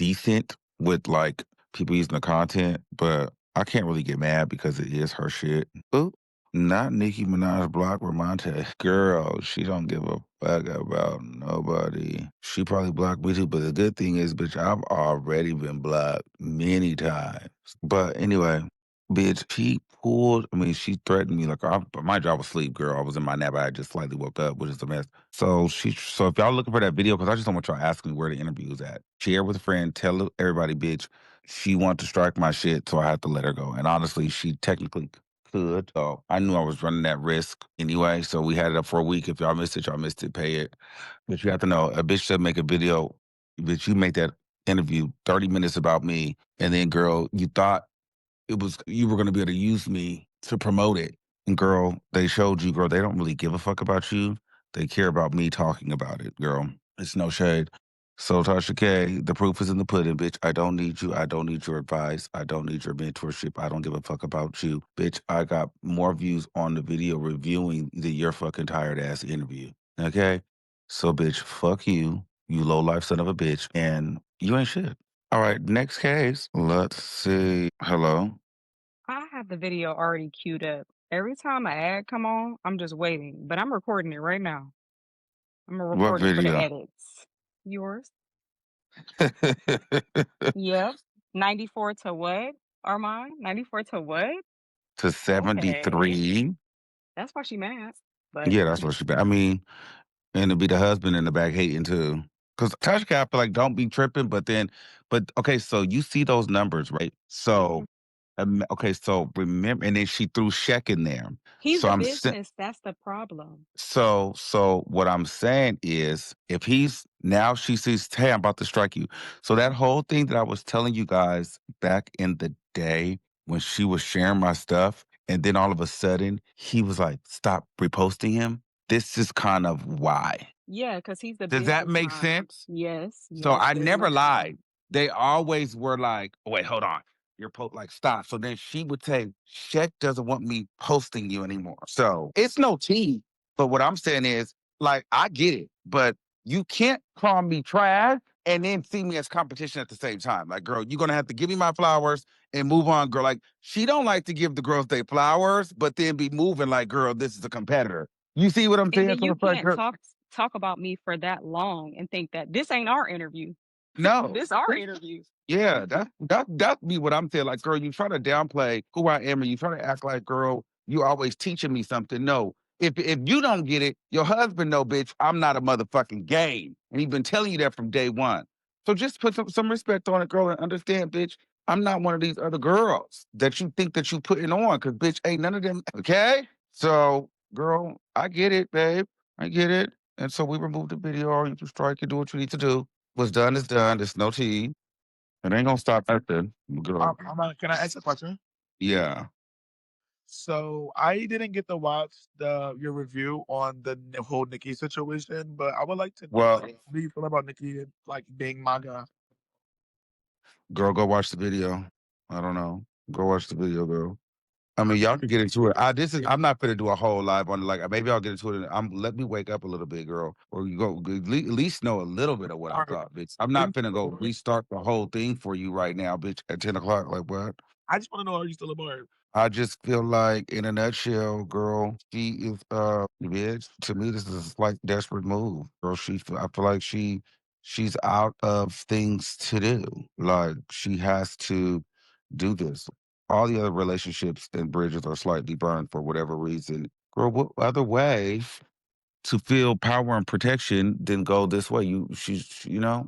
decent with like people using the content, but I can't really get mad because it is her shit. Oop. Not Nicki Minaj block Ramonte. Girl, she don't give a fuck about nobody. She probably blocked me too, but the good thing is, bitch, I've already been blocked many times. But anyway, bitch, she threatened me like, mind you, I was asleep, girl. I was in my nap. I had just slightly woke up, which is a mess. So if y'all looking for that video, because I just don't want y'all asking me where the interview is at, share with a friend, tell everybody, bitch, she wanted to strike my shit, so I had to let her go. And honestly, she technically could. So I knew I was running that risk anyway. So we had it up for a week. If y'all missed it, y'all missed it, pay it. But you have to know, a bitch should make a video, bitch, you make that interview 30 minutes about me, and then girl, you thought you were gonna be able to use me to promote it. And girl, they showed you, girl, they don't really give a fuck about you. They care about me talking about it, girl. It's no shade. So Tasha K, the proof is in the pudding, bitch. I don't need you. I don't need your advice. I don't need your mentorship. I don't give a fuck about you. Bitch, I got more views on the video reviewing your fucking tired ass interview. Okay? So bitch, fuck you, you low life son of a bitch, and you ain't shit. All right, next case. Let's see. Hello? I have the video already queued up. Every time an ad come on, I'm just waiting, but I'm recording it right now. I'm gonna What record it for the video? edits. Yours? Yep. 94 to what? Armon? 94 to what? To Okay. 73? That's why she mad. But Yeah, that's what she I mean, and to be the husband in the back hating too. Because Tasha K, I feel like don't be tripping, but okay, so you see those numbers, right? mhm. So, okay, so remember, and then she threw Sheck in there. He's So a I'm business. That's the problem. So what I'm saying is, if he's now she sees, hey, I'm about to strike you. So that whole thing that I was telling you guys back in the day when she was sharing my stuff, and then all of a sudden he was like, stop reposting him. This is kind of why. Yeah, because he's the Does that business make mind. sense? Yes, So yes, I very never much so. lied. They always were like, oh, wait, hold on. You're like, stop. So then she would say, Shet doesn't want me posting you anymore. So it's no tea. But what I'm saying is, like, I get it, but you can't call me trash and then see me as competition at the same time. Like, girl, you're gonna have to give me my flowers and move on, girl. Like, she don't like to give the girls their flowers, but then be moving like, girl, this is a competitor. You see what I'm And saying? then So you it's like, can't girl, talk about me for that long and think that this ain't our interview. no. This our interview. Yeah, that be what I'm saying. Like, girl, you try to downplay who I am, and you try to act like, girl, you always teaching me something. No, if you don't get it, your husband know, bitch. I'm not a motherfucking game, and he's been telling you that from day one. So just put some respect on it, girl, and understand, bitch. I'm not one of these other girls that you think that you putting on, because bitch, ain't none of them. Okay, so girl, I get it, babe. I get it. And so we removed the video, or you can strike, you do what you need to do. What's done is done. There's no tea. It ain't gonna stop nothing. Girl. Can I ask a question? Yeah. So I didn't get to watch your review on the whole Nicki situation, but I would like to know Well, like how do you feel about Nicki like being my guy? girl, go watch the video. I don't know. Go watch the video, girl. I mean, y'all can get into it. I'm not gonna do a whole live on it. Like maybe I'll get into it. Let me wake up a little bit, girl, or you go at least know a little bit of what I All right. thought, bitch. I'm Are not you gonna go restart the whole thing for you right now, bitch, at 10 o'clock. Like what? I just want to know are you still a boy? I just feel like, in a nutshell, girl, she is bitch. To me, this is a slight desperate move, girl. I feel like she's out of things to do. Like she has to do this. All the other relationships and bridges are slightly burned for whatever reason. Girl, what other way to feel power and protection than go this way?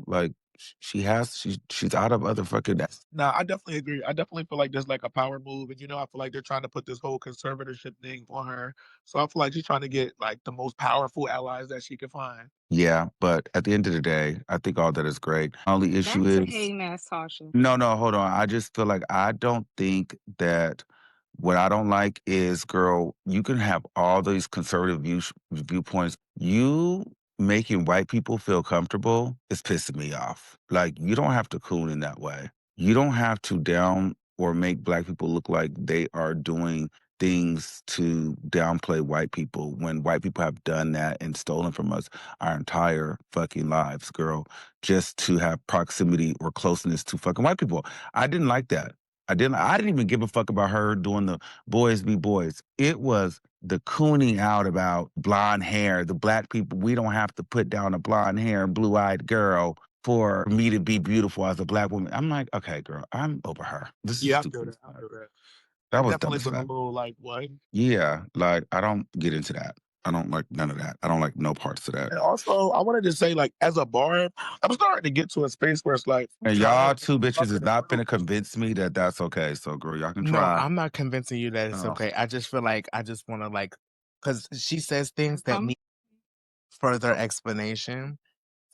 Like she's out of other fucking. Nah, I definitely agree. I definitely feel like there's like a power move, and I feel like they're trying to put this whole conservatorship thing on her. So I feel like she's trying to get like the most powerful allies that she can find. Yeah, but at the end of the day, I think all that is great. Only issue That's is hating ass Tasha. no, hold on. I just feel like I don't think that what I don't like is, girl, you can have all these conservative viewpoints. You making white people feel comfortable is pissing me off. Like, you don't have to coon in that way. You don't have to down or make black people look like they are doing things to downplay white people when white people have done that and stolen from us our entire fucking lives, girl, just to have proximity or closeness to fucking white people. I didn't like that. I didn't even give a fuck about her doing the boys be boys. It was the cooning out about blonde hair, the black people, we don't have to put down a blonde hair, blue-eyed girl for me to be beautiful as a black woman. I'm like, okay, girl, I'm over her. This is Yeah, I feel stupid. that. I feel that. That It was dumb definitely as was a fuck. little like what? Yeah, like I don't get into that. I don't like none of that. I don't like no parts of that. And also, I wanted to say, like, as a bar, I'm starting to get to a space where it's like, I'm And trying y'all to two bitches fucking is not improve. finna convince me that that's okay. So, girl, y'all can No, try. I'm not convincing you that it's Oh. okay. I just feel like I just want to like, because she says things that Um, need further explanation.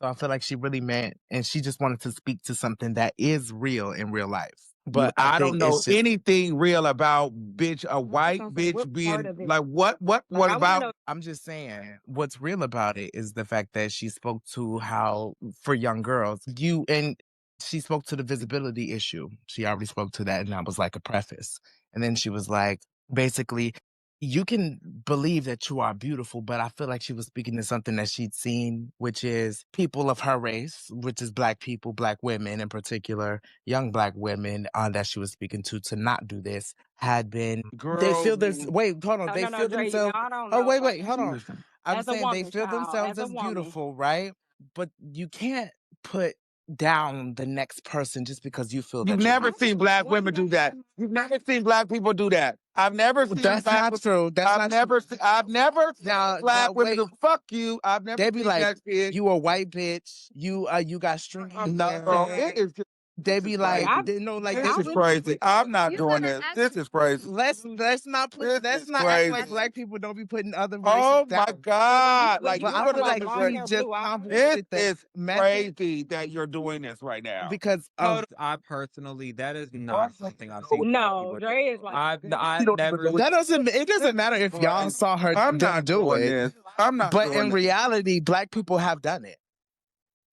So I feel like she really meant, and she just wanted to speak to something that is real in real life. But I I think don't know it's just, anything real about bitch a I was white gonna say, bitch what part being of it? like what Like, I want to about know. I'm just saying, what's real about it is the fact that she spoke to how, for young girls, and she spoke to the visibility issue. She already spoke to that, and that was like a preface. And then she was like, basically, you can believe that you are beautiful, but I feel like she was speaking to something that she'd seen, which is people of her race, which is black people, black women in particular, young black women that she was speaking to not do this, had been, they feel this, girl. wait, hold on, No, they no, no, feel Dre, themselves, y'all don't oh, know. wait, hold on. Listen, I'm As a saying they woman, feel child, themselves as a as woman. beautiful, right? But you can't put down the next person just because you feel You've that you're never beautiful. seen black women do that. You've never seen black people do that. I've never seen That's black not true. That's I've not never seen I've never seen now, black women wait. do fuck you. I've never They be seen like, that shit. you a white bitch. You got stringy No, hair. it is just They this be is like, crazy. they know, like This they is really. crazy. I'm not doing this. This is crazy. Let's not This let's is not act like crazy. black people don't be putting other races Oh down. my God. Like But you're I gonna feel let like me blonde she break. hair, just blue eyes. This complicated the is method crazy that you're doing this right now. because Hold of I personally, that is Well, not I something I've know seen what black No, people do. Dre is like, you I've don't even know never what that doesn't, it doesn't matter if y'all saw her I'm them not do doing it, this. I'm not but doing in this. reality, black people have done it.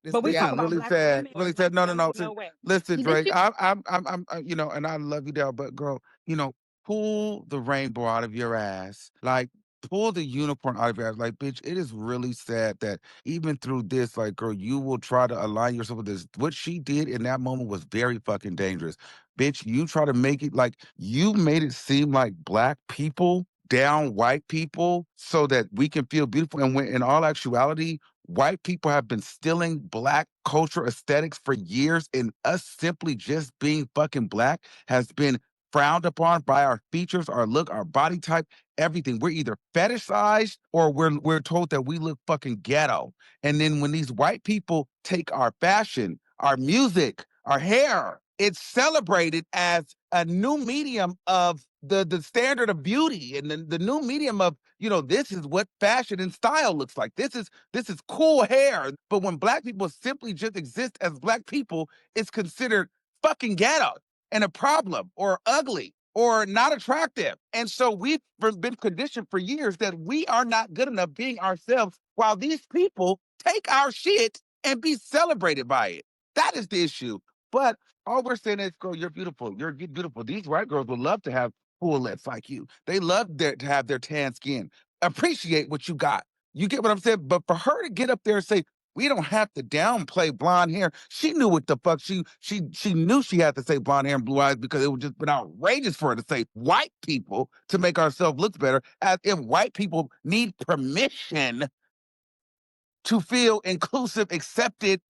It's but we This talk is about reality. really black sad. women. Really sad. No, no, no. No way. Listen, Drake. You know, and I love you, Dale, but girl, you know, pull the rainbow out of your ass. Like, pull the unicorn out of your ass. Like, bitch, it is really sad that even through this, like, girl, you will try to align yourself with this. What she did in that moment was very fucking dangerous. Bitch, you try to make it like you made it seem like black people down white people so that we can feel beautiful. And when in all actuality, white people have been stealing black culture aesthetics for years, and us simply just being fucking black has been frowned upon by our features, our look, our body type, everything. We're either fetishized or we're told that we look fucking ghetto. And then when these white people take our fashion, our music, our hair, it's celebrated as a new medium of the standard of beauty and the new medium of, you know, this is what fashion and style looks like. This is cool hair. But when black people simply just exist as black people, it's considered fucking ghetto and a problem or ugly or not attractive. And so we've been conditioned for years that we are not good enough being ourselves while these people take our shit and be celebrated by it. That is the issue. But all we're saying is, girl, you're beautiful. You're beautiful. These white girls would love to have full lips like you. They love to have their tan skin. Appreciate what you got. You get what I'm saying? But for her to get up there and say, we don't have to downplay blonde hair. She knew what the fuck she knew she had to say blonde hair and blue eyes because it would just been outrageous for her to say white people to make ourselves look better, as if white people need permission to feel inclusive, accepted.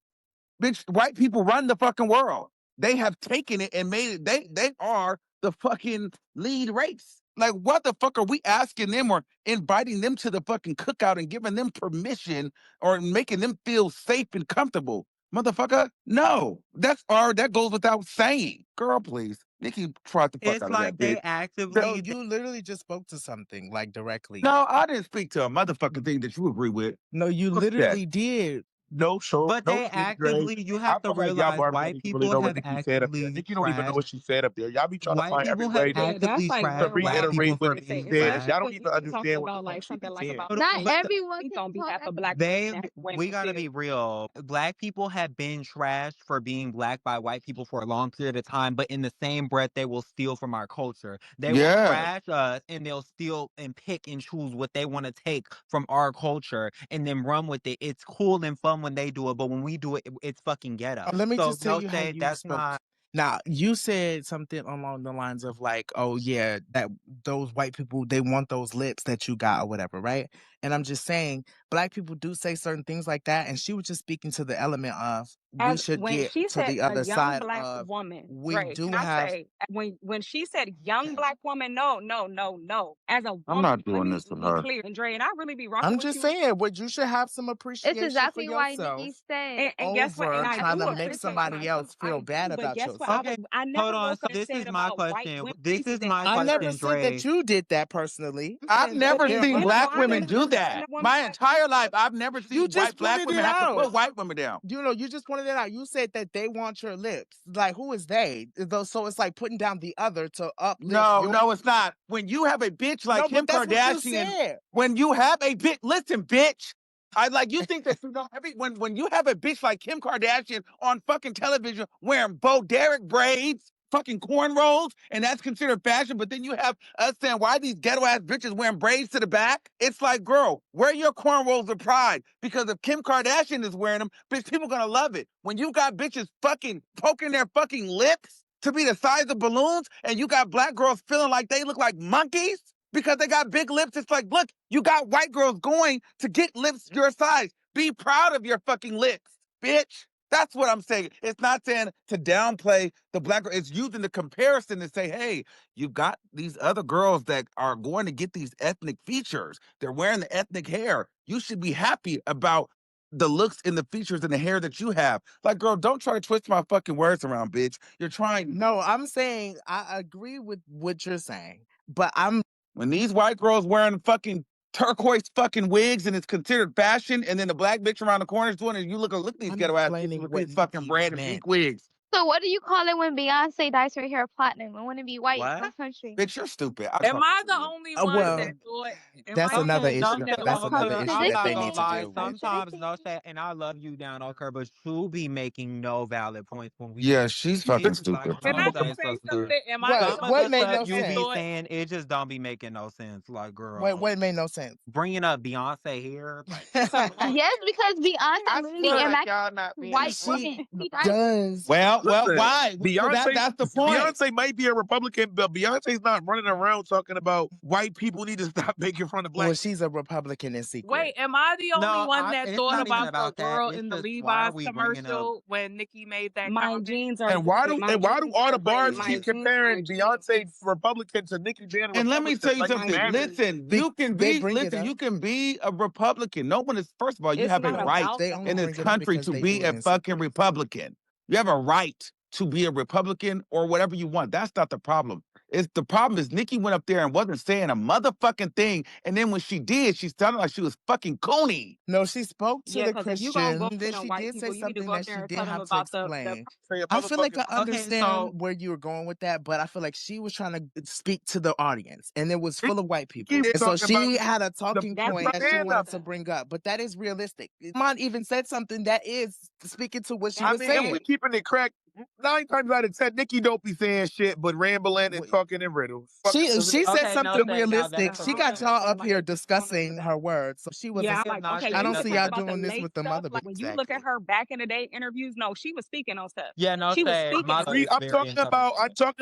Bitch, white people run the fucking world. They have taken it and made it. They are the fucking lead race. Like, what the fuck are we asking them or inviting them to the fucking cookout and giving them permission or making them feel safe and comfortable? Motherfucker, no. That goes without saying. Girl, please. Nicki tried the fuck it's out of that like they bitch. No, actively you literally just spoke to something like directly. No, I didn't speak to a motherfucking thing that you agree with. No, you Fuck that. literally did. No, so But no they shade, Dre. actively, you I have to feel like y'all realize Barbie don't white even really people know what have Nicki said up there. actively Nicki don't even know what trashed she said up there. Y'all be trying to white find every people have way to Yeah, that's actively like trashed real black wild people reiterate to what for say. Nicki being It's said, like and black. y'all don't when even you talk understand what the about fuck like she something be like saying. about Not women still everyone speak can on talk behalf of about black They women when we gotta still be real. Black people have been trashed for being black by white people for a long period of time, but in the same breath, they will steal from our culture. They will Yeah. trash us and they'll steal and pick and choose what they want to take from our culture and then run with it. It's cool and fun when they do it, but when we do it, it's fucking ghetto. Let me So just tell no you how shade, you that's spoke. not. Now, you said something along the lines of like, oh yeah, that those white people, they want those lips that you got or whatever, right? And I'm just saying, black people do say certain things like that. And she was just speaking to the element of we as should when get she to said the a other young side black of woman, we Dre, do can I have. say when she said young black woman, no, no, no, no. As a I'm woman, not let doing me this with be her. clear. And Dre, and I really be rocking I'm with just you. saying, what you should have some It's appreciation for exactly why yourself Nicki said. And guess what? And over I trying do to make appreciate somebody myself. else I feel bad do, but about guess what? yourself. Okay, I hold never on. woke So up and this said is my about white question. women This is racist and my I never question, colored. said that Dre. you did that personally. I've never Okay, seen when black I women never do said that. a woman My like entire life, I've never You seen just black pointed it women have to out. put white women down. You know, you just pointed it out. You said that they want your lips. Like, who is they? So it's like putting down the other to uplift No, your. no, it's not. When you have a bitch like No, Kim but that's what you Kardashian, said. when you have a bitch, listen, bitch. I like you think that you know when you have a bitch like Kim Kardashian on fucking television wearing Bo Derek braids, fucking cornrows, and that's considered fashion, but then you have us saying why these ghetto ass bitches wearing braids to the back? It's like, girl, wear your cornrows with pride because if Kim Kardashian is wearing them, bitch, people gonna love it. When you got bitches fucking poking their fucking lips to be the size of balloons, and you got black girls feeling like they look like monkeys because they got big lips. It's like, look, you got white girls going to get lips your size. Be proud of your fucking lips, bitch. That's what I'm saying. It's not saying to downplay the black girl. It's using the comparison to say, hey, you've got these other girls that are going to get these ethnic features. They're wearing the ethnic hair. You should be happy about the looks and the features and the hair that you have. Like, girl, don't try to twist my fucking words around, bitch. You're trying. No, I'm saying I agree with what you're saying, but I'm When these white girls wearing fucking turquoise fucking wigs and it's considered fashion, and then the black bitch around the corner is doing it, and you look at these I'm ghetto ass bitches explaining with what these fucking Nicki red and meant. pink wigs. So what do you call it when Beyonce dyes her hair platinum? It wouldn't be white in What? my country. Bitch, you're stupid. I am talk I to the you. only one Well, that thought am that's I the another Okay, only no issue. one shade, that That's thought another Okur. Beyonce issue I'm that not they gonna need to Contradicting. lie. deal with. Sometimes no Contradicting. shade, and I love you down, Okur, but you be making no valid points when we Yeah, say she's fucking things. stupid. Like, Can no I shade, just say sister. something? Am I the What? Some of only the What made stuff one no you that be sense? thought saying, it just don't be making no sense. Like, girl, What made no sense? bringing up Beyonce here, like, some Yes, because Beyonce I literally feel like immaculate y'all not being white honest. woman. She She dyes her. does. Well, Listen, why? So that's the point. Beyonce might be a Republican, but Beyonce's not running around talking about white people need to stop making fun of Well, black. she's a Republican in Wait, secret. am I the only no, one that it's thought not even about the about that. girl It's in the just, why are Levi's we bringing up? commercial when Nicki made that My comment? jeans are And why great. do My jeans all are the great. bars My keep jeans are comparing Beyonce jeans. Republican to Nicki being a And let me Republican? tell you Like it's My something. madness. jeans. Listen, you can They be bring it listen, up. you can be a Republican. No one is first of all, you It's have a not No, right about they only in that. this bring it up country because to they be do it a in fucking secret. Republican. You have a right to be a Republican or whatever you want. That's not the problem. It's the problem is Nikki went up there and wasn't saying a motherfucking thing. And then when she did, she sounded like she was fucking Coney. No, she spoke to Yeah, the because if you gonna Christian, go and to then them she white did say people, you need to something go up that there she and did tell them have to about the explain. Say a I feel like motherfucking I Okay, understand so where you were going with that, but I feel like she was trying to speak to the audience, and it was full of white people. Nicki And so talking about she had a the talking that's point what that she she propaganda. wanted to said. bring up, but that is realistic. Mon even said something that is speaking to what she I was mean, if we saying. keeping it cracked, 9 times out of 10, Nicki don't be saying shit but rambling and Wait, talking in riddles. She said okay, no something shade. Now realistic. that's I She don't got okay. y'all understand up why here they keep going over discussing that. her words. So she Yeah, wasn't. I'm Give like, no okay, I when shade. you don't can see Nothing. talk y'all about the doing this late with the stuff, mother like bitches when you look at acting. her back in the day interviews, no, she was speaking on stuff. Yeah, no She was shade. speaking My on daughter is I'm very talking intelligent.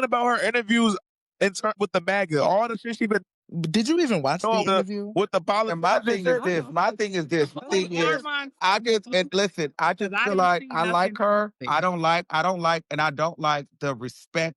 about her interviews with the MAGA. All the shit she been Did you even watch the doing interview? with the And my politics and thing is shit. this. My thing is this. My Who thing is, Armon? I just and listen. I Because just I feel didn't like see I like nothing. her. I don't like, and I don't like the respect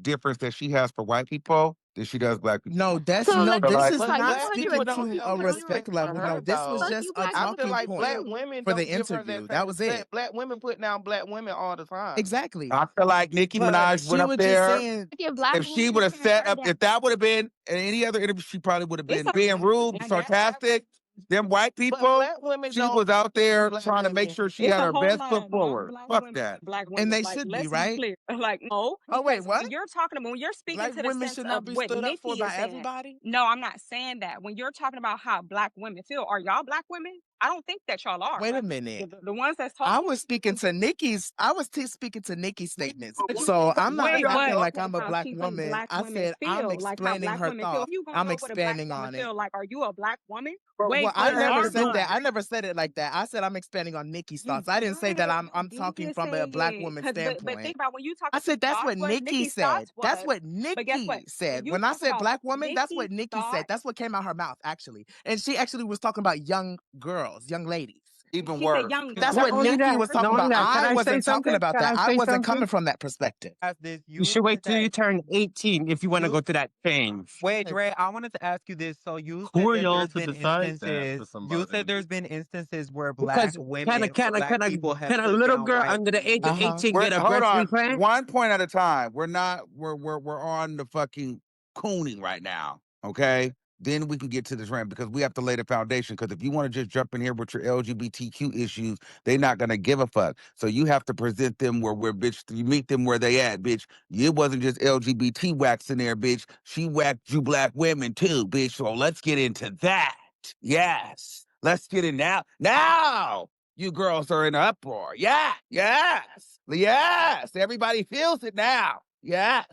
difference that she has for white people than she does black people. No, that's So I no. let feel me This like is clarify. You not can speaking 100% to a agree. respect level. No, this was Fuck just you, a black women. talking point for the interview. That was it. Black women put down black women all the time. Exactly. I feel like Nicki But Minaj went she up was just there. saying, If black If she would women have tear set her up, down. if that would have been in any other interview, she probably would have It's been a being rude, and that sarcastic. Them white But people, black women she don't was out there black trying to make women. sure she It's had a her whole best lot foot of forward. non-black Fuck women, that. black And women. they Like, should be, let's be right? clear. Like, no, Oh, wait, because what? when you're talking about, when you're speaking Black to the women sense should of not be what stood up for Nikki is by saying, everybody? no, I'm not saying that. When you're talking about how black women feel, are y'all black women? I don't think that y'all are. Wait a Like, minute. the ones that's I talking. was speaking to Nikki's. I was speaking to Nikki's statements. So I'm not Wait, acting but like I'm a how black she think woman. black I women said I'm feel, like how explaining black her women feel. thought. If you gonna I'm know what a black expanding woman on it. feel, like, are you a black woman? Well, Wait, I where's never said Armon? that. I never said it like that. I said I'm expanding on Nikki's thoughts. I didn't say that I'm You talking just from a say black it. woman But think standpoint. about when you talk I about said that's thoughts, what what Nikki Nikki's said. thoughts That's was. what But guess what? Nikki said. When you When I talk said about black woman, that's Nikki's what Nikki said. thoughts, That's what came out her mouth, actually. And she actually was talking about young girls, young ladies. Even she said worse. young That's girls. what Nikki was talking about. I Can I say wasn't talking something? about Can that. I I say wasn't something? coming from that perspective. As this, You you should wait said till you that turn 18 if you want to you go to that change. wait, Dre. I wanted to ask you this. So you Who said are that y'all there's to been decide that for instances. You said somebody? there's been instances where Because black women or black people have can a put little down girl white under the age of people. Uh-huh. 18 We're get a hold breast on, implant? 1 point at a time. We're not. We're on the fucking cooning right now. Okay. Then we can get to this rant because we have to lay the foundation. Because if you want to just jump in here with your LGBTQ issues, they're not gonna give a fuck. So you have to present them where we're bitch. You meet them where they at, bitch. It wasn't just LGBT wax in there, bitch. She whacked you black women too, bitch. So let's get into that. Yes. Let's get in now. Now you girls are in an uproar. Yeah, yes, yes. Everybody feels it now. Yes.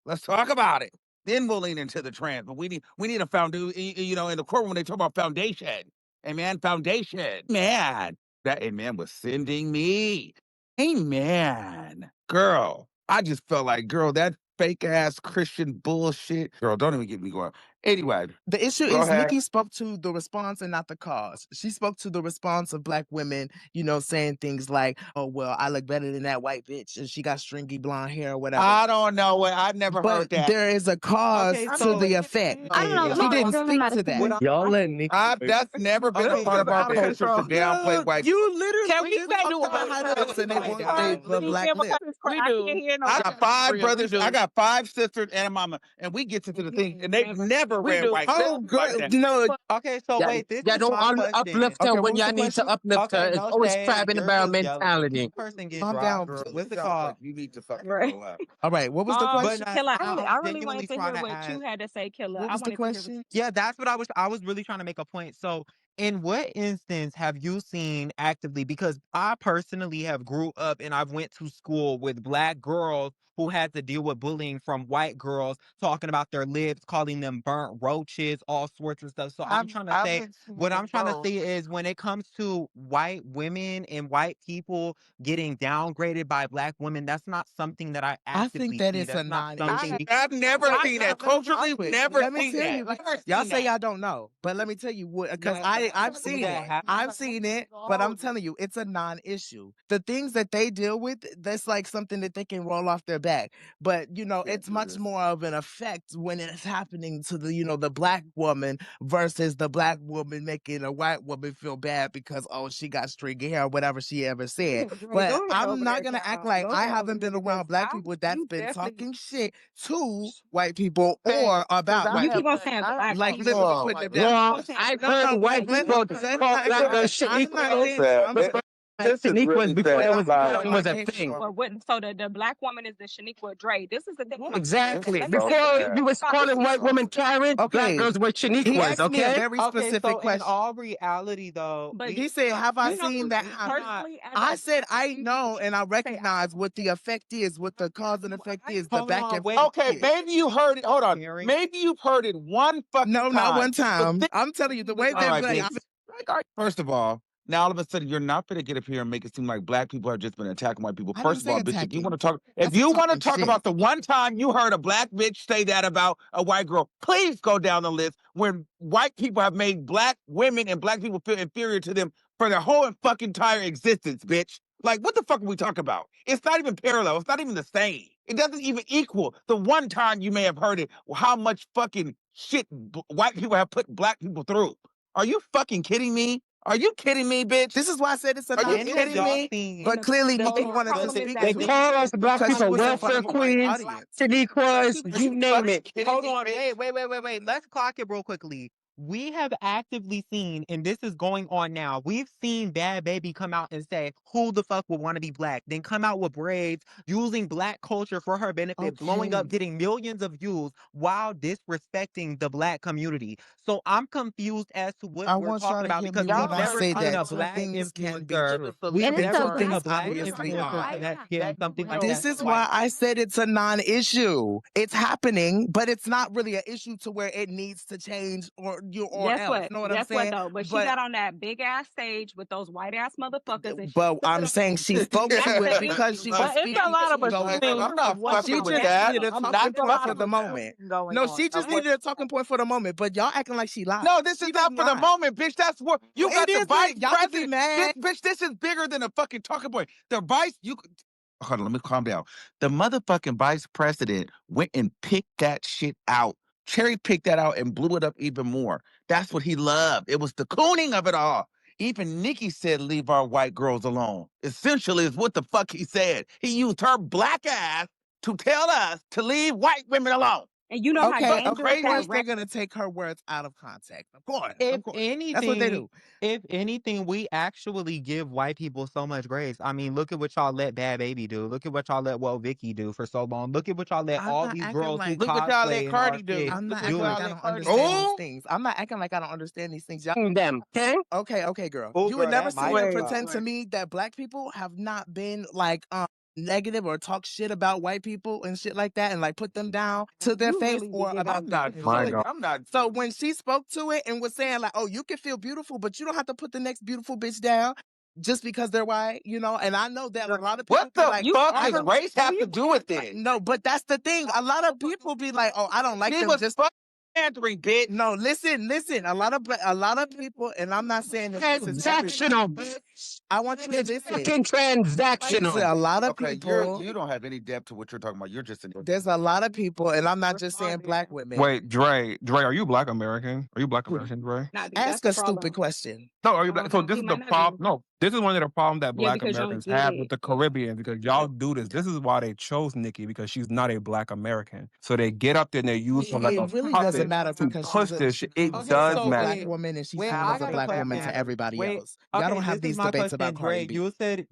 Let's talk about it. Then we'll lean into the trans. But we need a foundation. You know, in the courtroom when they talk about foundation. Amen. Foundation. Man, that amen was sending me. Amen. Girl, I just felt like, girl, that fake ass Christian bullshit. Girl, don't even get me going. Anyway, The issue go is ahead. Nikki spoke to the response and not the cause. She spoke to the response of black women, saying things like, "Oh well, I look better than that white bitch, and she got stringy blonde hair or whatever." I don't know it. I've never But heard that. there is a cause Okay, to so the effect. I don't know. okay, Let She me didn't just give him speak that to what that. opinion. I'm Y'all let Nicki. That's never been a okay, part of our out of culture to control. downplay white. You literally Can we just say talked about how the lips and they wait, want all they right, let me black lips. We do. I got 5 We brothers. I do. got 5 sisters and a mama, and we get into the thing, and they've never We ran do. white Oh, like girl, that. no. okay, so Yeah, wait, this yeah, is don't my question. uplift her Okay, what when was y'all the need to question? uplift her. Okay, It's no always shade. crab in the You're barrel just yelling. mentality. This person get Calm dropped, down, girl. please. What's it Sounds called? like you need to fucking Right. grow up. All right, what was the But question? Killa, I'm I really genuinely wanted to trying hear to what you ask. had to say, Killa. What I was the wanted to hear what question? Yeah, that's what I was really trying to make a point. So, in what instance have you seen actively? Because I personally have grew up and I've went to school with black girls who had to deal with bullying from white girls talking about their lips, calling them burnt roaches, all sorts of stuff. So I'm trying to I've say been what seeing I'm trying to both. say is when it comes to white women and white people getting downgraded by black women, that's not something that I I think actively that see. it's a That's not something non-issue. I've never Wait, seen that. let me Culturally, quick. never Let me seen tell that. you. Never Y'all seen say that. y'all don't know, but let me tell you what, because no, I've see seen that it. happen. I've seen it, but I'm telling you, it's a non-issue. The things that they deal with, that's like something that they can roll off their back. But Can't it's do much this. more of an effect when it's happening to the black woman versus the black woman making a white woman feel bad because she got stringy hair or whatever she ever said. But Go ahead I'm over not there, gonna act child. like Go I ahead over haven't there been because around black people that's you been definitely talking shit to white people Hey, or 'cause about I you white have keep on people. saying I black Like people. literally Oh putting my them god. down. well, You keep on saying I've black No, heard no, white people. let people let call not black girl. girls I'm not So Shaniquas, saying that. sad. I'm saying but This is Shaniquas really before sad. it was Like, was a okay, thing. Well, what, so the black woman is the Shaniqua Dre. This is the thing. Exactly. Let me so say this. Before You sad. you was about this calling white women Karen, black okay. girls were He Shaniquas, asked me a okay? very Okay, specific so in question. all reality, though, but He said, "Have I you know, seen that happen?" personally, as I a said, "I you know and I say, recognize what the effect is, what the cause and effect is, the hold back on, and wait, forth Okay, is." maybe you heard it. Hold on. hearing. Maybe you've heard it one fucking No, not time. one time. I'm telling you, the way All they're right, like, bitch. First of all, now all of a sudden you're not gonna get up here and make it seem like black people have just been attacking white people. I didn't First of say all, bitch, if you want attacking. to talk, I if said you want to talking talk shit. about the one time you heard a black bitch say that about a white girl, please go down the list when white people have made black women and black people feel inferior to them for their whole and fucking entire existence, bitch. Like, what the fuck are we talking about? It's not even parallel. It's not even the same. It doesn't even equal the one time you may have heard it, how much fucking shit white people have put black people through. Are you fucking kidding me? Are you kidding me, bitch? This is why I said it's a Are you When have kidding y'all non-issue. me? seen? But clearly, the Nikki bigger wanted to problem is speak that They to this it call us black because she people was in front welfare of a white queens, audience. Shaniquas, people you name it. Hold on, wait, wait, wait, wait, wait. Let's clock it real quickly. we have actively seen, and this is going on now, we've seen Bad Baby come out and say, who the fuck would want to be black? Then come out with braids, using black culture for her benefit, blowing up, Okay. getting millions of views while disrespecting the black community. So I'm confused as to what I we're want y'all talking to about hear me because when we've I never say seen that a two black things can be influencer. true. We've And it's a never Two seen black a things black it's obviously a influencer are. white that did something like This that. is why I said it's a non-issue. It's happening, but it's not really an issue to where it needs to change or Guess else. what? Know what I'm Guess what saying? though? But she But got on that big ass stage with those white ass motherfuckers and she but stood I'm up saying and she spoke that's to it the because issue. she But was it's a speaking lot of to She it. stood assuming. up I'm for not what She fucking y'all with just stand that. needed a on. I'm talking not It's a point lot for fucking of the with that. moment. What's going No, on? she just needed a talking point for the moment. But y'all acting like she lied. No, this is She not did for the not. moment, bitch. That's what you Well, got it the is. vice Y'all can be president. mad. Bitch, this is bigger than a fucking talking point. The vice, you Hold on, let me calm down. The motherfucking vice president went and picked that shit out, cherry picked that out, and blew it up even more. That's what he loved. It was the cooning of it all. Even Nicki said, "Leave our white girls alone." Essentially, is what the fuck he said. He used her black ass to tell us to leave white women alone. and you know how Okay, of dangerous that course they're gonna take her words out of context. Of course, If of course. That's what they anything, do. if anything, we actually give white people so much grace. I mean, look at what y'all let Bad Baby do. Look at what y'all let Vicky do for so long. Look at what y'all let I'm all not these acting girls who like look what y'all let cosplay and are Cardi do. shit I'm Look not what acting do. like y'all I let don't Cardi understand do. these Oh, things. I'm not acting like I don't understand these things. Y'all, them, okay? okay, girl. Oh, You would girl, never that sit might here and Wait. pretend to me that black people have not been like negative or talk shit about white people and shit like that and like put them down to their you face really be or giving about I'm their not My fucking. disability. God. I'm not. So when she spoke to it and was saying like, "Oh, you can feel beautiful, but you don't have to put the next beautiful bitch down just because they're white," you know. And I know that a lot of people What be the like, you fuck "I does don't." aggravating. race have to do with this? No, but that's the thing. A lot of people be like, "Oh, I don't like She them was just." fucking pandering, bitch. No, listen. A lot of people, and I'm not saying that this is everybody. Transactional, bitch. I want you to It's listen. fucking transactional. A lot of Okay, people. you don't have any depth to what you're talking about. You're just an There's a lot of people, and I'm not just saying black women. Wait, Dre, are you Black American? Are you Black American, Dre? Nah, dude, that's Ask the a stupid problem. question. No, are you Black? So this He is the might not problem. be. No, this is one of the problems that Yeah, Black because you don't Americans get have with it. the Caribbean because y'all do this. This is why they chose Nicki because she's not a Black American. So they get up there and they use her like a It really doesn't puppet matter to because push this shit. It she's Okay, does a so black matter. woman, and she's wait, seen I as a got a black woman question. to everybody Wait, else. Y'all okay, don't this have is these my debates question, about Cardi Dre. B. You said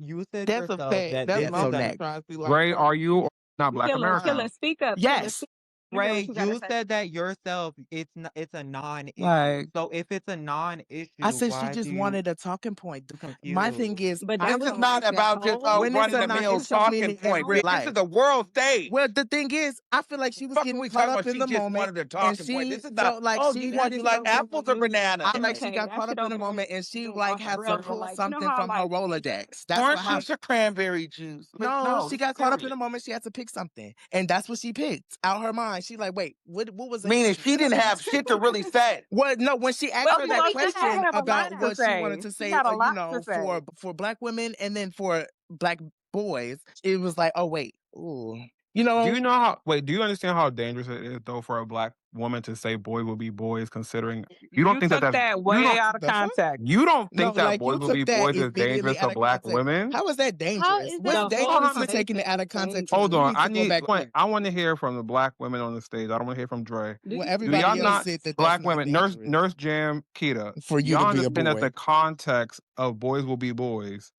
That's a yourself fact. that That's this Yeah, my is so a man next. trying to be like Dre, her. are you not Black Killer, American? speak up. Killer, Yes. speak. Let me hear what Ray, you gotta you say. said that yourself. It's a non-issue. Like, So if it's a I non-issue, said she why do just you wanted a talking point. My thing confused? is, But I that This was is a feel not racist about just a hoe. when it's run of a the mill non-issue, meaning talking in point, real bitch. This is life. the world stage. Well, the thing is, I feel like she was Fuck, getting we caught talking up about in she the just moment, wanted a and talking point. she This is not, felt like oh, she do you needed like to. apples or bananas? I feel like she Okay, got that caught shit up in the over there moment, and she doing like off the had to rails. But pull like, you know something how from her like Rolodex. That's Orange what juice happened. or cranberry juice? No, No, she this is got caught up in serious. the moment. She had to pick something, and that's what she picked out her mind. She like, wait, what was the Meaning issue? she didn't have shit to really say. Well, no, when she asked Well, her she that was Baby, just she did question have a about lot to what she wanted say. to She say, had a lot to say. for black women and then for black boys, it was like, oh wait, ooh, you Do know, you know how? Wait, do you understand how dangerous it is though for a Black woman to say "boy will be boys"? Considering you don't you think that took that's that you way don't out of the fuck. context. you don't No, think that like boys you will took be that boys is dangerous immediately out for of Black context. women? How is that How dangerous? is What's that the whole dangerous in dangerous? taking it out of conversation is context? dangerous. Hold You on, need to go back. I want to hear from the Black women on the stage. I don't want to hear from Dre. Do Well, you Do speak y'all everybody else not English? said that that's Black not women? dangerous Nurse Jam, Keita. for you Y'all to be a understand that boy. the context of boys will be boys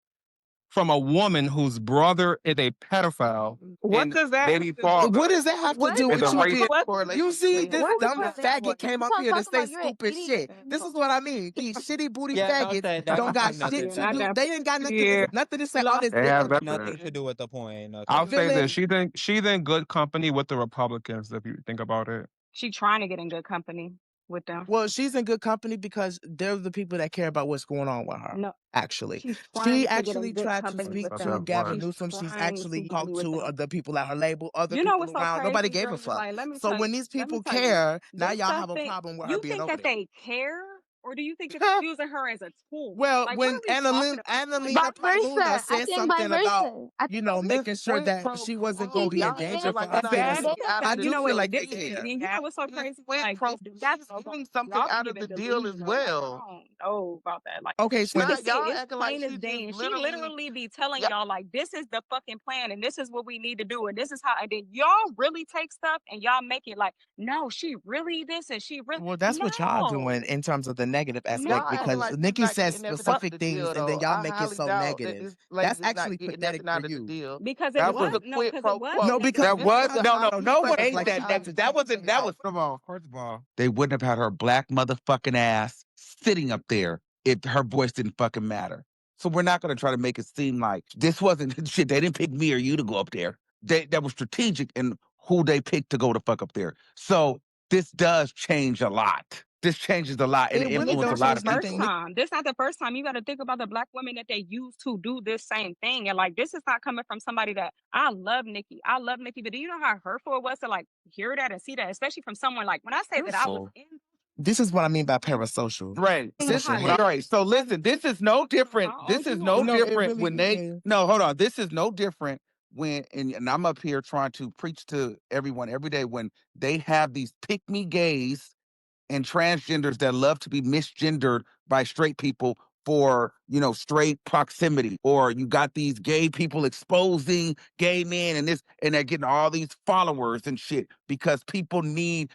from a woman whose brother is a pedophile What and does that baby have to do? father What does that have to What do is is a with going you race. being? What You see, this what dumb does that faggot came you up here to talking say about? You're an stupid idiot. shit. This is what I mean. These shitty booty Yeah, don't faggots say that don't don't got have nothing shit to Yeah, to I do. do. got They ain't got Yeah. nothing to say. you All lost this They it. have Nothing nothing. to do with the point. Nothing I'll to do say with this: feeling. it. she's in good company with the Republicans. If you think about it, She trying to get in good company with them. Well, she's in good company because they're the people that care about what's going on with her. No, Actually, she's she trying to get in actually good tried to company speak with that's to that them. Gavin word. She's Newsom. She's trying to actually be talked with to them. the people at her label, other You know people what's so around. Nobody crazy, gave a Dre? fuck. Like, let me So tell when you, these let me people tell you. care, now This y'all stuff have a that problem with her you being think over that there. they care or do you think that they're using her as a tool? Well, Like, what when are we talking about? Annalena Vice versa. Pamuna I said think vice something about, versa. I you think know, vice making versa. sure Quid that pro she wasn't quo. going to be in Y'all danger acting for like her it's not feelings, something out of I the You do know feel what? deal. like they And care. you know what's so It's crazy? quid Like, pro. that's She's okay. getting something Y'all be out of giving the deal as delusional. Like, I well. don't know about that. Like, Okay, It's you when can not see y'all it's acting like plain as she day, just and she literally. literally be telling Yeah, y'all like, this is the fucking plan, and this is what we need to do, and this is how. And then y'all really take stuff and y'all make it like, no, she really this, and she really Well, that's what y'all doing no, in terms of the negative aspect y'all acting because no. like she's Nikki not says getting nothing Well, out specific the things deal and then though. y'all I make it highly so doubt that negative. this lady That's is not actually getting pathetic nothing for out of the you. deal. because it That This was is was a no, quid because it pro was No, quo. because that negative. This is was the no one opposite ain't of ain't what that y'all negative. That be wasn't that saying. was First of all, They wouldn't have had her black motherfucking ass sitting up there if her voice didn't fucking matter. So we're not gonna try to make it seem like this wasn't shit. They didn't pick me or you to go up there. That was strategic in who they picked to go the fuck up there. So this does change a lot. This changes a lot and it And really this influence a don't not lot the change of first nothing. people. time. This not the first time. You got to think about the black women that they use to do this same thing. And like, this is not coming from somebody that I love Nicki. I love Nicki, but do you know how hurtful it was to like hear that and see that, especially from someone like when I say that I was Hurtful. in This is what I mean by parasocial. right. Social how hate. Right. So listen, this is no different. all This is you no are. No, it different really when they is. no, hold on. This is no different when and I'm up here trying to preach to everyone every day when they have these pick me gays and transgenders that love to be misgendered by straight people for straight proximity, or you got these gay people exposing gay men and this and they're getting all these followers and shit because people need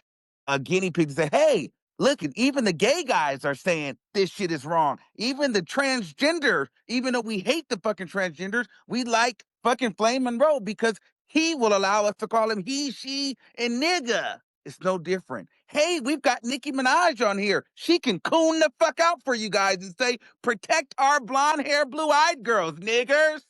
a guinea pig to say, hey, look, and even the gay guys are saying this shit is wrong. Even the transgender, even though we hate the fucking transgenders, we like fucking Flame Monroe because he will allow us to call him he, she, and nigga. It's no different. Hey, we've got Nicki Minaj on here. She can coon the fuck out for you guys and say, protect our blonde hair, blue eyed girls, niggers.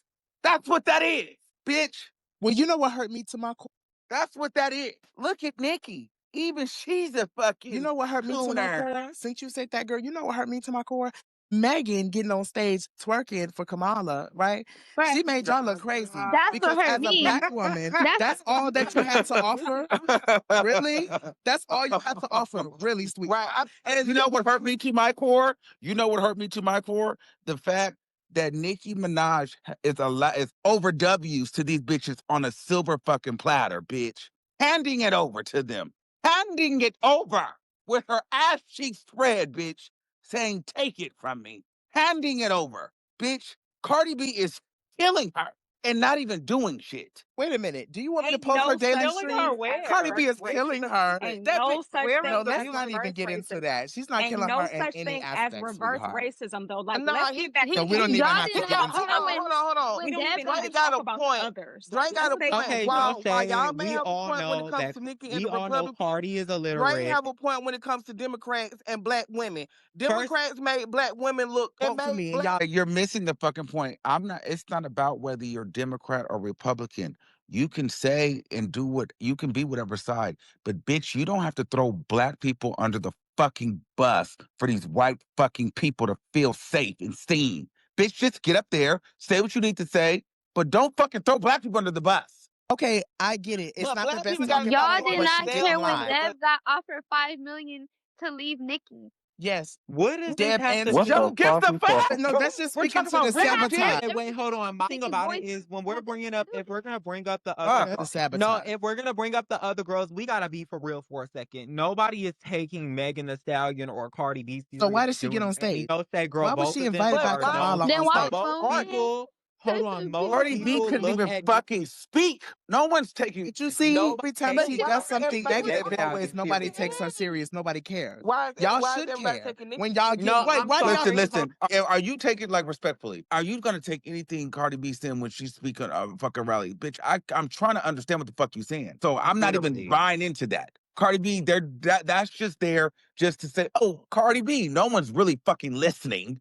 That's what that is, bitch. Well, you know what hurt me to my core? That's what that is. Look at Nicki. Even she's a fucking You know what hurt me to my cooner. core? Since you said that, girl, you know what hurt me to my core? Megan getting on stage twerking for Kamala, right? But She made y'all look crazy that's what because hurt as a me. black woman, That's that's all that you had to offer? Really? That's all you had to offer? Really, sweet? Right. And You know what hurt me to my core? You know what hurt me to my core? The fact that Nicki Minaj is over W's to these bitches on a silver fucking platter, bitch. Handing it over to them. Handing it over with her ass cheeks spread, bitch. Saying, take it from me. Handing it over. Bitch, Cardi B is killing her and not even doing shit. wait a minute. Do you want me to Ain't post her no daily such stream? thing Cardi as B is killing her. ain't That no bitch, such no, thing let's as not even reverse get into racism. that. She's not Ain't killing no her in such any thing as aspect, reverse sweetheart. racism though. Like, Nah, let's get back So to we don't Nicki. even y'all have to did get not into hear that. hold on. We when don't Deb even need got to Drake got talk a about the point. others. Drake got Let's a stay point. on Okay, Nicki. While Shay, y'all may we have a all point when it know comes that to Nicki and we the all know Republicans, Cardi is Drake illiterate. have a point when it comes to Democrats and black women. First, Democrats made black women look. It Vote for made me and black. y'all. You're missing the fucking point. It's not about whether you're Democrat or Republican. You can say and do what you can be whatever side, but bitch, you don't have to throw black people under the fucking bus for these white fucking people to feel safe and seen. Bitch, just get up there, say what you need to say, but don't fucking throw black people under the bus. Okay, I get it. It's But not the black best people got talking to get y'all point, more did but not she respect. didn't hear when lie. Deb got offered $5 million to leave Nicki. Yes, what does this Deb have and to What do? the Joe gives fuck the is fuck. that? no, that's just We're speaking talking to the about real sabotage. shit. Okay, wait, hold on. My thing Nicki's about it voice is when we're wasn't bringing up, if included. we're gonna bring up the other The girls, no, sabotage. if we're gonna bring up the other girls, we gotta be for real for a second. Nobody is taking Megan Thee Stallion or Cardi B So why serious did she get doing on anything. stage? No, say, girl, Why was both she of them invited by But are why known. Kamala Then on why stage? was Most Monet? people, hold on, most Cardi B people couldn't look even at fucking speak. No one's taking. Did you see nobody every time takes but she why does is something everybody Megan Thee negative, taking it's always Stallion Nicki nobody serious. takes her serious? serious. Nobody cares. Why Y'all why is should everybody care. taking Nicki When y'all serious? get No, wait, I'm why do y'all Listen, sorry. listen. Are you taking like respectfully? Are you gonna take anything Cardi B saying when she's speaking at a fucking rally, bitch? I'm trying to understand what the fuck you saying. So I'm not even Literally. buying into that. Cardi B, that's just there just to say, oh, Cardi B. No one's really fucking listening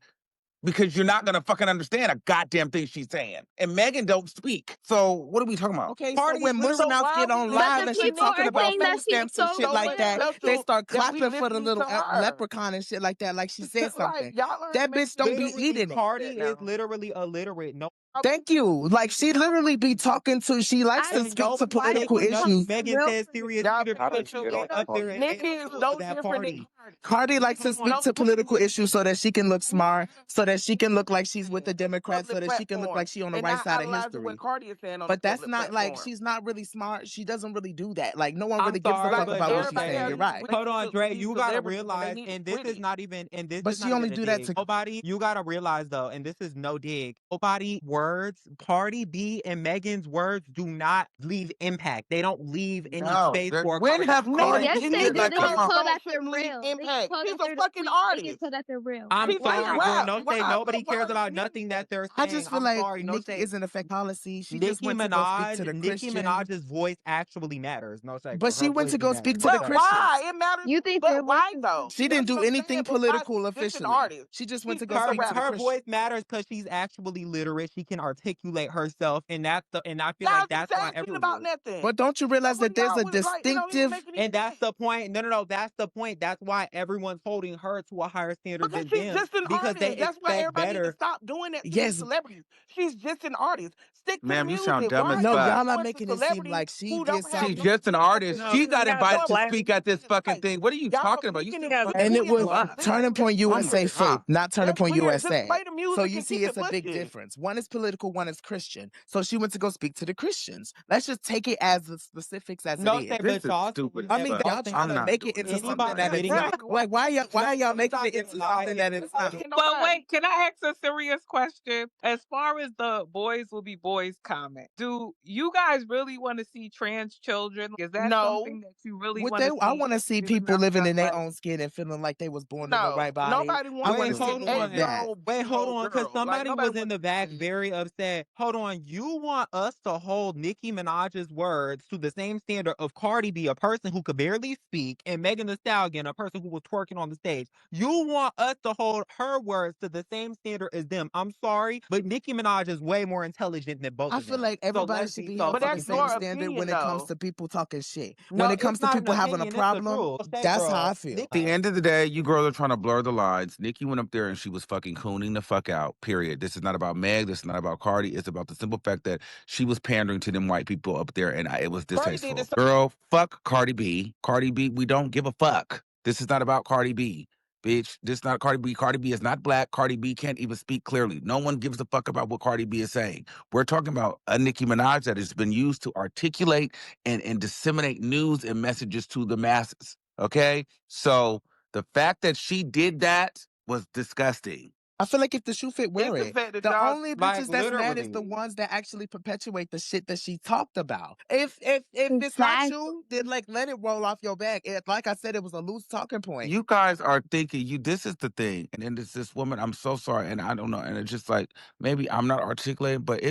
because you're not gonna fucking understand a goddamn thing she's saying. And Megan don't speak. So what are we talking about? okay, so Cardi is when literally Muslim So Mouth why get are we on But listening live the and to she people talking are Nicki? about saying What that food makes she's stamps and so shit so like what's that, real. they special start that we clapping for the listening little to her? leprechaun and shit like that, like she said Like something. y'all are That making bitch a don't be big literally deal eating it. about Cardi that is now. literally illiterate. No Thank you. Like, she literally be talking to, she likes to I speak to why political you talk issues. Megan real said serious Y'all leaders better put chill. you up there and Nicki is no that different than party. Cardi likes to speak to political issues so that she can look smart, so that she can look like she's with the Democrats, so that she can look like she's on the right side of history. What Cardi is saying on But the that's public not like, platform. she's not really smart. She doesn't really do that. Like, no one I'm really gives a sorry, fuck but about what she's Everybody saying. has You're these right. hold on, Dre. these You gotta celebrities when they realize, need and this is pretty. not even, and this But is she not only even a do that dig. to Nobody, you gotta realize though, and this is no dig. Nobody words, Cardi B and Megan's words do not leave impact. They don't leave any No. space for a When have conversation. Cardi Yes, B they said do. like, They come get on? told that they're Shouldn't leave real. They get impact. told She's that a they're fucking they get artist. told that they're real. I'm She's Why like not? sorry, girl. rap. No Why shade. not Nobody put cares words about in nothing that anything? they're I saying. just feel I'm like sorry. No Nicki shade. isn't affect policy. She just Nicki went to go speak to Minaj, the Nicki Christian, Minaj's voice actually matters. No shade, but girl. she Her went voice to do go speak matter. to the But Christians. why? It matters. You think their But why voices though? She didn't That's do what I'm anything saying. But why? political She's just an officially. artist. She just went She's to go just a speak to the rapper. Her Christian. voice matters because she's actually literate. She can articulate herself, and and I feel Y'all like just that's why asking about everyone. nothing. But don't you realize What that do there's y'all a was like? It don't even distinctive, make any And that's sense. the point. No, no, no. That's the point. That's why everyone's holding her to a higher standard Because than she's them just an because they artist. That's why expect everybody need to better. stop doing that to these yes, celebrities. She's just an artist. Stick to the Ma'am, you sound music. dumb Why as are no, you fuck. y'all are endorsing making it seem celebrities like she who did don't have She's no something. just an artist. No, She he got has a invited to plat. speak at this fucking Like, thing. What are you y'all talking about? You speaking still it He has for a fucking And it who was y'all fuck. represent. Turning Point Oh my USA god. Faith, not Turning That's Point weird. Just USA. play the So music you and see, keep it it's a big pushing. difference. One is political, one is Christian. So she went to go speak to the Christians. Let's just take it as the specifics as it No is. shade, This but is y'all stupid saying I as that mean, fuck. y'all y'all saying trying I'm to that not make it doing into this. something anybody that it's any not. Like, why y'all making it into something that it's not? But Nobody. wait, can I ask a serious question? As far as the boys will be boys comment, do you guys really want to see trans children? Is that No. something that you really What want they, to I see? want to see people living in their own skin and feeling like they was born in the No. right body. Nobody I wants want Wait, to to see see hold an more of on. that. 8-year-old Wait, hold little on, because girl. Like somebody nobody was in wants the to see back that. very upset. Hold on, you want us to hold Nicki Minaj's words to the same standard of Cardi B, a person who could barely speak, and Megan Thee Stallion, a person who was twerking on the stage. You want us to hold her words to the same standard as them. I'm sorry, but Nicki Minaj is way more intelligent than both I of feel them. like So everybody let's should be be so held But to the fucking that's same your clear. standard when opinion, it comes though. to people talking shit. When No, it it's comes to not an people having a opinion, it's the problem, truth. Okay, that's how I girl. feel. At the end of the day, you girls are trying to blur the lines. Nicki went up there and she was fucking cooning the fuck out, period. This is not about Meg. This is not about Cardi. It's about the simple fact that she was pandering to them white people up there and it was Cardi did distasteful. this. Girl, fuck Cardi B. Cardi B, we don't give a fuck. This is not about Cardi B. Bitch, this is not Cardi B. Cardi B is not black. Cardi B can't even speak clearly. No one gives a fuck about what Cardi B is saying. We're talking about a Nicki Minaj that has been used to articulate and disseminate news and messages to the masses. Okay? So the fact that she did that was disgusting. I feel like if the shoe fit, wear It's the it. fact that The y'all only Like bitches that's mad is literally. the ones that actually perpetuate the shit that she talked about. If it's not Exactly. you, then like let it roll off your back. Like I said, it was a loose talking point. You guys are thinking this is the thing. And then there's this woman, I'm so sorry, and I don't know. And it's just like maybe I'm not articulating, but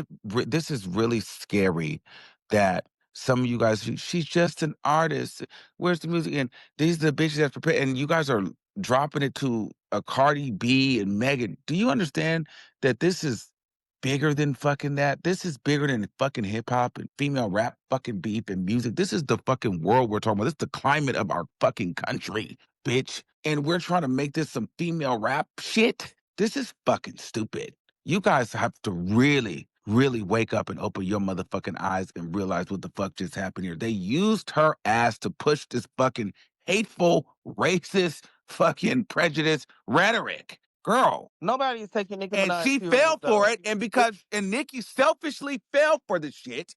this is really scary that some of you guys, she's just an artist. Where's the music? And these are the bitches that's prepared, and you guys are dropping it to a Cardi B and Megan. Do you understand that this is bigger than fucking that? This is bigger than fucking hip hop and female rap fucking beef and music. This is the fucking world we're talking about. This is the climate of our fucking country, bitch. And we're trying to make this some female rap shit. This is fucking stupid. You guys have to really, really wake up and open your motherfucking eyes and realize what the fuck just happened here. They used her ass to push this fucking hateful, racist, fucking prejudice rhetoric. Girl. nobody is taking Nicki And Minaj she serious fell for though. it. And Nicki selfishly fell for the shit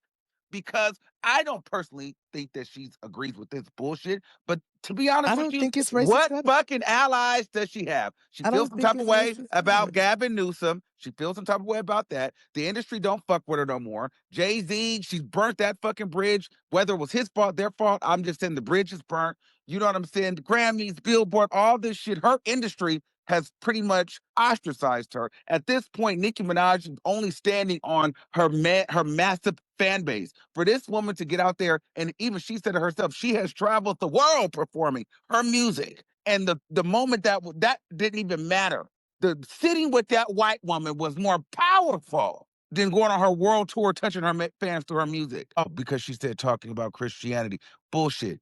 because I don't personally think that she agrees with this bullshit. But to be honest I with don't you, think it's racist. what fucking allies does she have? She I feels don't some think type of it's way racist about either. Gavin Newsom. She feels some type of way about that. The industry don't fuck with her no more. Jay-Z, she's burnt that fucking bridge. Whether it was his fault, their fault, I'm just saying the bridge is burnt. You know what I'm saying? The Grammys, Billboard, all this shit. Her industry has pretty much ostracized her. At this point, Nicki Minaj is only standing on her massive fan base. For this woman to get out there, and even she said it herself, she has traveled the world performing her music. And the moment that didn't even matter. The sitting with that white woman was more powerful than going on her world tour, touching her fans through her music. Oh, because she said talking about Christianity. Bullshit.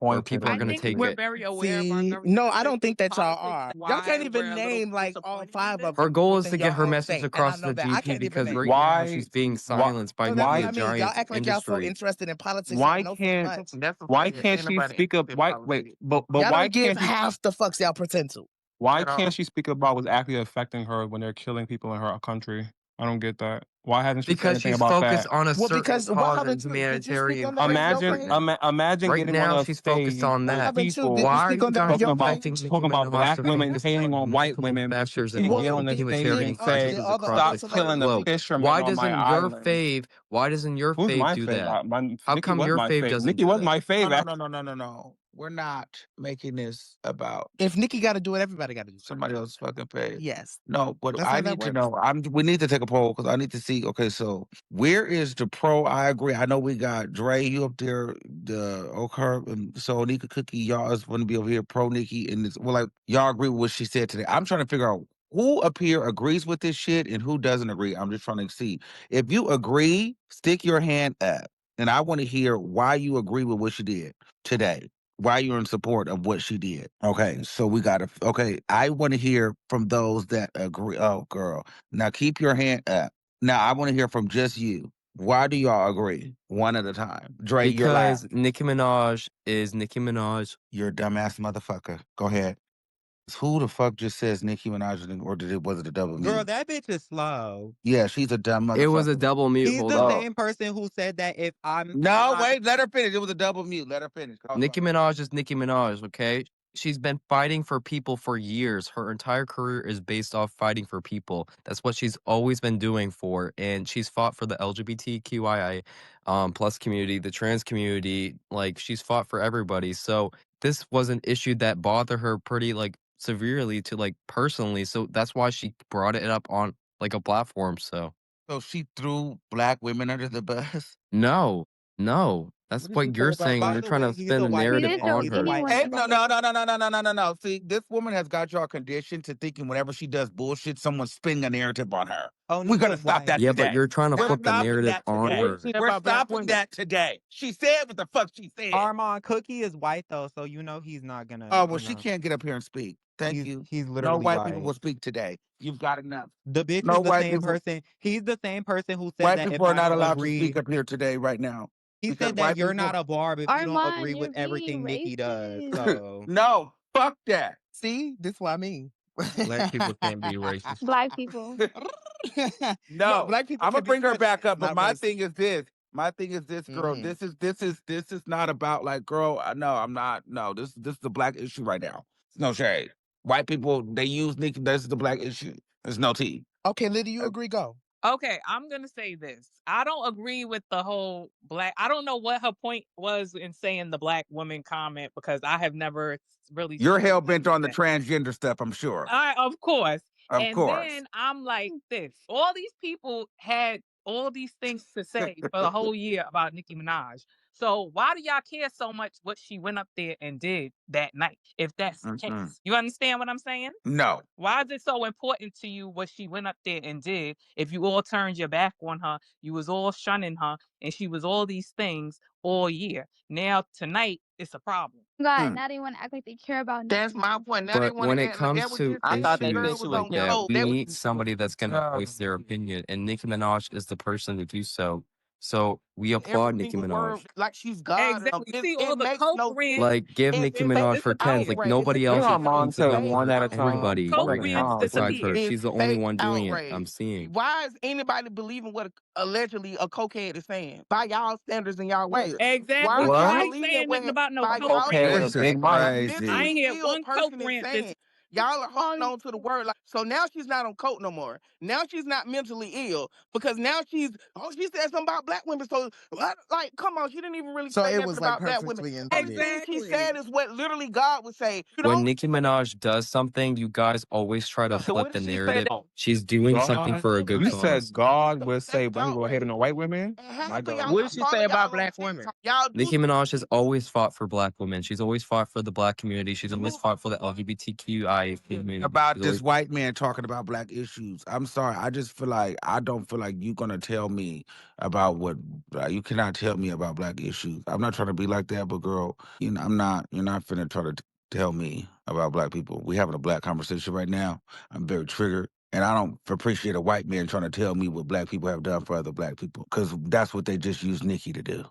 point to people are I them. gonna think take we're it. very aware of our See, no, I government don't think that y'all politics. are. Y'all can't Why even we're a little name like all disappointed in 5 this. of Her them goal is to within get your her own message state, and I across to know the that. I GP can't even because name right them. now Why she's being why silenced by So that's what the I why mean. Y'all giant act like y'all so industry. interested in politics. Y'all why know so can't much. That's the why thing. can't Ain't she nobody speak up interested in why wait politics but Y'all why don't give can't she half the fucks y'all pretend to. why at all. can't she speak about what's actually affecting her when they're killing people in her country? I don't get that. Why hasn't she said Because anything she's about focused that? on a Well, certain because what cause happened and to did you speak humanitarian on that in your Imagine, purposes. page? imagine Right getting on now, a she's focused stage on What that. happened with to did people you Why are speak on you that in guys talking your about expecting page? Nicki talking about Minaj black to women focus hating on on white women, manufacturers and and get Well, on the stage did and humanitarian say, the crises other across "Stop the so killing the globe? fishermen Why on my doesn't your island." fave? Why doesn't your Who's fave my do fave? that? How Nicki come was your my fave fave. doesn't Nicki do was that? my no, fave. no. We're not making this about If Nicki got to do it, everybody got to do it. somebody else's fucking page. Yes, No, but that's I how that need to works. know. We need to take a poll because I need to see. Okay, so where is the pro? I agree. I know we got Dre, you up there, the Oak and so Nika Cookie, y'all is going to be over here pro Nicki, and it's well, like y'all agree with what she said today. I'm trying to figure out who up here agrees with this shit and who doesn't agree. I'm just trying to see. If you agree, stick your hand up, and I want to hear why you agree with what she did today, why you're in support of what she did. Okay, so we got to, okay, I want to hear from those that agree. Oh, girl. Now keep your hand up. Now I want to hear from just you. Why do y'all agree? One at a time. Dre, you're Because last. Nicki Minaj is Nicki Minaj. You're a dumbass motherfucker. Go ahead. Who the fuck just says Nicki Minaj or was it a double Girl, mute? that bitch is slow. Yeah, she's a dumb It was a motherfucker. double mute. He's Hold the up. Oh. same person who said that if I'm No, not wait, let her finish. It was a double mute. Let her finish. Nicki Minaj is Nicki Minaj, okay? She's been fighting for people for years. Her entire career is based off fighting for people. That's what she's always been doing for. And she's fought for the LGBTQIA plus community, the trans community. Like, she's fought for everybody. So this was an issue that bothered her pretty, like, severely to, like, personally. So that's why she brought it up on, like, a platform. So she threw black women under the bus? No, no. That's What did you what say you're about saying, and by you're black the trying way, to he's spin a the white He narrative didn't man. throw on He's a her. white anyone Hey, man. under no, the no, no, bus. no, no, no, no, no, no, no. See, this woman has got y'all conditioned to thinking whenever she does bullshit, someone's spinning a narrative on her. Oh, We're gonna Nika's stop that white. Yeah, but today. you're trying to We're flip the stopping narrative that on But what today. you her. say We're about black stopping women? that today. She said what the fuck she said. Armon Cookie is white though, so you know he's not gonna, Oh, well, she can't get up here and speak. Thank you. he's No literally white people white. will speak today. You've got enough. The bitch No is the white same people. person. He's the same person who said White that if people are I not don't allowed to agree, speak up here today, right now, he because said that white you're people. not a barb if you don't Armand, agree you're with being everything Nicki does. racist. So No, fuck that. See, this is what I mean. Black people can't be racist. Black people. No, No, black people I'm gonna can be bring her back prejudice, up. But not my racist. thing is this. My thing is this, girl. Mhm. This is not about like, girl. No, I'm not. No, this is the black issue right now. It's no shade. White people they use Nicki. This is the black issue. There's no tea. Okay, Liddy, you agree? Go. Okay, I'm gonna say this. I don't agree with the whole black. I don't know what her point was in saying the black woman comment because I have never really You're seen hell any bent of on the that. transgender stuff. I'm sure. Of course. Of And course. then I'm like this. All these people had all these things to say for the whole year about Nicki Minaj. So why do y'all care so much what she went up there and did that night? If that's the Mm-mm. case. You understand what I'm saying? No. Why is it so important to you what she went up there and did if you all turned your back on her, you was all shunning her, and she was all these things all year? Now tonight it's a problem. God, Hmm. now they want to act like they care about That's Nicki. my point. Now they But want when to it act like comes that. What to you I say? thought That that girl issues bitch was was like on that, dope. coke. we That was need somebody that's going to voice their opinion, and Nicki Minaj is the person to do so. So we every applaud Nicki single word Minaj. like she's God. Exactly. See It all the makes coke no rants. sense. Like, give Nicki Minaj It's her an 10s. Like, outrage. nobody Get else is Armand speaking to up one for at a time. everybody One Coke at right a now rants time, besides please. her. disappeared. She's It's the only fake one doing it, I'm outrage. seeing. Why is anybody believing what allegedly a cokehead is saying? By y'all standards and y'all ways. Why Exactly. are Because y'all I What? ain't believing that saying nothing when about no by A coke y'all cokehead rant. with a standards This is big a mic. I crazy. mentally ain't hear ill one coke person is rant this. saying? Y'all are holding on to the word like so now she's not on coke no more. Now she's not mentally ill because now she said something about black women. So what like come on, she didn't even really So say it nothing was like about black women. perfectly intended. Everything she Exactly. said is what literally God would say. You When don't Nicki Minaj does something, you guys always try to So what flip did the she say? narrative. She's doing something God, for a good you cause. said God would say that's black people are outrage. hating on white women? And half My of God. y'all What I did she follow say about y'all on black women? TikTok. Y'all do Nicki Minaj has always fought for black women. She's always fought for the black community. She's always move fought for the LGBTQI community. about She's this always white man talking about black issues. I'm sorry. I just feel like I don't feel like you're gonna tell me about what you cannot tell me about black issues. I'm not trying to be like that, but girl, you know, I'm not. You're not finna try to tell me about black people. We having a black conversation right now. I'm very triggered. And I don't appreciate a white man trying to tell me what black people have done for other black people because that's what they just used Nikki to do.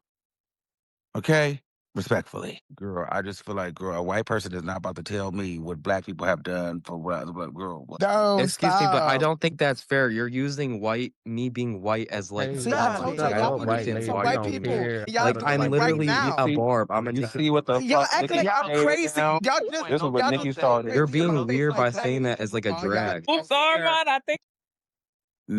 Okay? Respectfully. Girl, I just feel like, girl, a white person is not about to tell me what black people have done for what, but girl, what? No, Excuse me, but I stop. don't think that's fair. You're using me being white as like See, I Stop someone. told it. y'all Like I y'all don't be getting understand into why white you're Stop doing people. that. it. And y'all Like doing I'm it right literally now. a barb. I'm a You Nicki. see what the Y'all fuck act Nicki like I'm started crazy. now? Y'all just This is what y'all Nicki just say started. You're crazy to my being face weird by like that. saying that as like a Oh, y'all drag. Oops, Armon, I think.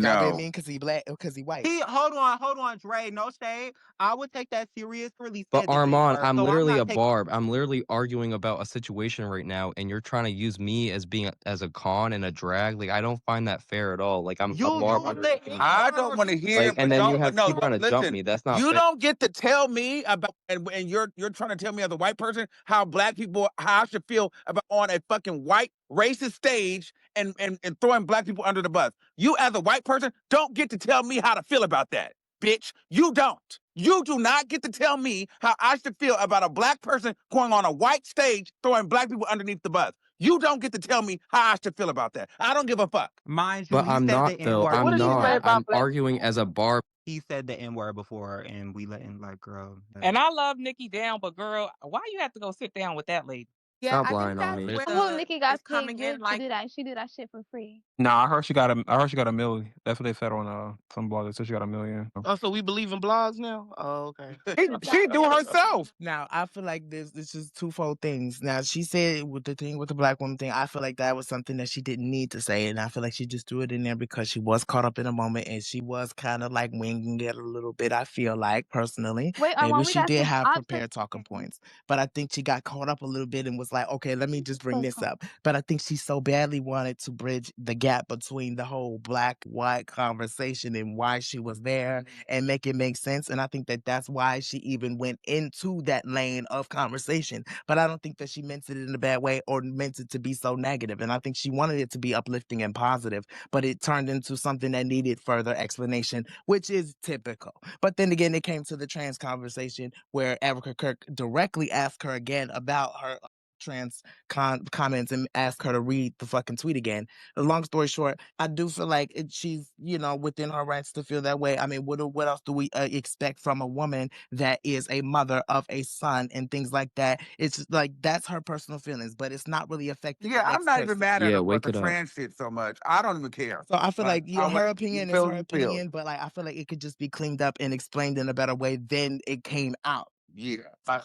y'all being No. mean because he black or because he white. Hold on, Dre. No shade. I would take that serious. Really But said the N Armand, word, I'm so I'm literally not a taking. barb. I'm literally arguing about a situation right now, and you're trying to use me as being as a con and a drag. Like I don't find that fair at all. Like I'm a You barb. use the N I don't word. want to hear Like, it, and but then you don't have no, people trying to jump listen. me. That's not You fair. don't get to tell me about and you're trying to tell me as a white person how black people how I should feel about on a fucking white racist stage and throwing black people under the bus. You as a white person don't get to tell me how to feel about that, bitch. You don't. You do not get to tell me how I should feel about a black person going on a white stage throwing black people underneath the bus. You don't get to tell me how I should feel about that. I don't give a fuck. Mind you, But he I'm said not the N though. word. I'm What did he say not. about I'm black arguing people? as a barb. He said the N word before, and we letting like girl. And I love Nikki down, but girl, why you have to go sit down with that lady? Yeah, Stop I think lying on that's me. where Who Nicki got it's paid coming in. good to Like do that? She do that shit for free. Nah, I heard she got a milli. That's what they said on some blog. They said she got $1 million. Oh, so we believe in blogs now? Oh, okay. She do herself. Now I feel like this is twofold things. Now she said with the thing with the black woman thing, I feel like that was something that she didn't need to say, and I feel like she just threw it in there because she was caught up in a moment and she was kind of like winging it a little bit. I feel like personally, Wait, maybe Armand, we she got did some have options. prepared talking points, but I think she got caught up a little bit and was like, okay, let me just bring this up. But I think she so badly wanted to bridge the gap between the whole black white conversation and why she was there and make it make sense. And I think that that's why she even went into that lane of conversation. But I don't think that she meant it in a bad way or meant it to be so negative. And I think she wanted it to be uplifting and positive, but it turned into something that needed further explanation, which is typical. But then again, it came to the trans conversation where Erica Kirk directly asked her again about her trans comments and asked her to read the fucking tweet again. Long story short, I do feel like she's, within her rights to feel that way. I mean, what else do we expect from a woman that is a mother of a son and things like that? It's like that's her personal feelings, but it's not really affecting the Yeah, I'm next not even person. mad at Yeah, her for wake the it up. trans shit so much. I don't even care. So I feel like I'll her let you opinion is feel her you feel. opinion, but like I feel like it could just be cleaned up and explained in a better way than it came out. Yeah,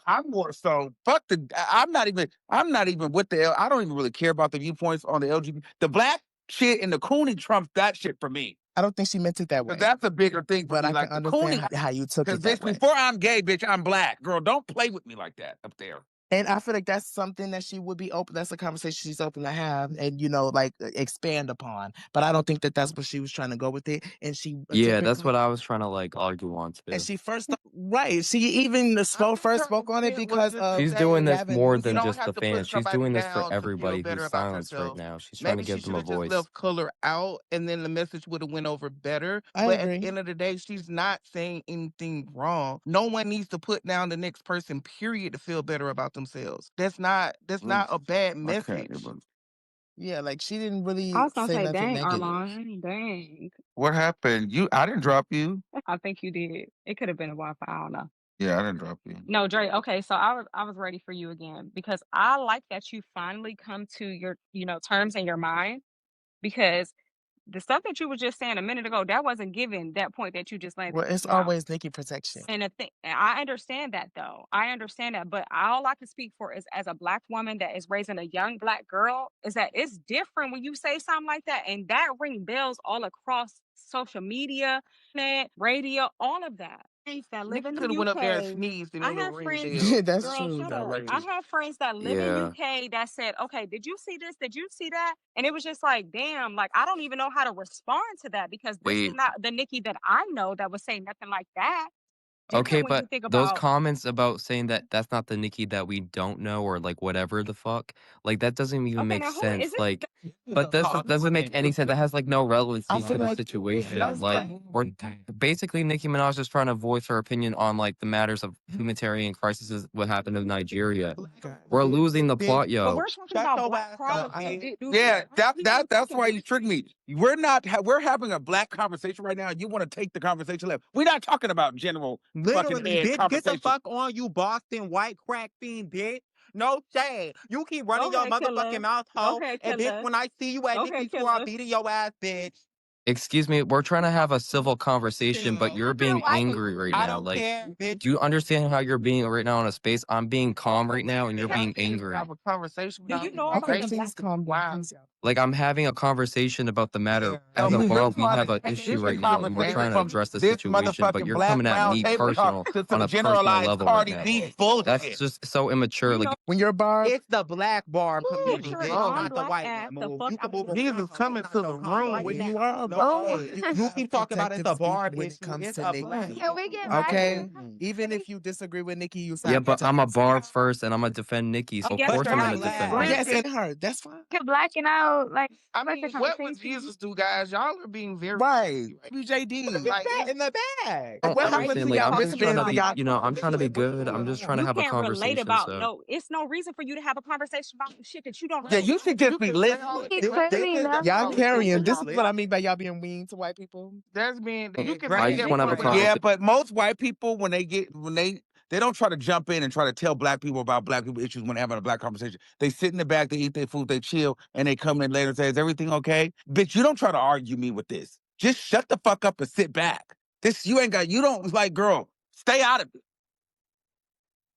I'm more so fuck the. I'm not even with the. I don't even really care about the viewpoints on the LGBT. The black shit and the Cooney trumps that shit for me. I don't think she meant it that way. Cause that's a bigger thing for But me. I Like can the Cooney. understand how you took Cause it that bitch, way. before I'm gay, bitch, I'm black. Girl, don't play with me like that up there. And I feel like that's something that she would be open. That's a conversation she's open to have, and expand upon. But I don't think that that's what she was trying to go with it. And she Yeah, that's typically, what I was trying to like argue on and too. she first right. She even first spoke on it because of She's doing this Gavin more You than don't Newsom. just have the to put fans. She's somebody doing this for down to feel everybody better who's about silenced right yourself. now. She's trying to Maybe she give them should a have just voice. left color out, and then the message would have went over better. I But at the agree. end of the day, she's not saying anything wrong. No one needs to put down the next person, period, to feel better about themselves. That's not a bad I can't message. even. Yeah, like she didn't I really was gonna say say, nothing dang, negative. Armand, dang. What happened? I didn't drop you. I think you did. It could have been a Wi-Fi. I don't know. Yeah, I didn't drop you. No, Dre. Okay, so I was ready for you again because I like that you finally come to your terms in your mind because the stuff that you were just saying a minute ago that wasn't given that point that you just landed Well, it's just now. always Nikki protection. And I understand that though. I understand that, but all I can speak for is as a black woman that is raising a young black girl is that it's different when you say something like that, and that ring bells all across social media, net, radio, all of that. Friends that live Nikki in could the have went up there and UK. sneezed and I it would have ring friends. bells. That's Girl, true shut though. up. Like I have friends that live in Yeah. UK that said, okay, did you see this? Did you see that? And it was just like, damn, like I don't even know how to respond to that because this is Wait. not the Nikki that I know that was saying nothing like that. Okay, Different when you but think those about comments about saying that that's not the Nikki that we don't know or like whatever the fuck, like that doesn't even okay, make now who is sense. it? Like, but this doesn't make any sense. That has like no I relevancy feel to the like situation. Like, we're basically Nicki Minaj is trying to voice her opinion on like the matters of humanitarian crises, what happened in Nigeria. We're losing the plot, But yo. we're talking Shut about your black ass up, problems. bitch. Do Yeah, we that's why you tricked me. We're having a black conversation right now, and you want to take the conversation left. We're not talking about general fucking Literally, ed bitch, get the conversation. fuck on, you Boston white crack fiend, bitch. No shade. You keep running Go your ahead, motherfucking killer. mouth, Go hoe. ahead, And bitch, killer. when I see you at Go ahead, Nicki's store, I'm killer. beating your ass, bitch. Excuse me, we're trying to have a civil conversation, but you're being angry right I now. don't Like, care, bitch. do you understand how you're being right now in a space? I'm being calm right now, and you're being angry. Have a conversation Do without you being know about Okay, the invasive. please calm down. Wow. Please. Like, I'm having a conversation about the matter. Yeah. As No, a but you're bar, we trying have to an take issue this right now, and we're conversation trying to from address the this situation, but motherfucking you're black coming at round me table talk personal to on some a personal generalized level right Cardi now. B That's bullshit. just so immature. You Like, know, When your bar, It's the black bar get community, your bitch, Oh, non not the black white ass man the move. fuck You can out of move this Jesus around, room. hoe. coming It's to not the your combo, room. Right when bitch. now. you are a No bar, Oh. shade. you You have keep talking about it's protective a speech bar when it issue. comes It's to a Nikki. black Can we issue. get back to Okay, the even if conversation? you disagree with Nikki, you yeah, have but I'm a protective bar speech. first, and I'm gonna defend Nikki. Oh, So of yes, But course you're I'm sir. not gonna Yes, defend black. her. Yes, sir. and her. That's fine. You're blacking out. Like, I what's the mean, what would conversation? Jesus do, guys? Y'all are being very Right. right. BJD. Like That it's in the bag. I Like, what don't Right? happened understand. to Like, y'all I'm best just trying friends to and be, y'all? I'm trying to be good. I'm just trying to You have a can't relate conversation. about So no. It's no reason for you to have a conversation about some shit that you don't Yeah, know you about. should just you be can say all listening. the He's This clearly is the enough. Y'all problem. This carrying. is This is what lit. I mean by y'all being mean to white people. That's being you can I say just that want to have a for y'all. Yeah, conversation. but most white people when they don't try to jump in and try to tell black people about black people issues when they're having a black conversation. They sit in the back, they eat their food, they chill, and they come in later and say, "Is everything okay?" Bitch, you don't try to argue me with this. Just shut the fuck up and sit back. This you don't like, girl. Stay out of it.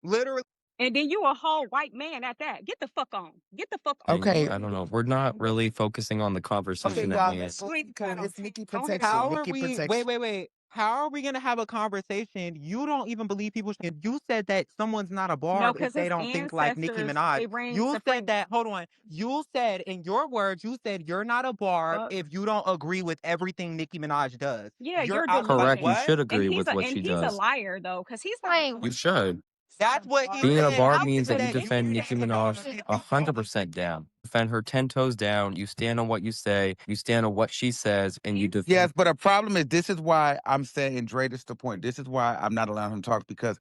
Literally. And then you a whole white man at that. Get the fuck on. Get the fuck on. Thing. Okay. I don't know. We're not really focusing on the Okay, conversation at y'all. hand. You ain't Because got on it's Nikki Go ahead, protection. How killer. are Nikki we? protection. Wait. How are we gonna have a conversation? You don't even believe people. You said that someone's not a No, barb if because they his don't think like Nicki ancestors, Minaj. they reign You said supreme. that. Hold on. You said in your words, you said you're not a barb Fuck. if you don't agree with everything Nicki Minaj does. Yeah, You're you're out. Like Correct. You delusional. what? should agree with what And she he's a does. liar though, because he's not Wait, You should. That's what he Being a said. barb He means said that you that defend Nicki Nicki Minaj 100% down. Defend her 10 toes down. You stand on what you say. You stand on what she says, and you defend. Yes, but a problem is this is why I'm saying Dre, this is the point. This is why I'm not allowing him to talk because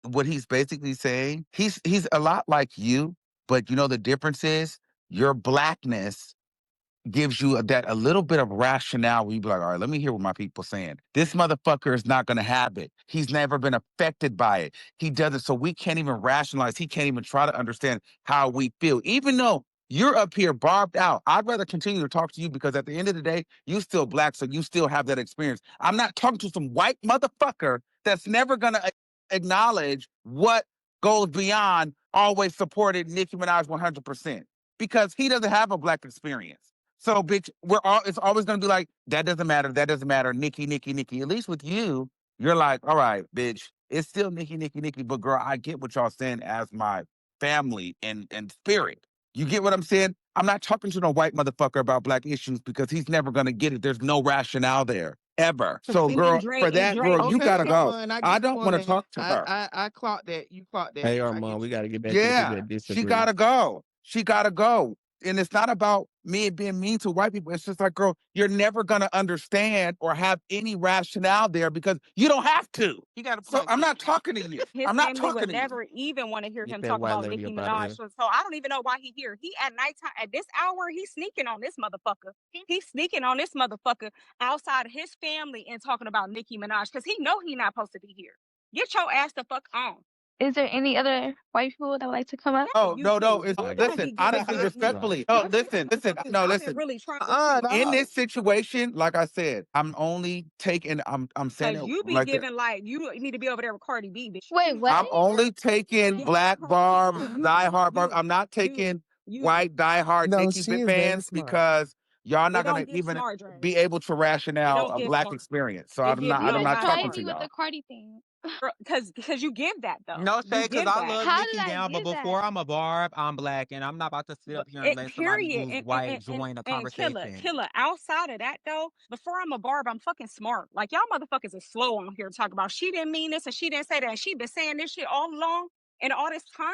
what he's basically saying, he's a lot like you, but you know the difference is your blackness gives you a little bit of rationale where you be like, all right, let me hear what my people saying. This motherfucker is not gonna have it. He's never been affected by it. He doesn't, so we can't even rationalize. He can't even try to understand how we feel. Even though you're up here barbed out, I'd rather continue to talk to you because at the end of the day, you still black, so you still have that experience. I'm not talking to some white motherfucker that's never gonna acknowledge what goes beyond always supported Nicki Minaj 100% because he doesn't have a black experience. So, bitch, it's always gonna be like, that doesn't matter, that doesn't matter, Nikki, Nikki, Nikki. At least with you, you're like, all right, bitch, it's still Nikki, Nikki, Nikki. But girl, I get what y'all saying as my family and spirit. You get what I'm saying? I'm not talking to no white motherfucker about black issues because he's never gonna get it. There's no rationale there. Ever. So, girl, for And that, Dre, girl, you Okay, gotta go. fine. I I get the don't want to point. talk to her. I clocked that. You clocked that. Hey, I Armon, get we got to get back to the people Yeah, that she disagree. gotta go. She gotta go. And it's not about me being mean to white people. It's just like, girl, you're never gonna understand or have any rationale there because you don't have to. you got a So point. I'm not talking to you. his I'm not family talking would to you. never even want to hear Get him that talk white about lady Nicki up out of Minaj. here. So I don't even know why he here. He at nighttime at this hour, he's sneaking on this motherfucker. He's sneaking on this motherfucker outside of his family and talking about Nicki Minaj because he know he not supposed to be here. Get your ass the fuck on. is there any other white people that would like to come up? Oh, You no, no. two. It's, You don't listen, be giving honestly, me respectfully. No, listen, no, I've been listen. really trying In No. this situation, like I said, I'm only taking, I'm saying because it you be like that. giving like you need to be over there with Cardi B, bitch. Wait, what? I'm only taking Yeah, black barb, diehard barb. you, I'm not you, taking you. white diehard No, Nicki she is very fans smart. because y'all It not gonna don't get even smart, Dre. be able to It rationale don't a get black smart. experience. So It get You I'm no, just not not talking tried to me smart. with the y'all. Cardi thing. Because you give that though. No You shade, because give I that. love How did Nicki I down, but give before that? I'm a barb, I'm black, and I'm not about to sit up here and It let somebody period. who's white join a And conversation. killer. Outside of that though, before I'm a barb, I'm fucking smart. Like y'all motherfuckers are slow on here talking about she didn't mean this and she didn't say that. And she been saying this shit all along and all this time.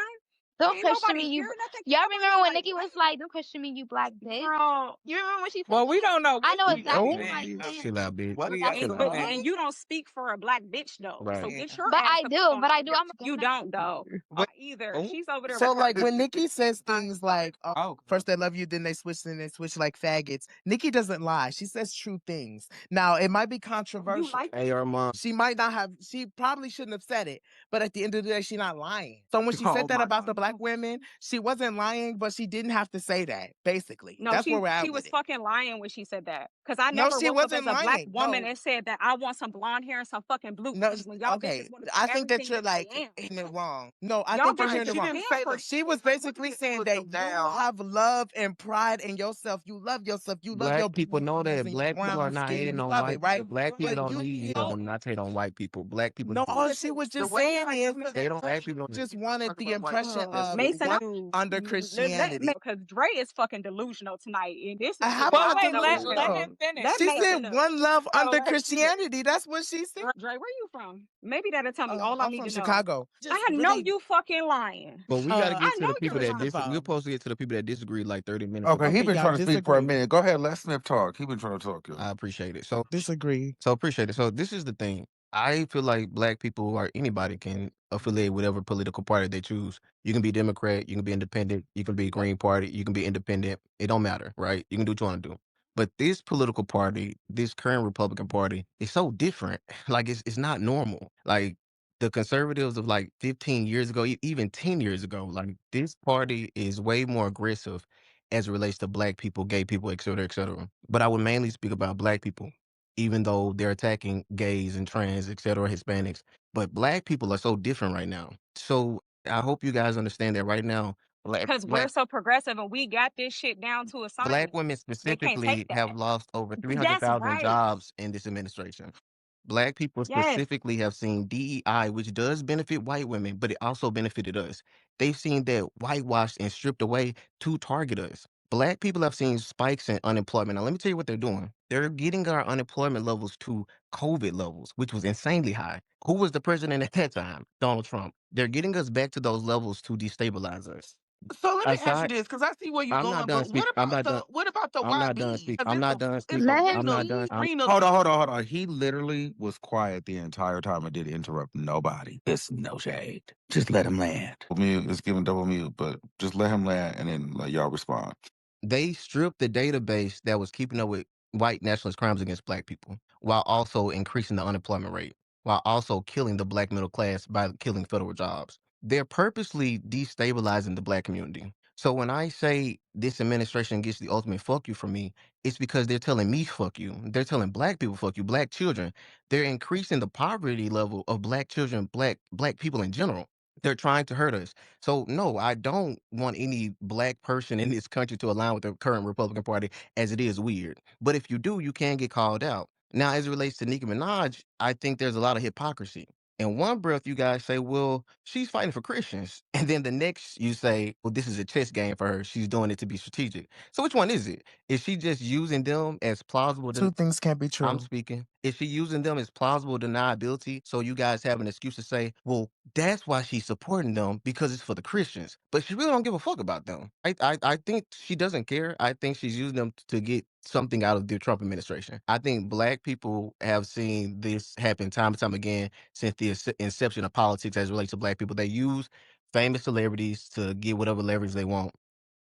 Don't Ain't question nobody me, hear you. nothing. Y'all Cameron, remember you when like, Nicki was what? like, "Don't question me, you black bitch." Girl, You remember when she said Well, we that? don't know I what know she exactly was what saying. you're saying. Chill out, bitch. What did y'all That's say? and what What but I'm happened? saying. and you don't speak for a black bitch though. So Right. get your But ass I the fuck do. on But out I of do. here. I'm You gonna. don't though. What? Either Oh, she's over there So with her like when Nikki says things like, "Oh, oh. first they love you, then they switch, and they switch like faggots," Nikki doesn't lie. She says true things. Now it might be you controversial. like Hey, Armon. She might not have. She probably shouldn't have said it. But at the end of the day, she's not lying. So when she Oh said that my about God. the black women, she wasn't lying, but she didn't have to say that. Basically, no, that's where we're she at with was it. fucking lying when she said that. Cause I No, never she woke up wasn't as a black lying. woman No, and said that I want some blonde hair and some fucking blue no. eyes when y'all bitches Okay, want to be I think that everything you're that I like am. hitting it wrong. No, I Y'all think you're bitches hearing Right. it She just wrong. didn't say pampered. that. She was basically Put saying that them you down. have love and pride in yourself. You love yourself. You love Black your people know beautifulness that. and your Black people are brown not skin. hating You on love it, white right? people. Black people But don't you need feel them not hate on white people. Black people no, do. all she was The just way saying is they don't black people don't just wanted talk the about white people. impression That's of what Mason, one you under Christianity. because Dre is fucking delusional tonight, and this is How just about But not wait, no. let delusional? him finish. Let She said Mason up. one love under Let Christianity. That's what she said. Dre, where you from? Maybe that'll tell me all I I'm need from to know. Chicago. Just I know really, you fucking lying. But we got to get I to know the you're people that lying. we're supposed to get to the people that disagree like 30 minutes Okay, ago. he okay, been y'all trying to speak for a disagree. minute. Go ahead, let Smith talk. He been trying to talk, yo. I appreciate it. So Disagree. appreciate it. So this is the thing. I feel like black people or anybody can affiliate whatever political party they choose. You can be Democrat, you can be independent, you can be Green Party, you can be independent. It don't matter, right? You can do what you want to do. But this political party, this current Republican Party, is so different. Like it's not normal. Like the conservatives of like 15 years ago, even 10 years ago, like this party is way more aggressive as it relates to black people, gay people, et cetera, et cetera. But I would mainly speak about black people even though they're attacking gays and trans, et cetera, Hispanics. But black people are so different right now. So I hope you guys understand that right now, black Because we're black so progressive and we got this shit down to a black science. women They can't take specifically have that. lost over That's 300,000 right. jobs in this administration. Black people Yes. specifically have seen DEI, which does benefit white women, but it also benefited us. They've seen that whitewashed and stripped away to target us. Black people have seen spikes in unemployment. Now, let me tell you what they're doing. They're getting our unemployment levels to COVID levels, which was insanely high. Who was the president at that time? Donald Trump. They're getting us back to those levels to destabilize us. So let me ask you Aside, this, because I see where you're I'm not going, done but speaking. I'm not done. what about the I'm not done YBs? speaking. 'Cause I'm not done It's speaking. Let him I'm not done. arena. Hold on. He literally was quiet the entire time and didn't interrupt nobody. It's no shade. Just let him land. Mute. It's giving double mute, but just let him land and then let y'all respond. They stripped the database that was keeping up with white nationalist crimes against black people while also increasing the unemployment rate, while also killing the black middle class by killing federal jobs. They're purposely destabilizing the black community. So when I say this administration gets the ultimate fuck you from me, it's because they're telling me fuck you. They're telling black people fuck you, black children. They're increasing the poverty level of black children, black people in general. They're trying to hurt us. So no, I don't want any black person in this country to align with the current Republican Party, as it is weird. But if you do, you can get called out. Now, as it relates to Nicki Minaj, I think there's a lot of hypocrisy. In one breath, you guys say, well, she's fighting for Christians. And then the next, you say, well, this is a chess game for her. She's doing it to be strategic. So which one is it? Is she just using them as plausible? Two things can't be I'm true. speaking. Is she using them as plausible deniability so you guys have an excuse to say, well, that's why she's supporting them because it's for the Christians. But she really don't give a fuck about them. I think she doesn't care. I think she's using them to get something out of the Trump administration. I think black people have seen this happen time and time again since the inception of politics as it relates to black people. They use famous celebrities to get whatever leverage they want.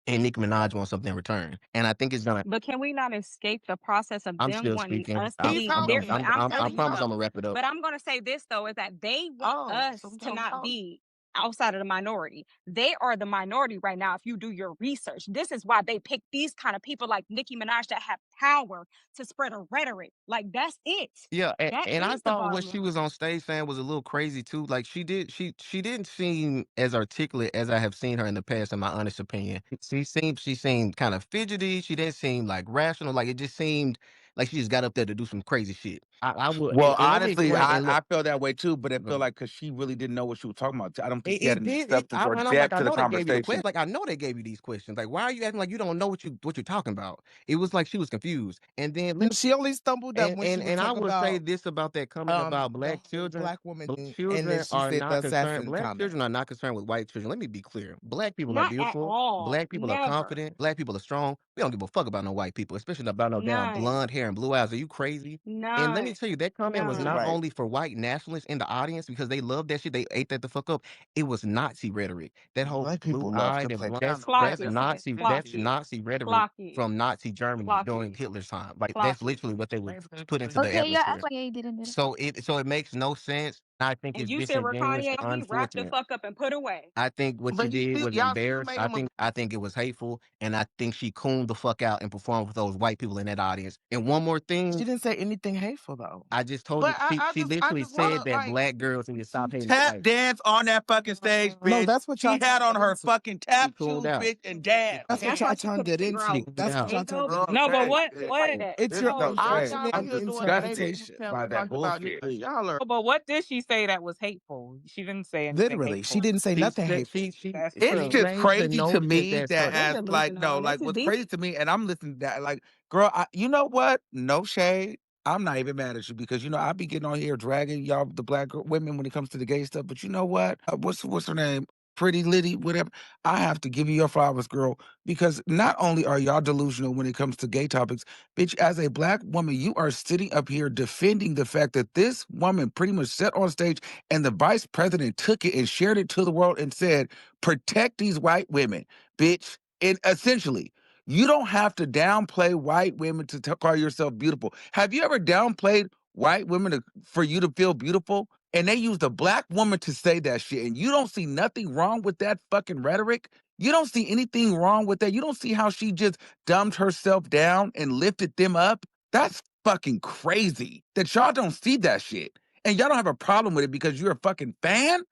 And Nicki Minaj wants something in return. And I think it's gonna But can we not escape the process of I'm them still wanting speaking. us to I'm be I'm there? done. But I'm I telling you promise I'm though. gonna wrap it up. But I'm gonna say this though is that they want us So we to gonna not talk. be outside of the minority. They are the minority right now if you do your research. This is why they pick these kind of people like Nicki Minaj that have power to spread a rhetoric. Like that's it. Yeah, That and I is the thought what bottom she was line. on stage saying was a little crazy too. Like she didn't seem as articulate as I have seen her in the past, in my honest opinion. She seemed kind of fidgety. She didn't seem like rational. Like it just seemed like she just got up there to do some crazy shit. I will, Well, and let me honestly, explain. And I look, feel that way too, but it go feel ahead. like because she really didn't know what she was talking about. I don't think It, she had it any did. substance or And I'm like, depth I to the know they gave you the conversation. question. Like, I know they gave you these questions. Like, why are you acting like you don't know what you're talking about? It was like she was confused. And then And she only stumbled up when she was and I talking will say about this about that comment about the black whole children. black woman Black thing, and then children she are said the not concerned. assassin Black comment. children are not concerned with white children. Let me be clear. Black people are Not at beautiful. all. Black people are Never. confident. Black people are strong. We don't give a fuck about no white people, especially not about no damn None. blonde hair and blue eyes. Are you crazy? And let me None. tell you, that comment was None. not Right. only for white nationalists in the audience because they love that shit. They ate that the fuck up. It was Nazi rhetoric. That whole Black blue people love to eyed and play. that's Clock it. Nazi. Clock That's it. Nazi rhetoric Clock it. from Nazi Germany Clock during it. Hitler's time. Like Clock that's it. literally what they would put into the Okay, yeah, atmosphere. SYA didn't do that. So it makes no sense. I think And it's you said where disingenuous Kanye, and he wrapped the unfortunate. fuck up and put away. I think what she But did was y'all still embarrassed. made him. I think it was hateful, and I think she cooned the fuck out and performed with those white people in that audience. And one more She thing, didn't say anything hateful though. I just told you But she I literally just want said to that like black girls need to stop hating on tap white. dance on that fucking stage, No, bitch. that's what She y'all had turned on it her into. fucking She tap cooned shoes, out. bitch, and dance. That's what That's y'all why she turned couldn't it figure She into. out cooned That's what out. y'all turned it no, but into. what It's It's your no oh, shade. unfortunate I'm disgusted interpretation. by that bullshit. Y'all are. But what did she say that was hateful? She didn't say anything Literally, she hateful. didn't say She nothing said hateful. That's It's she true. just made the crazy to note me that that certain you're as like no, delusional. This like is what's deep. crazy to me, and I'm listening to that, like, girl, you know what? No shade. I'm not even mad at you because I be getting on here dragging y'all the black women when it comes to the gay stuff. But you know what? What's her name? Pretty Liddy, whatever. I have to give you your flowers, girl, because not only are y'all delusional when it comes to gay topics, bitch, as a black woman, you are sitting up here defending the fact that this woman pretty much sat on stage and the vice president took it and shared it to the world and said, protect these white women, bitch. And essentially, you don't have to downplay white women to call yourself beautiful. Have you ever downplayed white women for you to feel beautiful? And they used a black woman to say that shit. And you don't see nothing wrong with that fucking rhetoric. You don't see anything wrong with that. You don't see how she just dumbed herself down and lifted them up. That's fucking crazy that y'all don't see that shit. And y'all don't have a problem with it because you're a fucking fan.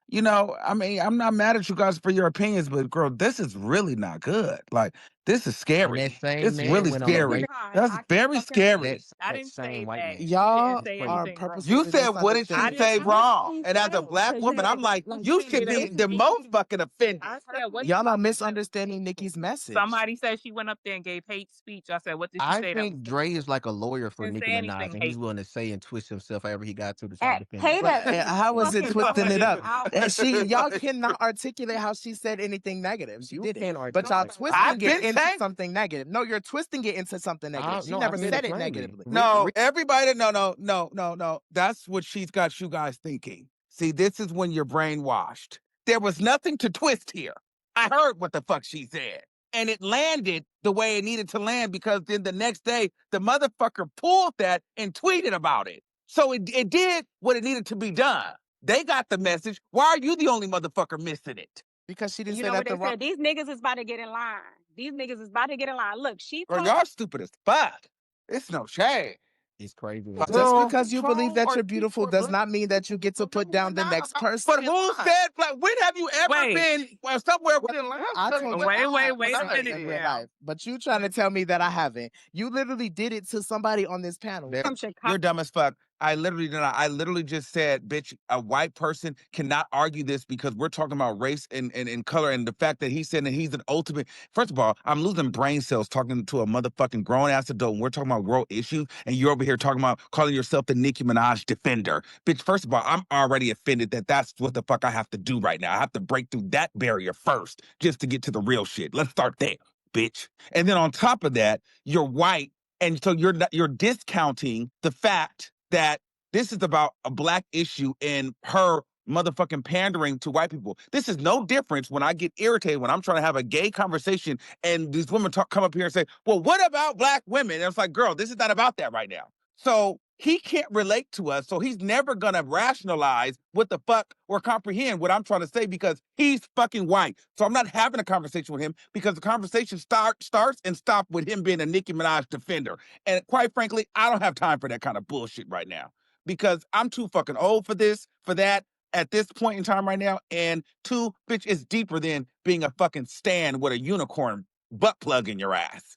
I mean, I'm not mad at you guys for your opinions, but girl, this is really not good. Like, this is and that scary. same It's man really went on a This is race. scary. why That's I can't very fucking relate. scary. I That didn't say same white that. man. She didn't Y'all say are anything wrong. You purposely said, what did she I misunderstanding. didn't. say I didn't wrong? say And as a that black because woman, I'm like, like you saying should that be this the is most fucking offended. I said, what did Y'all are she say that was misunderstanding hateful? Nikki's message. Somebody said she went up there and gave hate speech. I said, what did she I say that was think Dre hateful? is like a lawyer She for didn't Nicki say Minaj, anything and he's hateful. willing to say and twist himself however he got to try to at defend Tatum himself. And how was it fucking twisting it throwing up? out. And y'all cannot articulate how she said anything negative. She You didn't. can't But y'all articulate. twisting I've it been into saying, something negative. No, you're twisting it into something negative. She No, I never said it said it plainly. negatively. no, everybody, no, no, no, no, no. That's what she's got you guys thinking. See, this is when you're brainwashed. There was nothing to twist here. I heard what the fuck she said. And it landed the way it needed to land because then the next day, the motherfucker pulled that and tweeted about it. So it did what it needed to be done. They got the message. Why are you the only motherfucker missing it? Because she didn't You say know what that the they wrong. said? These niggas is about to get in line. These niggas is about to get in line. Look, she Girl, posted. y'all stupid as fuck. It's no shade. It's crazy. Just Girl, because you believe that you're beautiful does not mean that you get to put down the next person. but who said, like, when have you ever Wait, been somewhere we didn't I told you I have wait a myself minute in real now. life, but you trying to tell me that I haven't. You literally did it to somebody on this panel. There, From Chicago. You're dumb as fuck. I literally did not. I literally just said, bitch, a white person cannot argue this because we're talking about race and color and the fact that he's saying that he's an ultimate. First of all, I'm losing brain cells talking to a motherfucking grown ass adult. And we're talking about world issues, and you're over here talking about calling yourself the Nicki Minaj defender. Bitch, first of all, I'm already offended that that's what the fuck I have to do right now. I have to break through that barrier first just to get to the real shit. Let's start there, bitch. And then on top of that, you're white. And so you're discounting the fact that this is about a black issue and her motherfucking pandering to white people. This is no difference when I get irritated when I'm trying to have a gay conversation and these women come up here and say, well, what about black women? And it's like, girl, this is not about that right now. So he can't relate to us. So he's never gonna rationalize what the fuck or comprehend what I'm trying to say because he's fucking white. So I'm not having a conversation with him because the conversation starts and stops with him being a Nicki Minaj defender. And quite frankly, I don't have time for that kind of bullshit right now because I'm too fucking old for this, for that at this point in time right now. And two, bitch, it's deeper than being a fucking stan with a unicorn butt plug in your ass.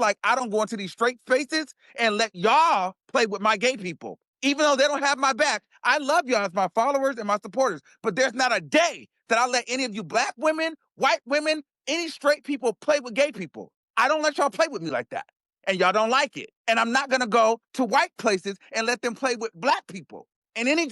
like I don't go into these straight spaces and let y'all play with my gay people. even though they don't have my back. I love y'all as my followers and my supporters, but there's not a day that I let any of you black women, white women, any straight people play with gay people. I don't let y'all play with me like that. And y'all don't like it. And I'm not gonna go to white places and let them play with black people. And any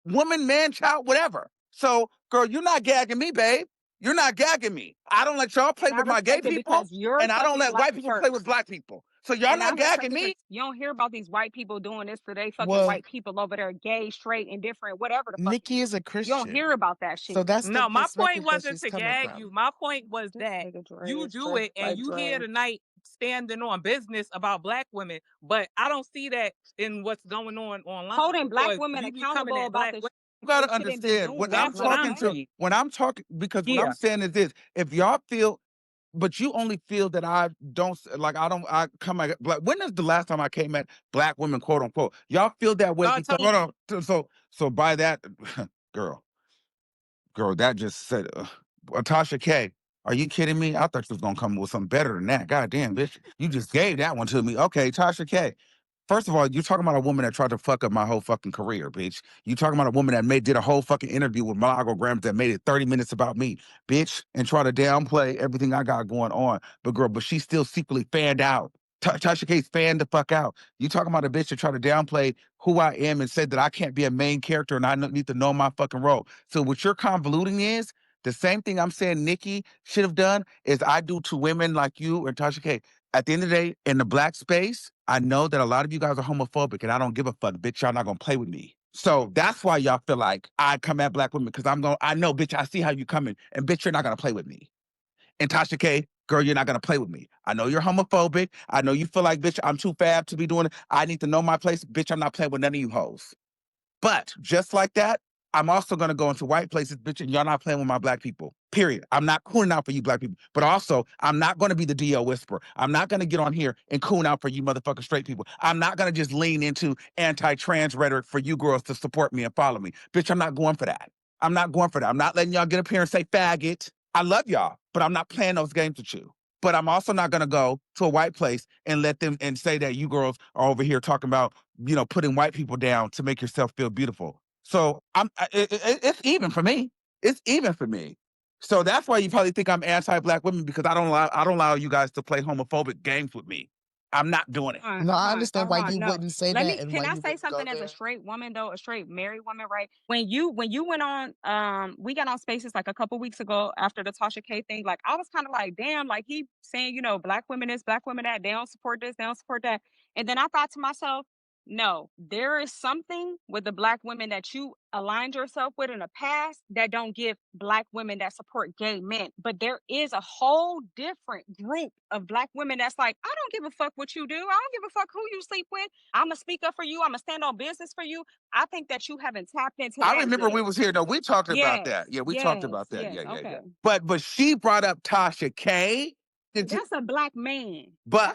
woman, man, child, whatever. So, girl, you're not gagging me, babe. You're not gagging me. I don't let y'all play And I with my gay respect it people, because you're and I don't fucking let white black people play with first. black people. So y'all And I not respect gagging it because me. you don't hear about these white people doing this to they fucking Well, white people over there, gay, straight, indifferent, whatever the fuck it Nikki is. is a You don't Christian. hear about that So shit. that's the No, my point perspective that wasn't she's to coming gag you. from. My point was This that nigga Dre you is do dressed it and like you here Dre. tonight standing on business about black women, but I don't see that in what's going on online. Holding black Because women you be coming accountable at about black the women. You they gotta shouldn't be understand doing. when That's I'm That's what what I'm I'm talking to saying. saying. when I'm talking because what Yeah. I'm saying is this: if y'all feel, but you only feel that I don't like I come at black. When is the last time I came at black women, quote unquote? Y'all feel that way God because told hold on. So by that, girl, that just said, Tasha K. Are you kidding me? I thought you was gonna come with something better than that. God damn, bitch, you just gave that one to me. Okay, Tasha K. First of all, you're talking about a woman that tried to fuck up my whole fucking career, bitch. You talking about a woman that did a whole fucking interview with Malago Grams that made it 30 minutes about me, bitch, and try to downplay everything I got going on. But girl, she still secretly fanned out. Tasha K's fanned the fuck out. You talking about a bitch that try to downplay who I am and said that I can't be a main character and I need to know my fucking role. So what you're convoluting is the same thing I'm saying Nicki should have done is I do to women like you and Tasha K. At the end of the day, in the black space, I know that a lot of you guys are homophobic and I don't give a fuck, bitch. Y'all not gonna play with me. So that's why y'all feel like I come at black women because I know, bitch, I see how you coming and bitch, you're not gonna play with me. And Tasha K, girl, you're not gonna play with me. I know you're homophobic. I know you feel like, bitch, I'm too fab to be doing it. I need to know my place. Bitch, I'm not playing with none of you hoes. But just like that, I'm also gonna go into white places, bitch, and y'all not playing with my black people. Period. I'm not cooning out for you black people. But also, I'm not gonna be the DL whisperer. I'm not gonna get on here and coon out for you motherfucking straight people. I'm not gonna just lean into anti-trans rhetoric for you girls to support me and follow me. Bitch, I'm not going for that. I'm not going for that. I'm not letting y'all get up here and say faggot. I love y'all, but I'm not playing those games with you. But I'm also not gonna go to a white place and let them and say that you girls are over here talking about putting white people down to make yourself feel beautiful. So it's even for me. It's even for me. So that's why you probably think I'm anti-black women because I don't allow you guys to play homophobic games with me. I'm not doing it. No, I Fine, understand why you no. wouldn't say Let that me and can why I you say wouldn't go something as a there. straight woman though, a straight married woman, right? When you went on we got on spaces like a couple weeks ago after the Tasha K thing, like I was kind of like, damn, like he saying, black women this, black women that, they don't support this, they don't support that. And then I thought to myself, no, there is something with the black women that you aligned yourself with in the past that don't give black women that support gay men. But there is a whole different group of black women that's like, I don't give a fuck what you do. I don't give a fuck who you sleep with. I'm gonna speak up for you. I'm gonna stand on business for you. I think that you haven't tapped into I that remember we yet. was here. No, we talked about Yes, that. Yeah, we talked yes, about that. yes. Yeah, yeah, yeah. Okay. But she brought up Tasha K. That's a black man. But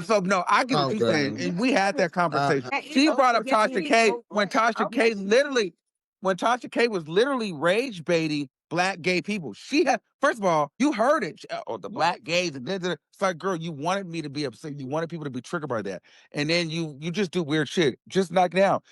so no, I get what Oh you're saying, goodness. and we had that conversation. That is She brought up yes, Tasha it is. K Okay. when Tasha K was literally rage baiting black gay people. She had first of all, you heard it. Oh, the black gays and it's like, girl, you wanted me to be upset. You wanted people to be triggered by that, and then you just do weird shit. Just like now,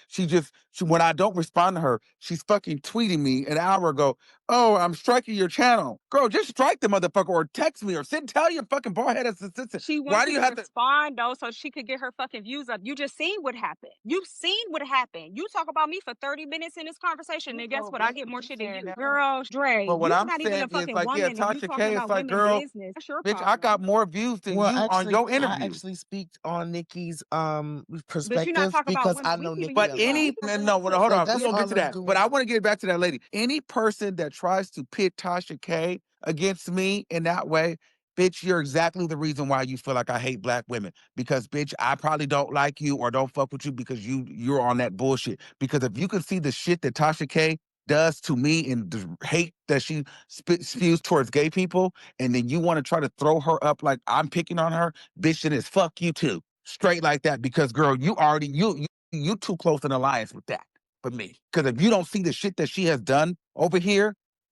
when I don't respond to her, she's fucking tweeting me an hour ago. Oh, I'm striking your channel. Girl, just strike the motherfucker or text me or tell your fucking bald head assistant. She Why wants do you you to have to? respond though, so she could get her fucking views up. You just seen what happened. You've seen what happened. You talk about me for 30 minutes in this conversation, and guess what? I get more shit than you. Girl, Dre, But what you I'm not even saying a is fucking like, yeah, woman and you Tasha talking K, it's about like, women girl, business. That's your bitch, I problem. got more views than Well, you on actually, your I interview. actually speak on Nikki's But you not perspective talking about because women. I We know keeping Nikki it But a G. lot. We any keeping it no, G. hold So on, we're that's gonna get all to I'm that. But doing. I want to get back to that lady. Any person that tries to pit Tasha K against me in that way, bitch, you're exactly the reason why you feel like I hate black women. Because bitch, I probably don't like you or don't fuck with you because you're on that bullshit. Because if you can see the shit that Tasha K does to me and the hate that she spews towards gay people, and then you want to try to throw her up like I'm picking on her, bitch, then it's fuck you too. Straight like that. Because girl, you too close an alliance with that for me. Because if you don't see the shit that she has done over here,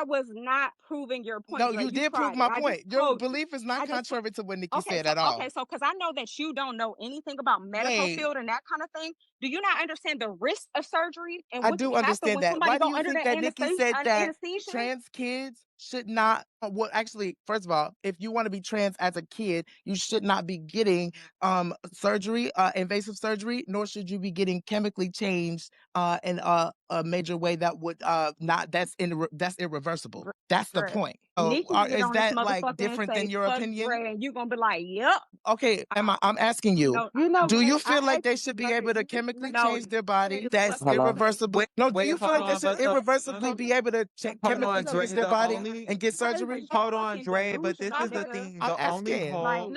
that was not proving your point, No, girl. you You did prove tried it. my I just point. Your told you. belief is not I just contrary to what Nicki Okay, said at all. so because I know that you don't know anything about medical Wait, field and that kind of thing, do you not understand the risk of surgery and I what can do happen understand when that. somebody Why do go you under think the that Nicki said that anesthesia? trans kids should not well, actually, first of all, if you want to be trans as a kid, you should not be getting surgery, invasive surgery, nor should you be getting chemically changed in a major way that would not that's irreversible. That's the Bruh. point. Nikki get Is on this that like motherfucker and different say, than your "Fuck opinion? Dre," and you gonna be like, "Yep." Okay, I'm asking you, No, You know do what? you I feel like they actually should be heard able to you can chemically no. change their body The that's fucking Hello. irreversible? No, do Wait, you feel hold like they on, should but irreversibly be able to hold chemically on, Dre. change their The body only and get surgery? hold on, fucking Dre. But this delusional, is the nigga. thing. I'm The only asking. hole.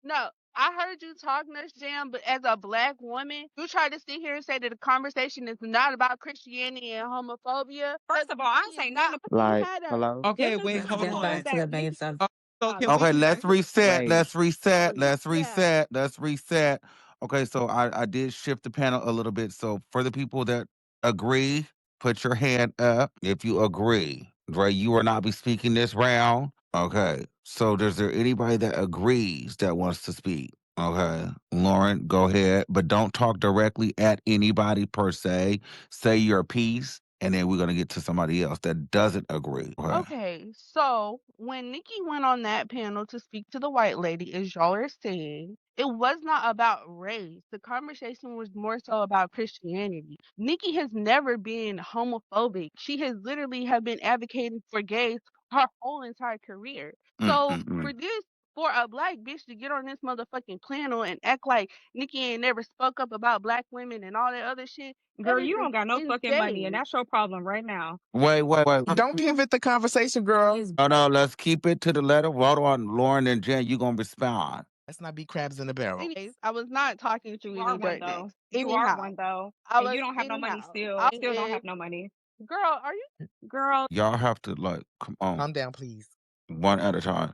No. I heard you talk, Nurse Jam, but as a black woman, you try to sit here and say that the conversation is not about Christianity and homophobia. First of all, I ain't say nothing about You Like, had a hello. this Okay, is wait, the hold Get people back on. to the that main Nikki subject. So can we? Okay, let's reset. Wait. Let's reset. Let's yeah. reset. Let's reset. Okay, so I did shift the panel a little bit. So for the people that agree, put your hand up if you agree. Dre, you will not be speaking this round. Okay. So is there anybody that agrees that wants to speak? Okay. Lauren, go ahead. But don't talk directly at anybody per se. Say your piece, and then we're gonna get to somebody else that doesn't agree. Okay. Okay, so when Nikki went on that panel to speak to the white lady, as y'all are saying, it was not about race. The conversation was more so about Christianity. Nikki has never been homophobic. She has literally have been advocating for gays her whole entire career. So Mm-mm-mm. for this, for a black bitch to get on this motherfucking panel and act like Nikki ain't never spoke up about black women and all that other shit, that girl, is you don't got no fucking money, and insane. that's your problem right now. Wait, wait, wait. Don't give it the conversation, girl. No, no, let's keep it to the letter. Hold on, Lauren and Jen, you gonna respond. Let's not be crabs in a barrel. Anyways, I was not talking to You any are one though. dirtness. You are Anyhow, one though, I and you was don't have no money anyhow. still. I Still don't have said, no money, girl, are you girl. Y'all have to like come on, Calm down, please. one at a time.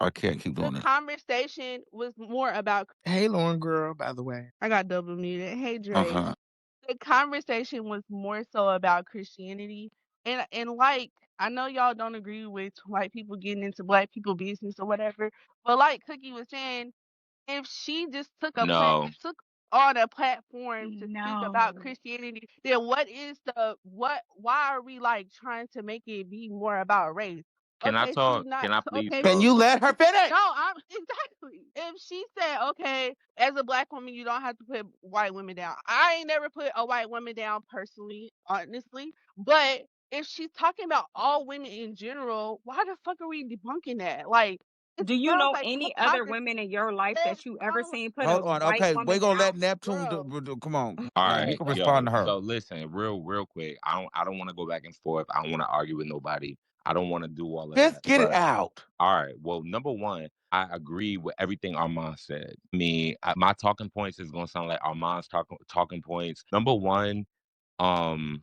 I can't keep the doing it. conversation was more about Hey, Lauren, girl, by the way. I got double muted. Hey Dre. Okay. The conversation was more so about Christianity. And like I know y'all don't agree with white people getting into black people business or whatever, but like Cookie was saying, if she just took on a platform to speak about No. Christianity, then what is the what why are we like trying to make it be more about race? Okay, she's not okay. Can you let her finish? No, I'm exactly. If she said, okay, as a black woman, you don't have to put white women down. I ain't never put a white woman down personally, honestly. But if she's talking about all women in general, why the fuck are we debunking that? Like, it Do you sounds know like any other hypocrisy. women in your life It that you ever sounds, seen put a Hold on. white Okay, we're woman gonna let down? Neptune bro. come on. All You right, can respond yo. to her. So listen, real quick. I don't want to go back and forth. I don't want to argue with nobody. I don't want to do all of Just that. get it But out. all right. Well, number one, I agree with everything Armand said. My talking points is gonna sound like Armand's talking points. Number one, um,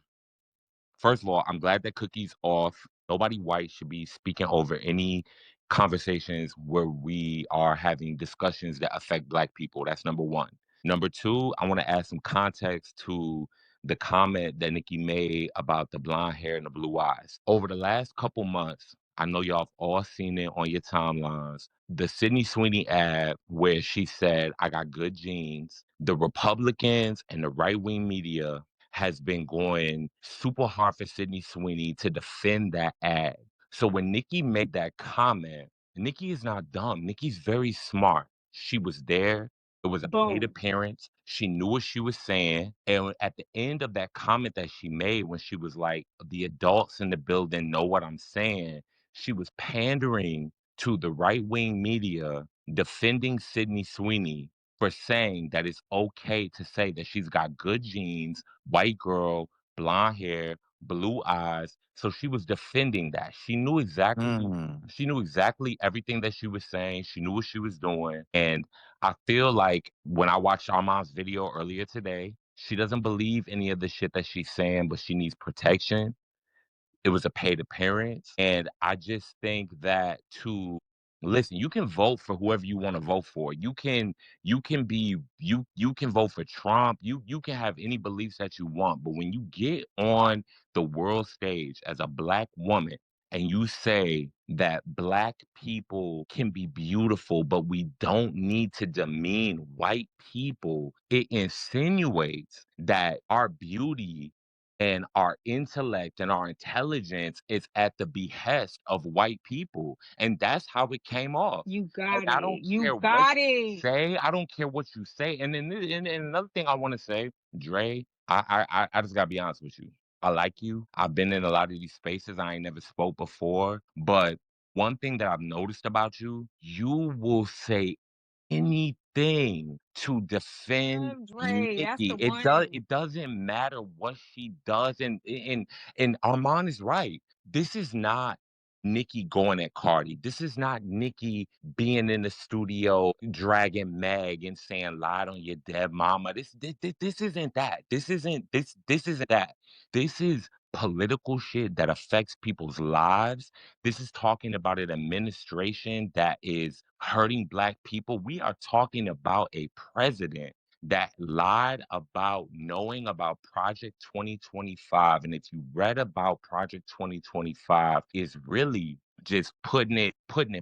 first of all, I'm glad that Cookie's off. Nobody white should be speaking over any conversations where we are having discussions that affect black people. That's number one. Number two, I want to add some context to the comment that Nikki made about the blonde hair and the blue eyes. Over the last couple months, I know y'all have all seen it on your timelines. The Sydney Sweeney ad where she said, I got good genes. The Republicans and the right wing media has been going super hard for Sydney Sweeney to defend that ad. So when Nikki made that comment, Nikki is not dumb. Nikki's very smart. She was there. It was a paid Boom. appearance. She knew what she was saying. And at the end of that comment that she made, when she was like, the adults in the building know what I'm saying, she was pandering to the right wing media, defending Sydney Sweeney for saying that it's okay to say that she's got good genes, white girl, blonde hair, blue eyes. So she was defending that. She knew exactly everything that she was saying. She knew what she was doing. And I feel like when I watched Armand's video earlier today, she doesn't believe any of the shit that she's saying, but she needs protection. It was a paid appearance. And I just think that to listen, you can vote for whoever you want to vote for. You can vote for Trump. You can have any beliefs that you want. But when you get on the world stage as a black woman and you say that black people can be beautiful, but we don't need to demean white people, it insinuates that our beauty and our intellect and our intelligence is at the behest of white people. And that's how it came off. You And got I don't it. You care what got you it. say. I don't care what you say. And then and another thing I want to say, Dre, I just gotta be honest with you. I like you. I've been in a lot of these spaces I ain't never spoke before. But one thing that I've noticed about you, you will say anything to defend Love Dre. That's Nicki. the one. It doesn't matter what she does. And Armand is right. This is not Nicki going at Cardi. This is not Nicki being in the studio dragging Meg and saying lied on your dead mama. This isn't that. This isn't that. This is political shit that affects people's lives. This is talking about an administration that is hurting black people. We are talking about a president that lied about knowing about Project 2025. And if you read about Project 2025, is really just putting it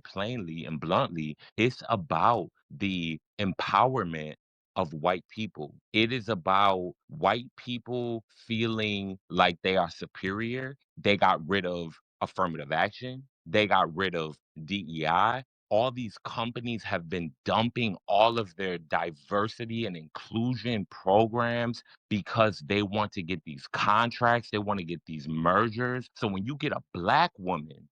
plainly and bluntly, it's about the empowerment of white people. It is about white people feeling like they are superior. They got rid of affirmative action. They got rid of DEI. All these companies have been dumping all of their diversity and inclusion programs because they want to get these contracts, they want to get these mergers. So when you get a black woman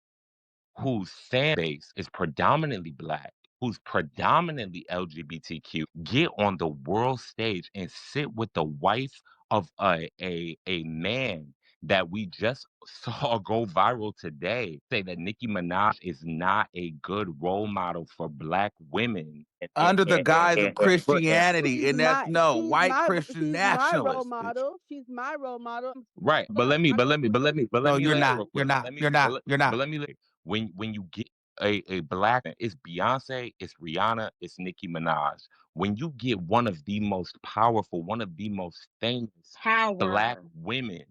whose fan base is predominantly black, who's predominantly LGBTQ, get on the world stage and sit with the wife of a man that we just saw go viral today, say that Nicki Minaj is not a good role model for black women. Under the guise of But Christianity, and that's no white Christian nationalist. right, but let No, me you're land not. real You're quick. not. You're not. You're not. When you get a black, it's Beyonce, it's Rihanna, it's Nicki Minaj. When you get one of the most powerful, one of the most famous black Power. women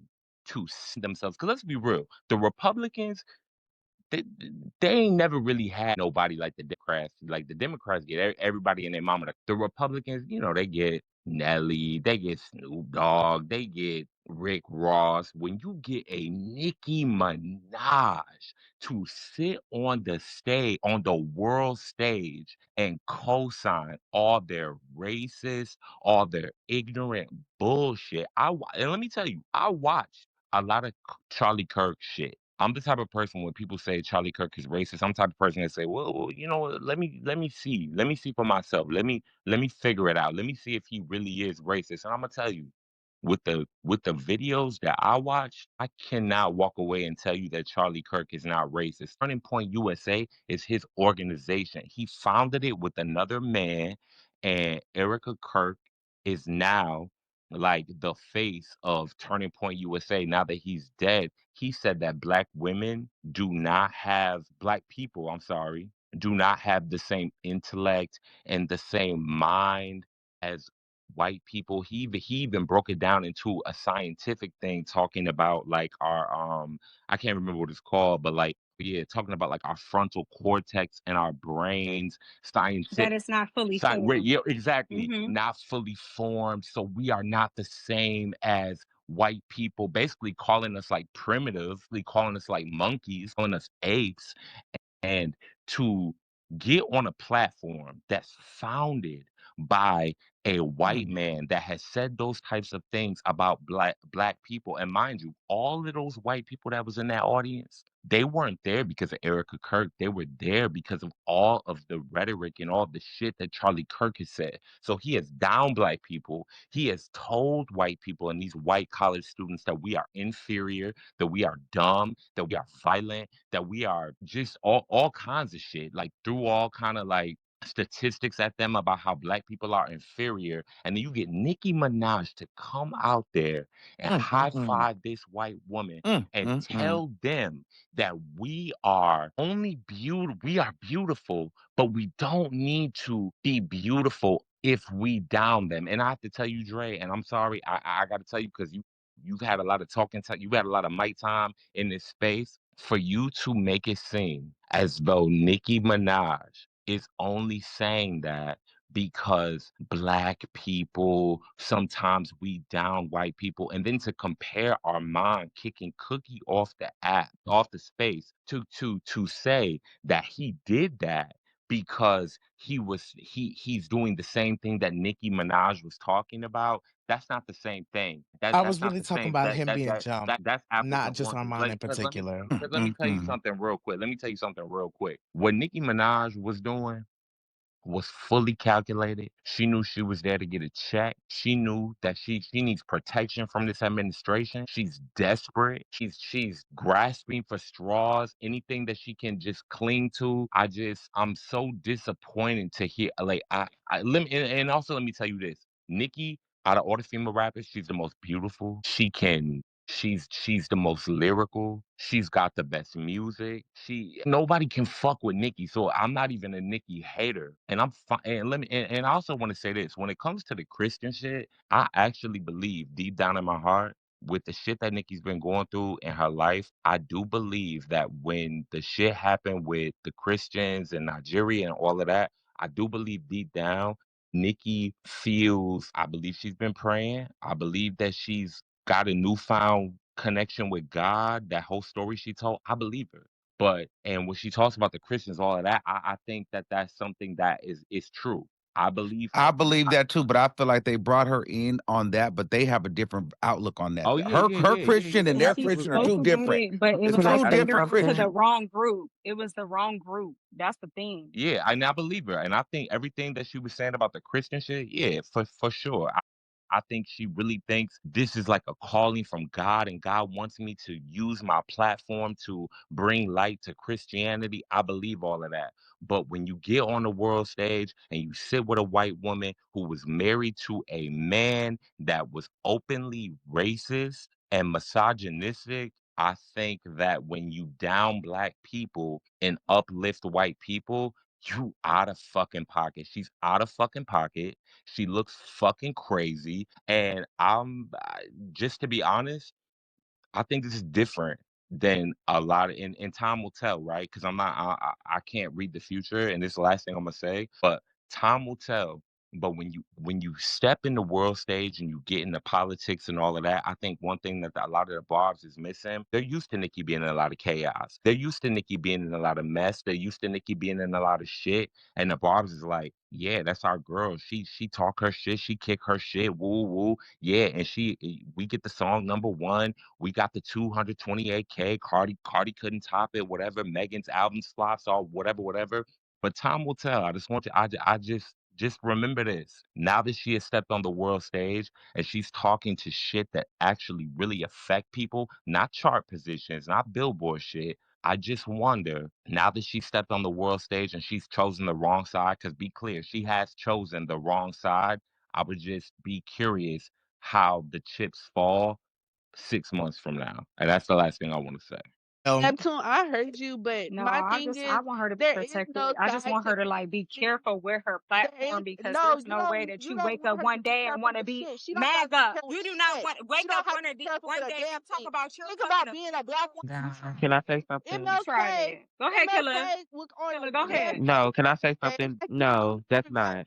to see themselves, because let's be real, the Republicans, they, they ain't never really had nobody like the Democrats. Like the Democrats get everybody and their mama. The Republicans, you know, they get Nelly, they get Snoop Dogg, they get Rick Ross. When you get a Nicki Minaj to sit on the stage, on the world stage, and co-sign all their racist, all their ignorant bullshit. And let me tell you, I watched a lot of Charlie Kirk shit. I'm the type of person when people say Charlie Kirk is racist, I'm the type of person that say, well, you know what, let me see for myself. Let me figure it out. Let me see if he really is racist. And I'm gonna tell you, with the videos that I watched, I cannot walk away and tell you that Charlie Kirk is not racist. Turning Point USA is his organization. He founded it with another man, and Erica Kirk is now like the face of Turning Point USA. Now that he's dead, he said that black people, I'm sorry, do not have the same intellect and the same mind as white people. He even broke it down into a scientific thing, talking about like our I can't remember what it's called, but like yeah, talking about like our frontal cortex and our brains, That scientific. is not fully Right, formed. yeah, exactly. Mm-hmm. Not fully formed. So we are not the same as white people, basically calling us like primitive, calling us like monkeys, calling us apes, and to get on a platform that's founded by a white Mm. man that has said those types of things about black people. And mind you, all of those white people that was in that audience, they weren't there because of Erica Kirk. They were there because of all of the rhetoric and all the shit that Charlie Kirk has said. So he has down black people. He has told white people and these white college students that we are inferior, that we are dumb, that we are violent, that we are just all kinds of shit, like through all kind of like statistics at them about how black people are inferior. And then you get Nicki Minaj to come out there and Mm, high mm, mm. five this white woman Mm, and mm, mm. tell them that we are only beautiful, we are beautiful, but we don't need to be beautiful if we down them. And I have to tell you, Dre, and I'm sorry, I got to tell you because you've had a lot of talking time, you've had a lot of mic time in this space. For you to make it seem as though Nicki Minaj is only saying that because black people sometimes we down white people, and then to compare Armon kicking Cookie off the app, off the space, to say that he did that because he's doing the same thing that Nicki Minaj was talking about. That's not the same thing. I That's was not really the talking same. about him being jumped, That's apples not and just oranges. Armand in Because particular. let me tell you something real quick. What Nicki Minaj was doing was fully calculated. She knew she was there to get a check. She knew that she needs protection from this administration. She's desperate. She's grasping for straws, anything that she can just cling to. I'm so disappointed to hear like I let me and also let me tell you this. Nicki, out of all the female rappers, she's the most beautiful. She's the most lyrical. She's got the best music. She Nobody can fuck with Nicki, so I'm not even a Nicki hater. And I'm fine. And let me and I also want to say this: when it comes to the Christian shit, I actually believe deep down in my heart, with the shit that Nicki's been going through in her life, I do believe that when the shit happened with the Christians in Nigeria and all of that, I do believe deep down Nicki feels, I believe she's been praying. I believe that she's got a newfound connection with God. That whole story she told, I believe her. But and when she talks about the Christians, all of that, I think that that's something that is true. I believe I her. believe that too, but I feel like they brought her in on that, but they have a different outlook on that. Oh yeah, Her Christian and And their she Christian are spoke two about different. it, but it It's was Can I like two say different to the something? Christians. wrong group. It was the wrong group. That's the thing. Yeah, and I believe her, and I think everything that she was saying about the Christian shit, yeah, for sure. I think she really thinks this is like a calling from God, and God wants me to use my platform to bring light to Christianity. I believe all of that. But when you get on the world stage and you sit with a white woman who was married to a man that was openly racist and misogynistic, I think that when you down black people and uplift white people, you out of fucking pocket. She's out of fucking pocket. She looks fucking crazy. And just to be honest, I think this is different than a lot of, and time will tell, right? Because I can't read the future, and this is the last thing I'm gonna say, but time will tell. But when you step in the world stage and you get into politics and all of that, I think one thing that a lot of the Barbs is missing, they're used to Nicki being in a lot of chaos. They're used to Nicki being in a lot of mess. They're used to Nicki being in a lot of shit. And the Barbs is like, yeah, that's our girl. She talk her shit, she kick her shit, woo woo. Yeah, and we get the song #1. We got the 228K. Cardi couldn't top it. Whatever. Megan's albums flops or whatever. But time will tell. I just want you. I just remember this. Now that she has stepped on the world stage and she's talking to shit that actually really affect people, not chart positions, not billboard shit. I just wonder, now that she stepped on the world stage and she's chosen the wrong side, because be clear, she has chosen the wrong side. I would just be curious how the chips fall 6 months from now, and that's the last thing I wanna say. Neptune, I heard you, but No, my thing I is want her to be there is protected. no I just side want to her to like be shit. careful with her There is platform because no, there's no way that you you don't wake want up her to one be day and careful want to with be shit. She don't gotta be MAGA. careful You with do not shit. want She wake don't up have to be careful with one a day damn and talk thing. about your Think cooking. about being a black woman. Can I say something? You try MLK, that. Go ahead, Killer. was on Killer, a go ahead. No, can I say rampage. something? No, that's not.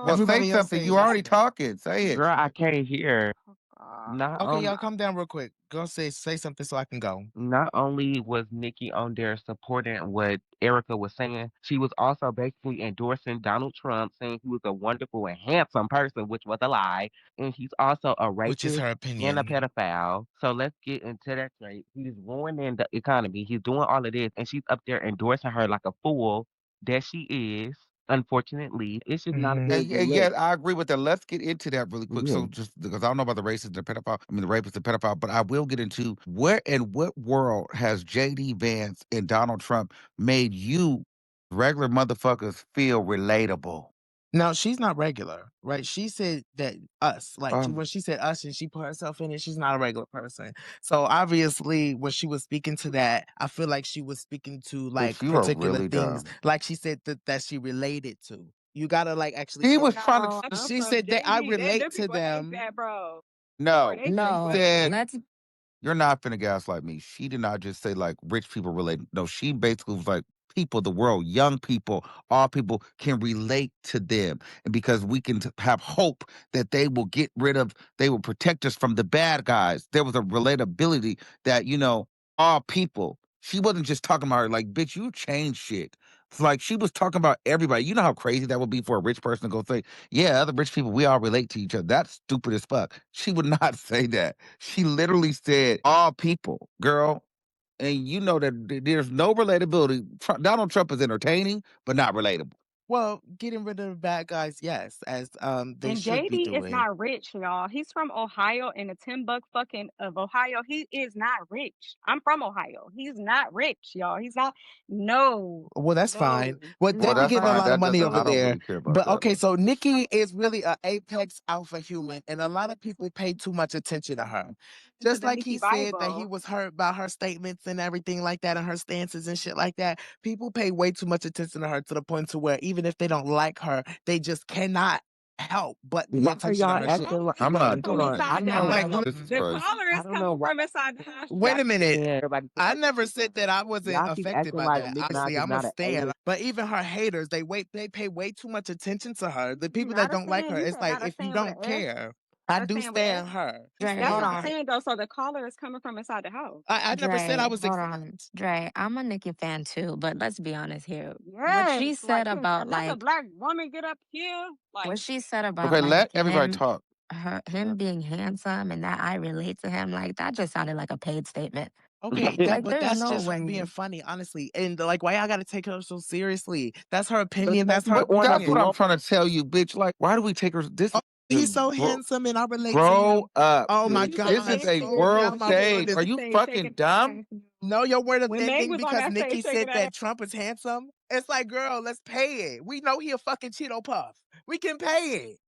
Well, Girl. say Everybody else something. say You it. already talking. Say it. Girl, I can't hear. God. Not Okay, on y'all calm down real quick. Go say something so I can go. Not only was Nikki on there supporting what Erica was saying, she was also basically endorsing Donald Trump, saying he was a wonderful and handsome person, which was a lie. And he's also a Which is racist her and a opinion. pedophile. So let's get into that straight. He's ruining the economy. He's doing all of this, and she's up there endorsing her like a fool that she is. Unfortunately, it's just not a Hmm. very good Yeah, look. I agree with that. Let's get into that really quick. Yeah. So, just because I don't know about the racist, the pedophile, I mean the rapist, the pedophile, but I will get into where in what world has JD Vance and Donald Trump made you regular motherfuckers feel relatable? Now she's not regular, right? She said that us, like Um, when she said us and she put herself in it, she's not a regular person. So obviously, when she was speaking to that, I feel like she was speaking to bitch, like you are particular really things, dumb. like she said that she related to. You gotta like actually He take. was trying to. No, I'm She from said that I JD. Them relate to people hate them. that, bro. Boy, No, they she say No, whatever. said let's you're not finna gaslight me. She did not just say like rich people relate. No, she basically was like people, the world, young people, all people can relate to them. And because we can have hope that they will they will protect us from the bad guys. There was a relatability that, all people, she wasn't just talking about her, like, bitch, you changed shit. It's like she was talking about everybody. You know how crazy that would be for a rich person to go say, yeah, other rich people, we all relate to each other. That's stupid as fuck. She would not say that. She literally said, all people, girl. And you know that there's no relatability. Donald Trump is entertaining, but not relatable. Well, getting rid of the bad guys, yes, as they And should be JD is doing. not rich, y'all. He's from Ohio in the 10 buck fucking of Ohio. He is not rich. I'm from Ohio. He's not rich, y'all. He's not. No, Well, that's no, fine. Well, they Well, be that's getting a fine. no. lot of That money doesn't. over I don't there. really care about But that. okay, so Nikki is really an apex alpha human, and a lot of people pay too much attention to her. To Just the like Nikki he said that he Bible. was hurt by her statements and everything like that, and her stances and shit like that. People pay way too much attention to her to the point to where even if they don't like her, they just cannot help but pay Why are attention to y'all her shit. acting like? I'm not From Hold doing on, this. I inside the know. Like, house. This is The crazy. caller I is don't know coming why from inside the house. wait y'all a keep minute. saying everybody. I never said that I wasn't Y'all keep affected acting by like that. Nicki Minaj Honestly, is I'm a not an stan. A-list. But even her haters, they pay way too much attention to her. The You're people that not a don't like stan. her, You it's said like not a if you stan with don't an S. care, I Not a do stan with an S. stand her. Dre, That's hold what I'm on. saying though. So the caller is coming from inside the house. I never said I Dre, was. hold on. Dre, I'm a Nicki fan too, but let's be honest here. What Yes. she Like, said can about another like black woman get up here? what Like, she said about Okay, like let everybody him talk. him being handsome and that I relate to him, like that just sounded like a paid statement. Okay, Like but there's that's no just her being way. funny, honestly. And like, why y'all gotta take her so seriously? That's her But opinion. That's maybe her the But on a that's what I'm opinion. glow. trying to tell you, bitch. Like, why do we take her? This Oh, is he's so handsome, and I relate to grow him. up. Oh my you said This God! is shake a So it. world now my Shake world stage. is Are it. you Say shake fucking it dumb? ass. no your word of When Meg ending was on because that stage Nikki shaking said that ass. that Trump is handsome. It's like, girl, let's pay it. We know he a fucking Cheeto Puff. We can pay it.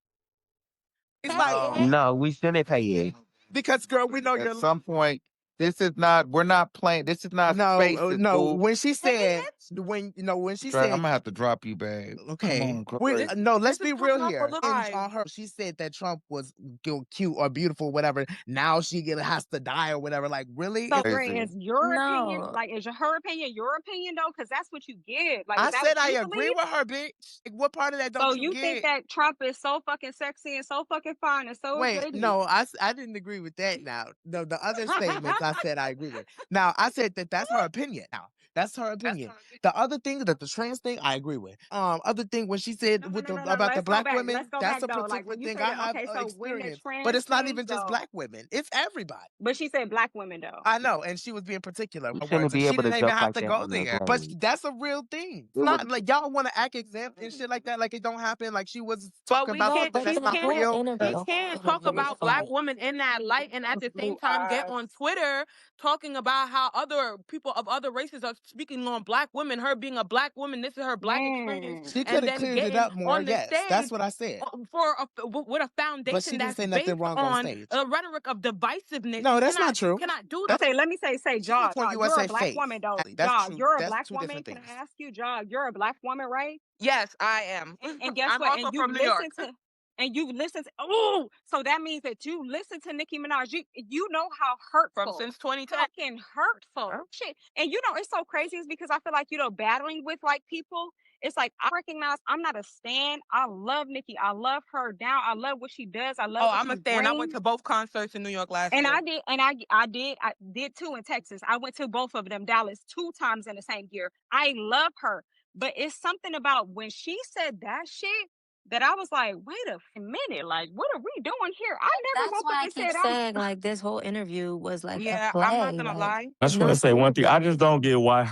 It's like No. No, we shouldn't pay it. because girl, we know At you're some point, this is not. We're not playing. This is not spaces, no. boo. When she said when she Drake, I'm said gonna have to drop you, babe. Come okay, on, we Corey. no, let's This is be real coming off a here. little Hinge high. on her. She said that Trump was cute or beautiful, whatever. Now has to die or whatever. Like really? So, It's, Dre, Crazy. is your opinion No. like is her opinion your opinion though? Because that's what you get. Like, is I that said what I you agree believe? with her, bitch. Like, what part of that So don't you you think get? that Trump is so fucking sexy and so fucking fine, and so is Wait, JD. no, I didn't agree with that now. No, the other statements I said I agree with. Now, I said that that's her opinion now. That's her opinion. The other thing that the trans thing I agree with. Other thing when she said No, no, with no, the no, no. about the Let's go black back. Let's women, go that's back a though. Like particular when you thing say I that, have okay, so when the experience. But trans it's not changed even just though, black women. It's everybody. but she said black women though. I know, and she was being particular You with her shouldn't words, and be she able to didn't even joke have like to that go on the there. But glade. that's a real thing. It's It was not like y'all want to act exempt and shit like that, like it don't happen. Like she was But talking we about No, can't. something but She that's the not can't. whole real. She interview can't talk about black women in that light, and at the same Who time get on Twitter talking about how other people of other races are speaking on black women. Her being a black woman, this is her black experience, man? She could and have then cleared it getting up more. on the Yes, that's stage what I said. with a But she foundation didn't that's say nothing based wrong on on stage. a rhetoric of divisiveness. No, You that's not cannot true. do that. Okay, let me say, She was Jaw, for you're a USA black faith. woman though. That's Jaw, true. you're a That's black two woman. different Can I things. ask you, Jaw, you're a black woman, right? Yes, I am. And guess I'm what? also And you've from New York. listened to, and you've listened to, oh, so that means that you listen to Nicki Minaj. You know how From hurtful, since 2010. fucking hurtful shit. And you know, it's so crazy is because I feel like, battling with like people. It's like I recognize I'm not a stan. I love Nicki. I love her down. I love what she does. I love Oh, what I'm she a fan. I went brings. to both concerts in New York last And year. I did too in Texas. I went to both of them, Dallas, 2 times in the same year. I love her. But it's something about when she said that shit that I was like, wait a minute, like, what are we doing here? I never that's why I motherfucking keep said I'm saying like this whole interview was like a Yeah, I'm not play. gonna Like lie. I just want no to say one thing. I just don't get why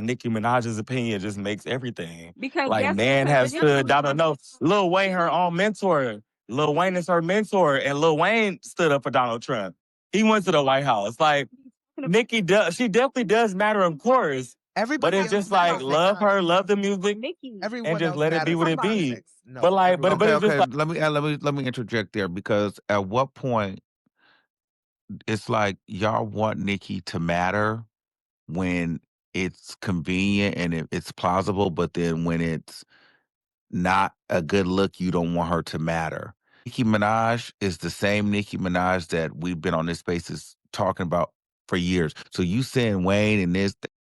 Nicki Minaj's opinion just makes everything. because Like, guess man because has stood, I don't know, Lil Wayne, her own mentor. Lil Wayne is her mentor, and Lil Wayne stood up for Donald Trump. He went to the White House. Like, Nicki does, she definitely does matter, of course. But Everybody it's else just like, matters. love her, love the music, Nicki. and Everyone just else let it be matters what in it be. politics. No, But like, but everyone. Okay, it's just okay. like, Let me interject there because at what point it's like y'all want Nikki to matter when it's convenient and it's plausible, but then when it's not a good look, you don't want her to matter. Nicki Minaj is the same Nicki Minaj that we've been on this basis talking about for years. So you saying Wayne and this,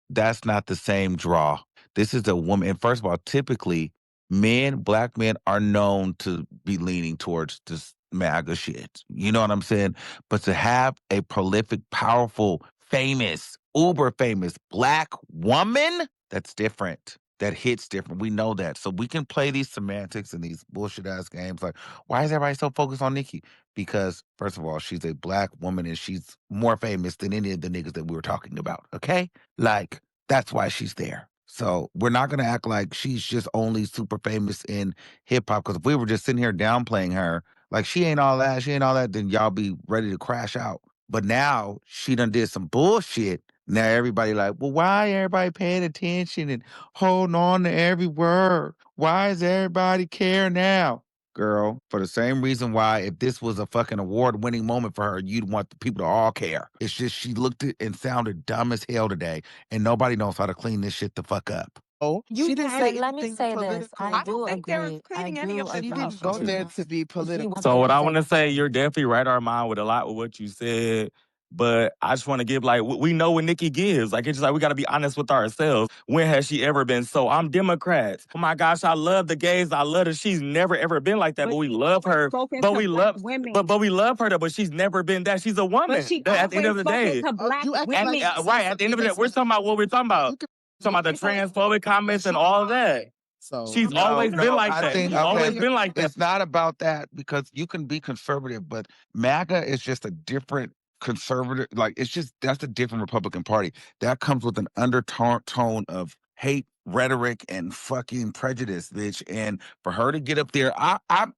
that's not the same draw. This is a woman. And first of all, typically, black men are known to be leaning towards this MAGA shit. You know what I'm saying? But to have a prolific, powerful, famous, uber famous black woman, that's different. That hits different. We know that. So we can play these semantics and these bullshit ass games. Like, why is everybody so focused on Nicki? Because, first of all, she's a black woman and she's more famous than any of the niggas that we were talking about. Okay? Like, that's why she's there. So we're not gonna act like she's just only super famous in hip hop. Because if we were just sitting here downplaying her, like she ain't all that, then y'all be ready to crash out. But now she done did some bullshit. Now everybody like, well, why everybody paying attention and holding on to every word? Why does everybody care now? Girl, for the same reason why if this was a fucking award-winning moment for her, you'd want the people to all care. It's just she looked it and sounded dumb as hell today, and nobody knows how to clean this shit the fuck up. Oh, You she didn't can't say let me anything say this. I political. I don't do think there was agree. I cleaning any do of this She agree. up. didn't go She there was to be she political. was So what gonna I say want to say, you're definitely right, Armand, with a lot with what you said. But I just want to give like we know what Nikki gives. Like it's just like we got to be honest with ourselves. When has she ever been so? I'm Democrats. Oh my gosh, I love the gays. I love her. She's never ever been like that. But we she love always her. spoken But to we black love. women. But we love her though. But she's never been that. She's a But woman. she At the end always of the spoken day, to black You acting like women. she right said at the end something of the day, that's we're not. talking about what we're talking about. You can. Talking about the Okay, so transphobic comments and all of that. So She's okay, so always you know been No, what? like I that. think She's okay. always been like that. It's not about that because you can be conservative, but MAGA is just a different conservative. Like it's just that's a different Republican Party that comes with an undertone tone of hate rhetoric and fucking prejudice, bitch. And for her to get up there,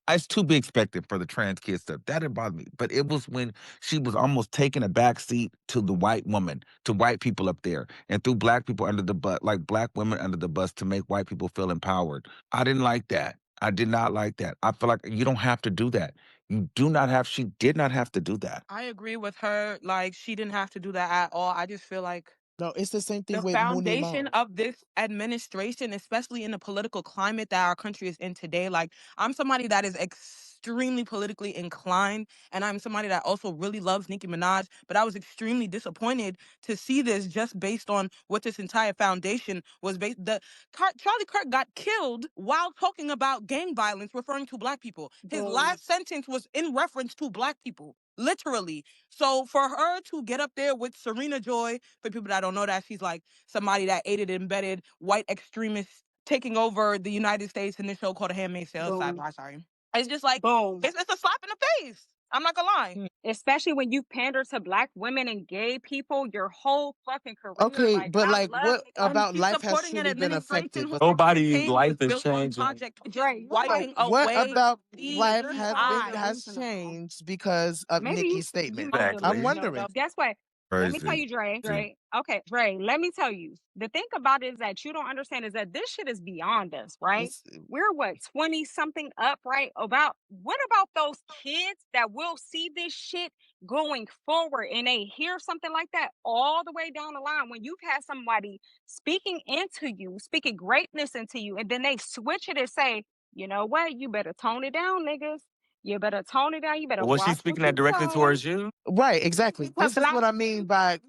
it's to be expected for the trans kid stuff. That didn't bother me, but it was when she was almost taking a back seat to the white woman, to white people up there, and threw black people under the bus, like black women under the bus to make white people feel empowered. I didn't like that. I did not like that. I feel like you don't have to do that. You do not have, she did not have to do that. I agree with her. Like she didn't have to do that at all. I just feel like No, it's the same thing the with Mooney foundation Mars. of this administration, especially in the political climate that our country is in today. Like, I'm somebody that is extremely politically inclined, and I'm somebody that also really loves Nicki Minaj. But I was extremely disappointed to see this just based on what this entire foundation was based. Charlie Kirk got killed while talking about gang violence, referring to black people. His Boom. last sentence was in reference to black people. Literally. So for her to get up there with Serena Joy, for people that don't know that, she's like somebody that aided and embedded white extremists taking over the United States in this show called A Handmaid's Tale. Boom. Sorry. It's just like, Boom. it's a slap in the face. I'm not gonna lie. Especially when you pander to black women and gay people your whole fucking career. Okay, Like, and but I like, love what Nicki. And about she's life has supporting an truly been administration affected? whose But Nobody's campaign was life is built on changing. Project Dre, no, wiping what away about the life let me has tell you been the I. has reason why. changed because of Maybe Nikki's you statement? know the I'm Exactly. reason though. wondering. Guess what? Let me tell Crazy. you, Dre. Okay, Dre, let me tell you. The thing about it is that you don't understand is that this shit is beyond us, right? It's We're what, 20 something up, right? About what about those kids that will see this shit going forward and they hear something like that all the way down the line when you've had somebody speaking into you, speaking greatness into you, and then they switch it and say, you know what, you better tone it down, niggas. You better tone it down. You better Was she watch what speaking that you directly say. towards you? right, exactly. To This is black what I mean by see,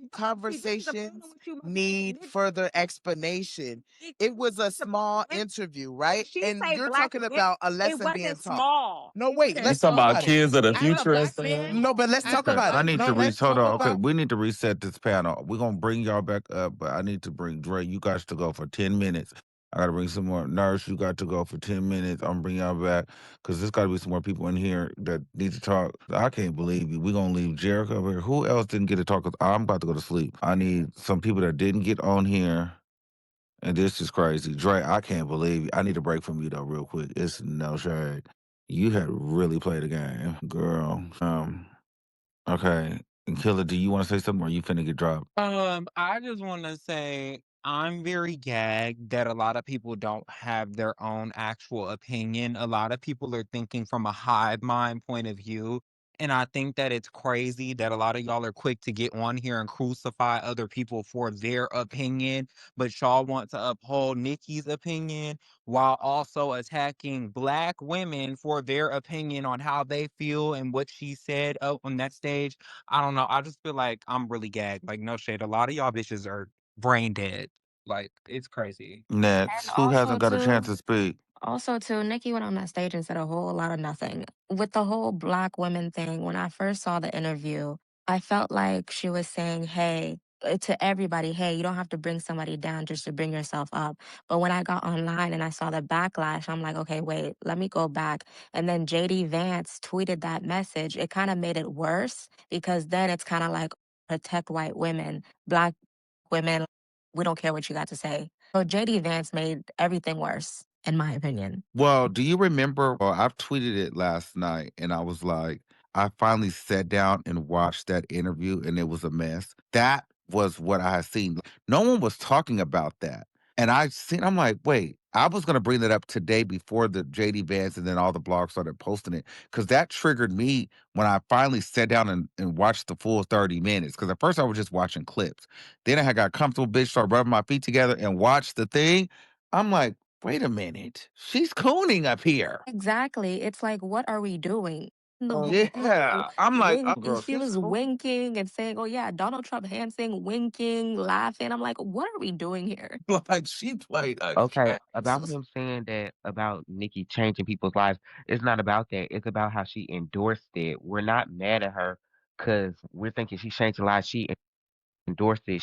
this is the problem conversations with you motherfucking need niggas. further explanation. It was a small interview, right? She And say you're black talking women. about a It lesson being wasn't taught. small. No, wait, You let's talking talk about about it. kids of the As a future and black stuff? man, No, but let's as talk a Okay, about I it. black need No, to man, let's hold talk on. Okay, about. we need to reset this panel. We're gonna bring y'all back up, but I need to bring Dre. You guys to go for 10 minutes. I gotta bring some more nurse. You got to go for 10 minutes. I'm gonna bring y'all back because there's got to be some more people in here that need to talk. I can't believe you. We're gonna leave Jericho over here. Who else didn't get to talk? Cause I'm about to go to sleep. I need some people that didn't get on here. And this is crazy. Dre, I can't believe you. I need a break from you though, real quick. It's no shade. You had really played a game, girl. Okay. And Killer, do you want to say something or you finna get dropped? I just want to say I'm very gagged that a lot of people don't have their own actual opinion. A lot of people are thinking from a hive mind point of view. And I think that it's crazy that a lot of y'all are quick to get on here and crucify other people for their opinion, but y'all want to uphold Nikki's opinion while also attacking black women for their opinion on how they feel and what she said up on that stage. I don't know. I just feel like I'm really gagged. Like, no shade. A lot of y'all bitches are brain dead. Like, it's crazy. Next, And who also hasn't got a chance too, to speak? Nicki went on that stage and said a whole lot of nothing. With the whole black women thing, when I first saw the interview, I felt like she was saying, hey, to everybody, hey, you don't have to bring somebody down just to bring yourself up. But when I got online and I saw the backlash, I'm like, okay, wait, let me go back. And then JD Vance tweeted that message. It kind of made it worse because then it's kind of like protect white women, black women, we don't care what you got to say. So JD Vance made everything worse, in my opinion. Well, do you remember? Well, I tweeted it last night and I was like, I finally sat down and watched that interview and it was a mess. That was what I had seen. No one was talking about that. And I'm like, wait, I was going to bring that up today before the JD Vance and then all the blogs started posting it because that triggered me when I finally sat down and watched the full 30 minutes. Because at first I was just watching clips. Then I had got comfortable, bitch, started rubbing my feet together and watched the thing. I'm like, wait a minute. She's cooning up here. Exactly. It's like, what are we doing? The whole Yeah. I'm like, oh, girl, she she's was cooning. winking and saying, "Oh yeah, Donald Trump handing, winking, laughing." I'm like, what are we doing here? Like, she played a Okay, game. about him saying that about Nicki changing people's lives, it's not about that. It's about how she endorsed it. We're not mad at her because we're thinking she changed the lives. She endorsed it.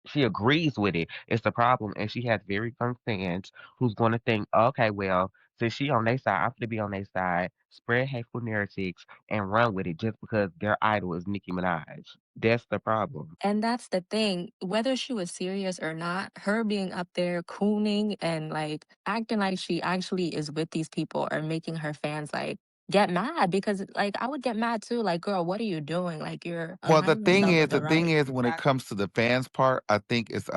She agrees with it. It's the problem, and she has very firm fans who's going to think, okay, well, since she on their side, I'm going to be on their side, spread hateful narratives, and run with it just because their idol is Nicki Minaj. That's the problem. And that's the thing, whether she was serious or not, her being up there cooning and like acting like she actually is with these people are making her fans like get mad because like I would get mad too. Like, girl, what are you doing? Like you're Well, aligning yourself with the the thing right. is, when it comes to the fans part, I think it's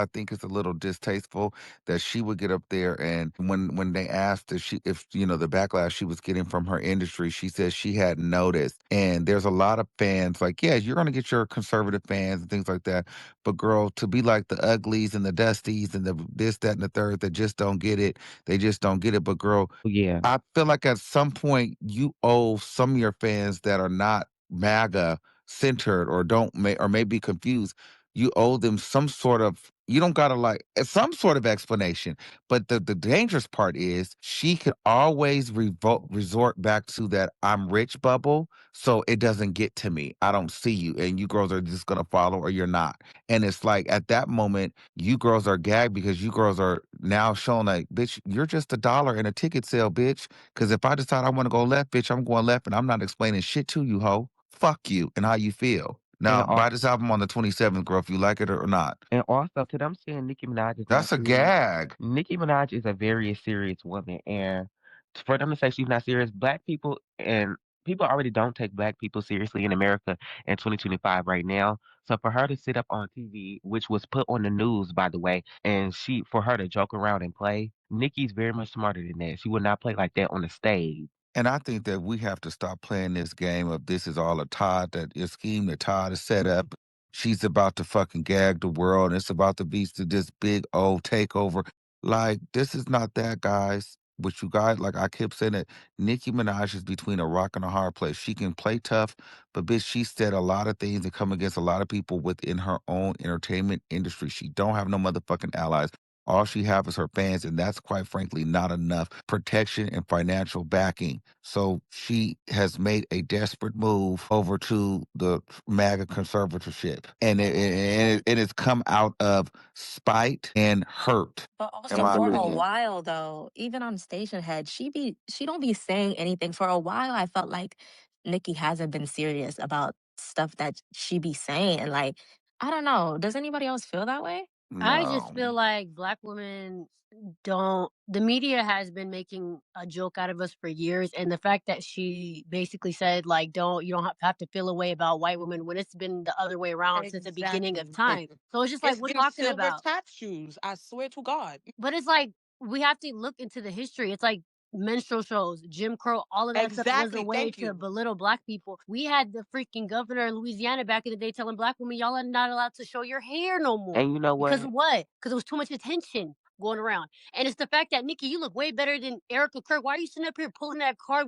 a little distasteful that she would get up there and when they asked if you know the backlash she was getting from her industry, she said she hadn't noticed. And there's a lot of fans like, yeah, you're gonna get your conservative fans and things like that, but girl, to be like the uglies and the dusties and the this, that, and the third that just don't get it, they just don't get it. But girl, Yeah. I feel like at some point you owe some of your fans that are not MAGA centered or don't may or may be confused, you owe them some sort of you don't gotta like some sort of explanation. But the dangerous part is she could always resort back to that I'm rich bubble, so it doesn't get to me. I don't see you, and you girls are just gonna follow or you're not. And it's like at that moment, you girls are gagged because you girls are now showing like, bitch, you're just a dollar in a ticket sale, bitch. Because if I decide I want to go left, bitch, I'm going left, and I'm not explaining shit to you, ho. Fuck you and how you feel. And Now, buy this album on the 27th, girl, if you like it or not. And also, to them saying Nicki Minaj is not That's a serious, gag. Nicki Minaj is a very serious woman. And for them to say she's not serious, black people and people already don't take black people seriously in America in 2025 right now. So for her to sit up on TV, which was put on the news, by the way, and for her to joke around and play, Nicki's very much smarter than that. She would not play like that on the stage. And I think that we have to stop playing this game of this is all a Todd, that a scheme that Todd has set up. She's about to fucking gag the world. And it's about to be to this big old takeover. Like, this is not that, guys. What you guys, like I kept saying it, Nicki Minaj is between a rock and a hard place. She can play tough, but bitch, she said a lot of things that come against a lot of people within her own entertainment industry. She don't have no motherfucking allies. All she have is her fans, and that's quite frankly not enough protection and financial backing. So she has made a desperate move over to the MAGA conservatorship, and it has come out of spite and hurt. But In also my for a opinion. while though, even on Station Head, she don't be saying anything. For a while I felt like Nikki hasn't been serious about stuff that she be saying. And like, I don't know. Does anybody else feel that way? I just No. feel like black women don't the media has been making a joke out of us for years, and the fact that she basically said like don't you don't have to feel a way about white women when it's been the other way around since the beginning of Exactly. time. So it's just like It's we're been talking silver about. tap shoes. I swear to God. But it's like we have to look into the history. It's like minstrel shows, Jim Crow, all of that stuff was a Exactly. way Thank to you. belittle black people. We had the freaking governor in Louisiana back in the day telling black women, y'all are not allowed to show your hair no more. And you know Because of what? what? Because it was too much attention going around. And it's the fact that, Nikki, you look way better than Erica Kirk. Why are you sitting up here pulling that card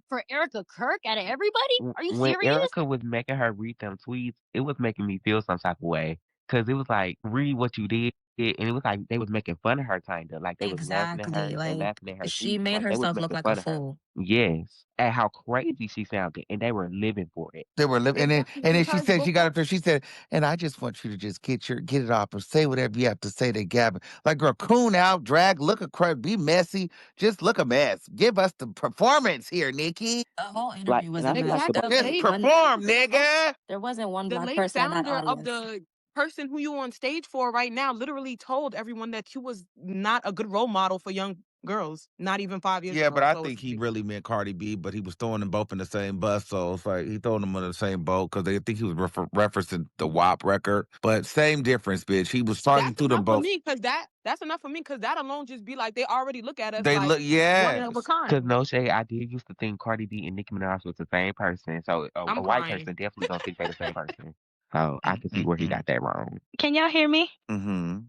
for Erica Kirk out of everybody? Are you When serious? Erica was making her read them tweets, it was making me feel some type of way. Cause it was like, read what you did. Yeah, and it was like they was making fun of her kinda, like, they was laughing at her Exactly. they Like, laughing at her she cheeks, made like, they was herself look making like a fun of her. fool. Yes, and how crazy she sounded, and they were living for it. They were living, Exactly, and then she because said she got before up there. She said, "And I just want you to just get it off and say whatever you have to say to Gavin. Like, girl, coon out, drag, look a crud, be messy, just look a mess. Give us the performance here, Nikki. The whole Like, interview and was I a feel like mess. the exactly There the Just was late one perform, of nigga." there wasn't one the black late person in that founder of audience. the person who you on stage for right now literally told everyone that you was not a good role model for young girls, not even 5 years Yeah, but ago. I So it's think he like, really meant Cardi B, but he was throwing them both in the same bus. So it's like he throwing them in the same boat because they think he was referencing the WAP record. But same difference, bitch. He was talking that's to them enough for both. me because that's enough for me because that alone just be like they already look at us They like look, one of a yes. Cause kind. no shade, I did used to think Cardi B and Nicki Minaj was the same person, so I'm a white crying. person definitely gonna think they the same person. So I can see where he got that wrong. Can y'all hear me? Mm-hmm.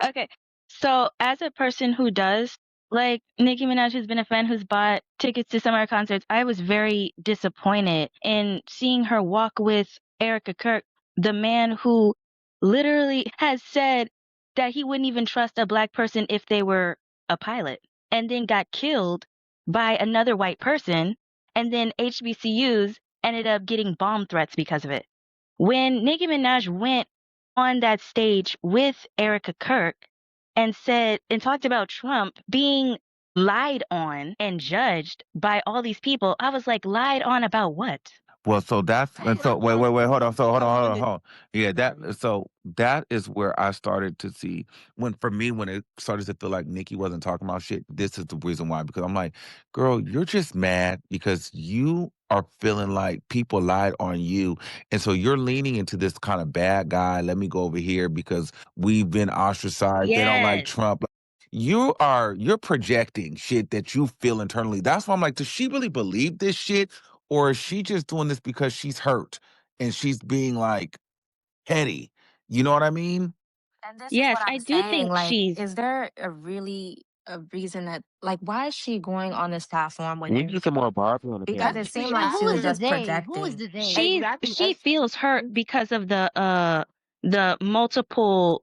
Okay. So, as a person who does like Nicki Minaj, who's been a fan who's bought tickets to some of her concerts, I was very disappointed in seeing her walk with Erica Kirk, the man who literally has said that he wouldn't even trust a black person if they were a pilot, and then got killed by another white person, and then HBCUs ended up getting bomb threats because of it. When Nicki Minaj went on that stage with Erica Kirk and said and talked about Trump being lied on and judged by all these people, I was like, lied on about what? Well, so that's and so Trump wait, on wait, wait, hold on. So hold on, hold allowing on, the hold on. Yeah, that sorry. so that is where I started to see when for me when it started to feel like Nikki wasn't talking about shit. This is the reason why because I'm like, girl, you're just mad because you are feeling like people lied on you, and so you're leaning into this kind of bad guy. Let me go over here because we've been ostracized. They don't like Yes. Trump. You're projecting shit that you feel internally. That's why I'm like, does she really believe this shit? Or is she just doing this because she's hurt and she's being like petty? You know what I mean? And this is Yes, what I I'm do saying. think Like, she's is there a reason that like why is she going on this platform when We need some more Barbie on the because it panel. Especially seemed like And she who was is the after just they? Who is projecting. the they? exactly she feels hurt because of the multiple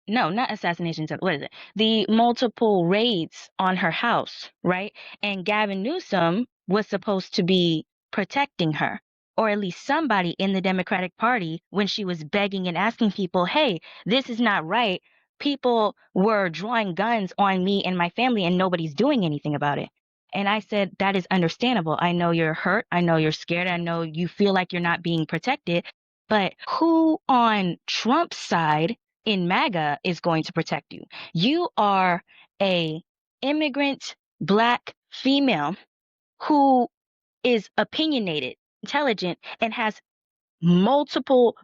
no, not assassinations. What is it? The multiple raids on her house, right? And Gavin Newsom was supposed to be protecting her, or at least somebody in the Democratic Party, when she was begging and asking people, hey, this is not right. People were drawing guns on me and my family, and nobody's doing anything about it. And I said, that is understandable. I know you're hurt. I know you're scared. I know you feel like you're not being protected. But who on Trump's side in MAGA is going to protect you? You are a immigrant black female who is opinionated, intelligent, and has multiple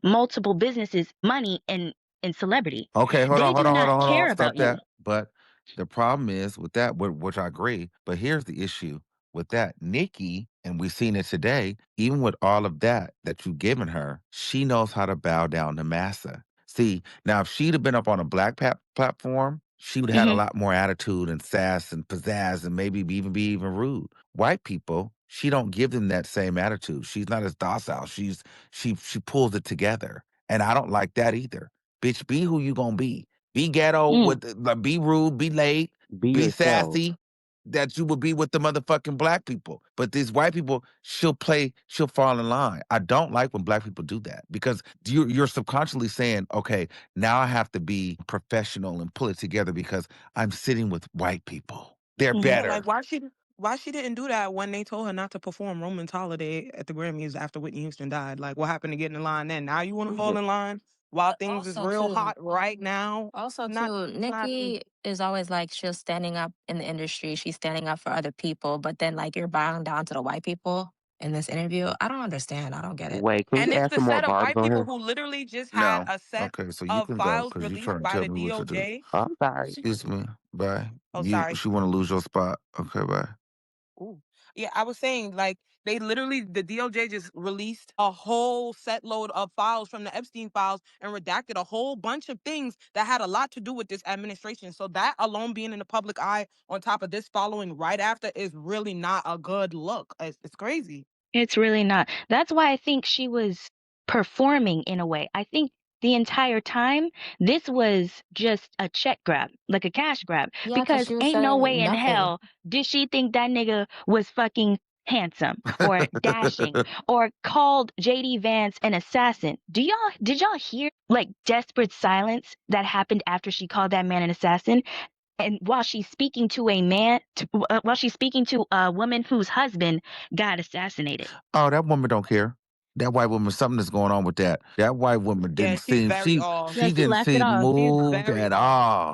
businesses, money, and celebrity. Okay, hold They on, hold do on, hold not on, hold on. care Stop about you. that. But the problem is with that, which I agree. But here's the issue with that. Nikki, and we've seen it today, even with all of that you've given her, she knows how to bow down to massa. See, now if she'd have been up on a black platform, she would have had a Hmm. lot more attitude and sass and pizzazz and maybe be even rude. White people, she don't give them that same attitude. She's not as docile. She pulls it together. And I don't like that either. Bitch, be who you gonna be. Be ghetto Mm. with like, be rude, be late, Be be yourself. sassy. That you would be with the motherfucking black people. But these white people, she'll fall in line. I don't like when black people do that because you're subconsciously saying, okay, now I have to be professional and pull it together because I'm sitting with white people. They're Mhm. yeah, like better. why she didn't do that when they told her not to perform Roman's Holiday at the Grammys after Whitney Houston died? Like what happened to get in line then? Now you want to fall in line while But things is real hot right now? Not it's not Nikki is always like she's standing up in the industry, she's standing up for other people, but then like you're bowing down to the white people in this interview. I don't understand. I don't get it. Wait, can we and it's add the some more set of Barb's white on people here? who literally just had No. a set Okay, so you of can go files because you're released trying to by tell the me what to do. DOJ. I'm sorry. Excuse me. Bye. Oh, sorry. She want to lose your spot. Okay, bye. Ooh. Yeah, I was saying like they literally the DOJ just released a whole set load of files from the Epstein files and redacted a whole bunch of things that had a lot to do with this administration. So that alone being in the public eye on top of this following right after is really not a good look. It's crazy. It's really not. That's why I think she was performing in a way. I think the entire time, this was just a check grab, like a cash grab. Yeah, because Because she was ain't no saying way in nothing. hell did she think that nigga was fucking handsome or dashing or called JD Vance an assassin. Did y'all hear like desperate silence that happened after she called that man an assassin? And while she's speaking to while she's speaking to a woman whose husband got assassinated. Oh, that woman don't care. That white woman, something is going on with that. That white woman Yeah, didn't she's seem very off. Yeah, she she didn't laughed it seem off. She's moved very at off.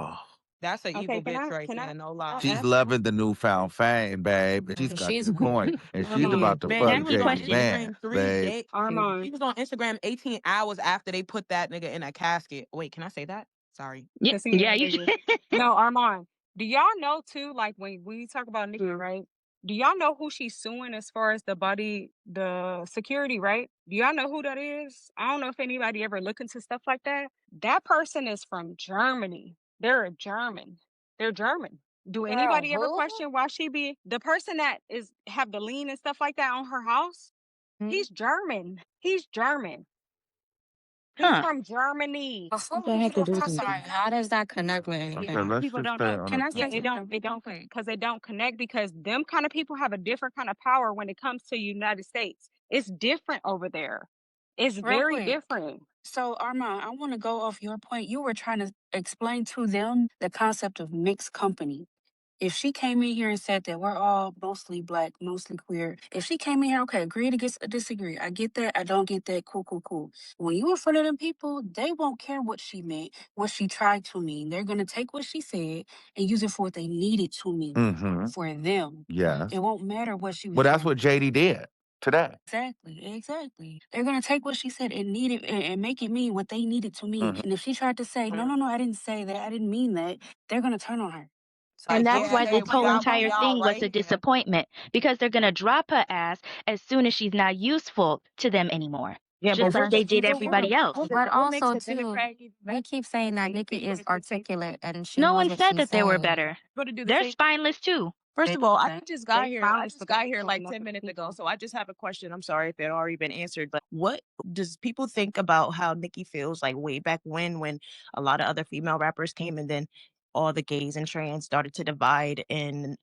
all. That's an Okay, evil bitch right there, no lie. She's ask her? loving the newfound fame, babe. And she's And got she's this point. And she's Armand, about to Man, fuck he Can was we on JD question? Vance, Instagram 3 babe. days. He Armand. was on Instagram 18 hours after they put that nigga in a casket. Wait, can I say that? Sorry. Yeah, Continue, yeah, you baby. No, Armand. Do y'all know too? Like when we talk about Nicki, right? Do y'all know who she's suing as far as the security, right? Do y'all know who that is? I don't know if anybody ever look into stuff like that. That person is from Germany. They're a German. They're German. Do Girl, anybody ever who? question why she be the person that is have the lien and stuff like that on her house? He's German. He's German. He's huh. from Germany. Before What that we have get to off do with the anything? subject, how does that connect with Okay, anything? let's People just don't stay know. on Can the I Yeah, say topic. it don't. something It real don't quick? because they don't connect because them kind of people have a different kind of power when it comes to United States. It's different over there. It's Real very quick. different. So, Armand, I want to go off your point. You were trying to explain to them the concept of mixed company. If she came in here and said that we're all mostly black, mostly queer, if she came in here, okay, agree to disagree. I get that. I don't get that. Cool, cool, cool. When you in front of them people, they won't care what she meant, what she tried to mean. They're going to take what she said and use it for what they needed to mean Mm-hmm. for them. Yes. It won't matter what she was Well, that's trying what to say. JD did today. Exactly. They're gonna take what she said and need it and make it mean what they need it to mean. Mm-hmm. And if she tried to say, no, no, no, I didn't say that, I didn't mean that, they're gonna turn on her. So I And that's get Yeah, why that. hey, this whole we entire y'all thing was right a here. disappointment because they're going to drop her ass as soon as she's not useful to them anymore. Yeah, but Just like they did everybody else. But also too, they keep saying that Nikki is articulate and she No knows one what said she's that they were saying. better. They're spineless too. First of all, I just got here. I just got here like 10 minutes ago. So I just have a question. I'm sorry if it already been answered, but What does people think about how Nicki feels like way back when a lot of other female rappers came and then all the gays and trans started to divide and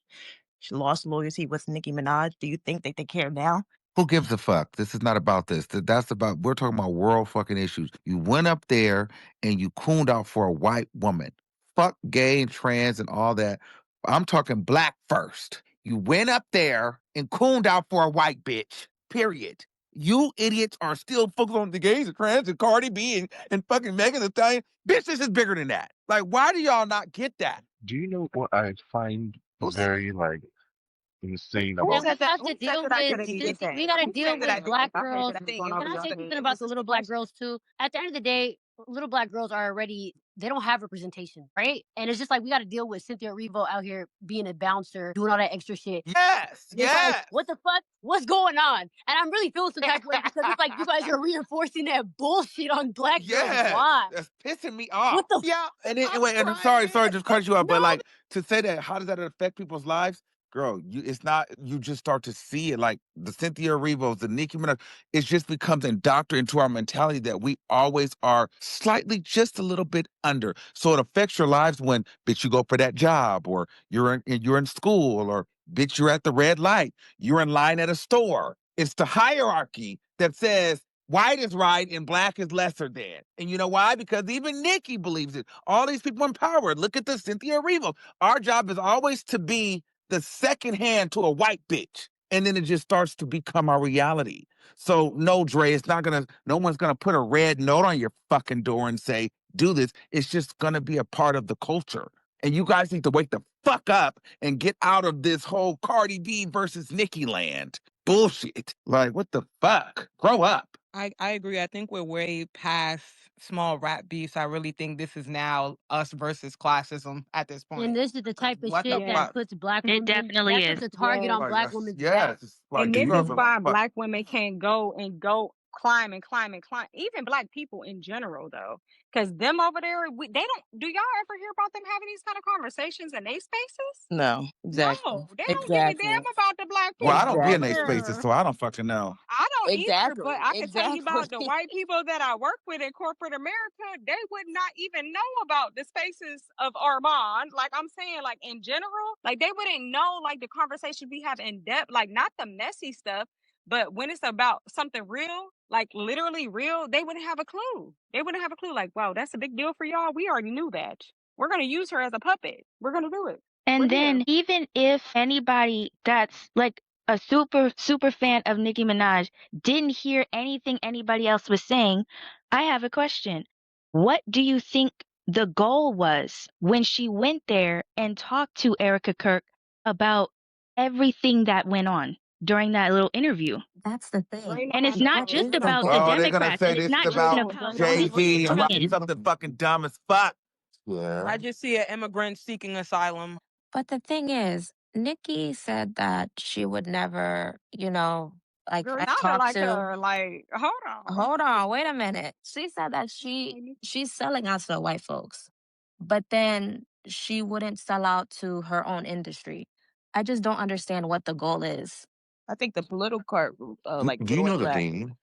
she lost loyalty with Nicki Minaj? Do you think that they care now? Who gives a fuck? This is not about this. That's about, we're talking about world fucking issues. You went up there and you cooned out for a white woman. Fuck gay and trans and all that. I'm talking black first. You went up there and cooned out for a white bitch. Period. You idiots are still focused on the gays and trans and Cardi B and fucking Megan Thee Stallion. Bitch, this is bigger than that. Like, why do y'all not get that? Do you know what I find very like insane who And about? we said that? have Who to said deal that I with couldn't get this. that? We got to Who deal said that I with couldn't get black that? Okay, girls. that ain't going And over can I your say head. something about the little black girls too? At the end of the day, little black girls are already, they don't have representation, right? And it's just like we got to deal with Cynthia Erivo out here being a bouncer, doing all that extra shit. Yes, It's like, yes. what the fuck? What's going on? And I'm really feeling some type of way because it's like you guys are reinforcing that bullshit on black girls. Yes, Why? that's pissing me off. What the? Yeah, and then, wait, and I'm sorry, just cut you off, but No, like to say that, how does that affect people's lives? Girl, it's not. You just start to see it, like the Cynthia Erivo's, the Nicki Minaj. It just becomes indoctrinated into our mentality that we always are slightly, just a little bit under. So it affects your lives when, bitch, you go for that job, or you're in school, or bitch, you're at the red light, you're in line at a store. It's the hierarchy that says white is right and black is lesser than. And you know why? Because even Nicki believes it. All these people in power. Look at the Cynthia Erivo. Our job is always to be the second hand to a white bitch. And then it just starts to become our reality. So no, Dre, no one's gonna put a red note on your fucking door and say, do this. It's just gonna be a part of the culture. And you guys need to wake the fuck up and get out of this whole Cardi B versus Nicki land bullshit. Like, what the fuck? Grow up. I agree. I think we're way past small rap beefs. I really think this is now us versus classism at this and point. this is the type of What the shit that fuck? puts black it women, definitely that puts is. a target Yes. on Like, black that's, women's back. yes. Like, And you this guys is are why fuck. black women can't go climb and climb and climb. Even black people in general, though, because them over there, they don't. Do y'all ever hear about them having these kind of conversations in their spaces? No, exactly. No, they don't give a damn Exactly. about the black Well, I people don't be in over their Exactly. spaces, there. so I don't fucking know. I don't either, but Exactly. I can tell you Exactly. about the white people that I work with in corporate America. They would not even know about the spaces of Armon. Like I'm saying, like in general, like they wouldn't know like the conversation we have in depth, like not the messy stuff, but when it's about something real, like literally real, they wouldn't have a clue. They wouldn't have a clue. Like, wow, that's a big deal for y'all. We already knew that. We're gonna use her as a puppet. We're gonna do it. We're And here. then even if anybody that's like a super fan of Nicki Minaj didn't hear anything anybody else was saying, I have a question. What do you think the goal was when she went there and talked to Erica Kirk about everything that went on during that little interview? That's the thing. Bring And it's down the not That just is police. the about the goal. Oh, they're gonna Democrats, say and it's this is not just about No, about bring the down the Jay Z and police. rock. Michigan. Something fucking dumb as fuck. Yeah. I just see an immigrant seeking asylum. But the thing is, Nikki said that she would never, like Girl, I not talked like to. her. Like, hold on. Hold on, wait a minute. She said that she's selling out to the white folks, but then she wouldn't sell out to her own industry. I just don't understand what the goal is. I think the political part, like Do you know going the rap, thing?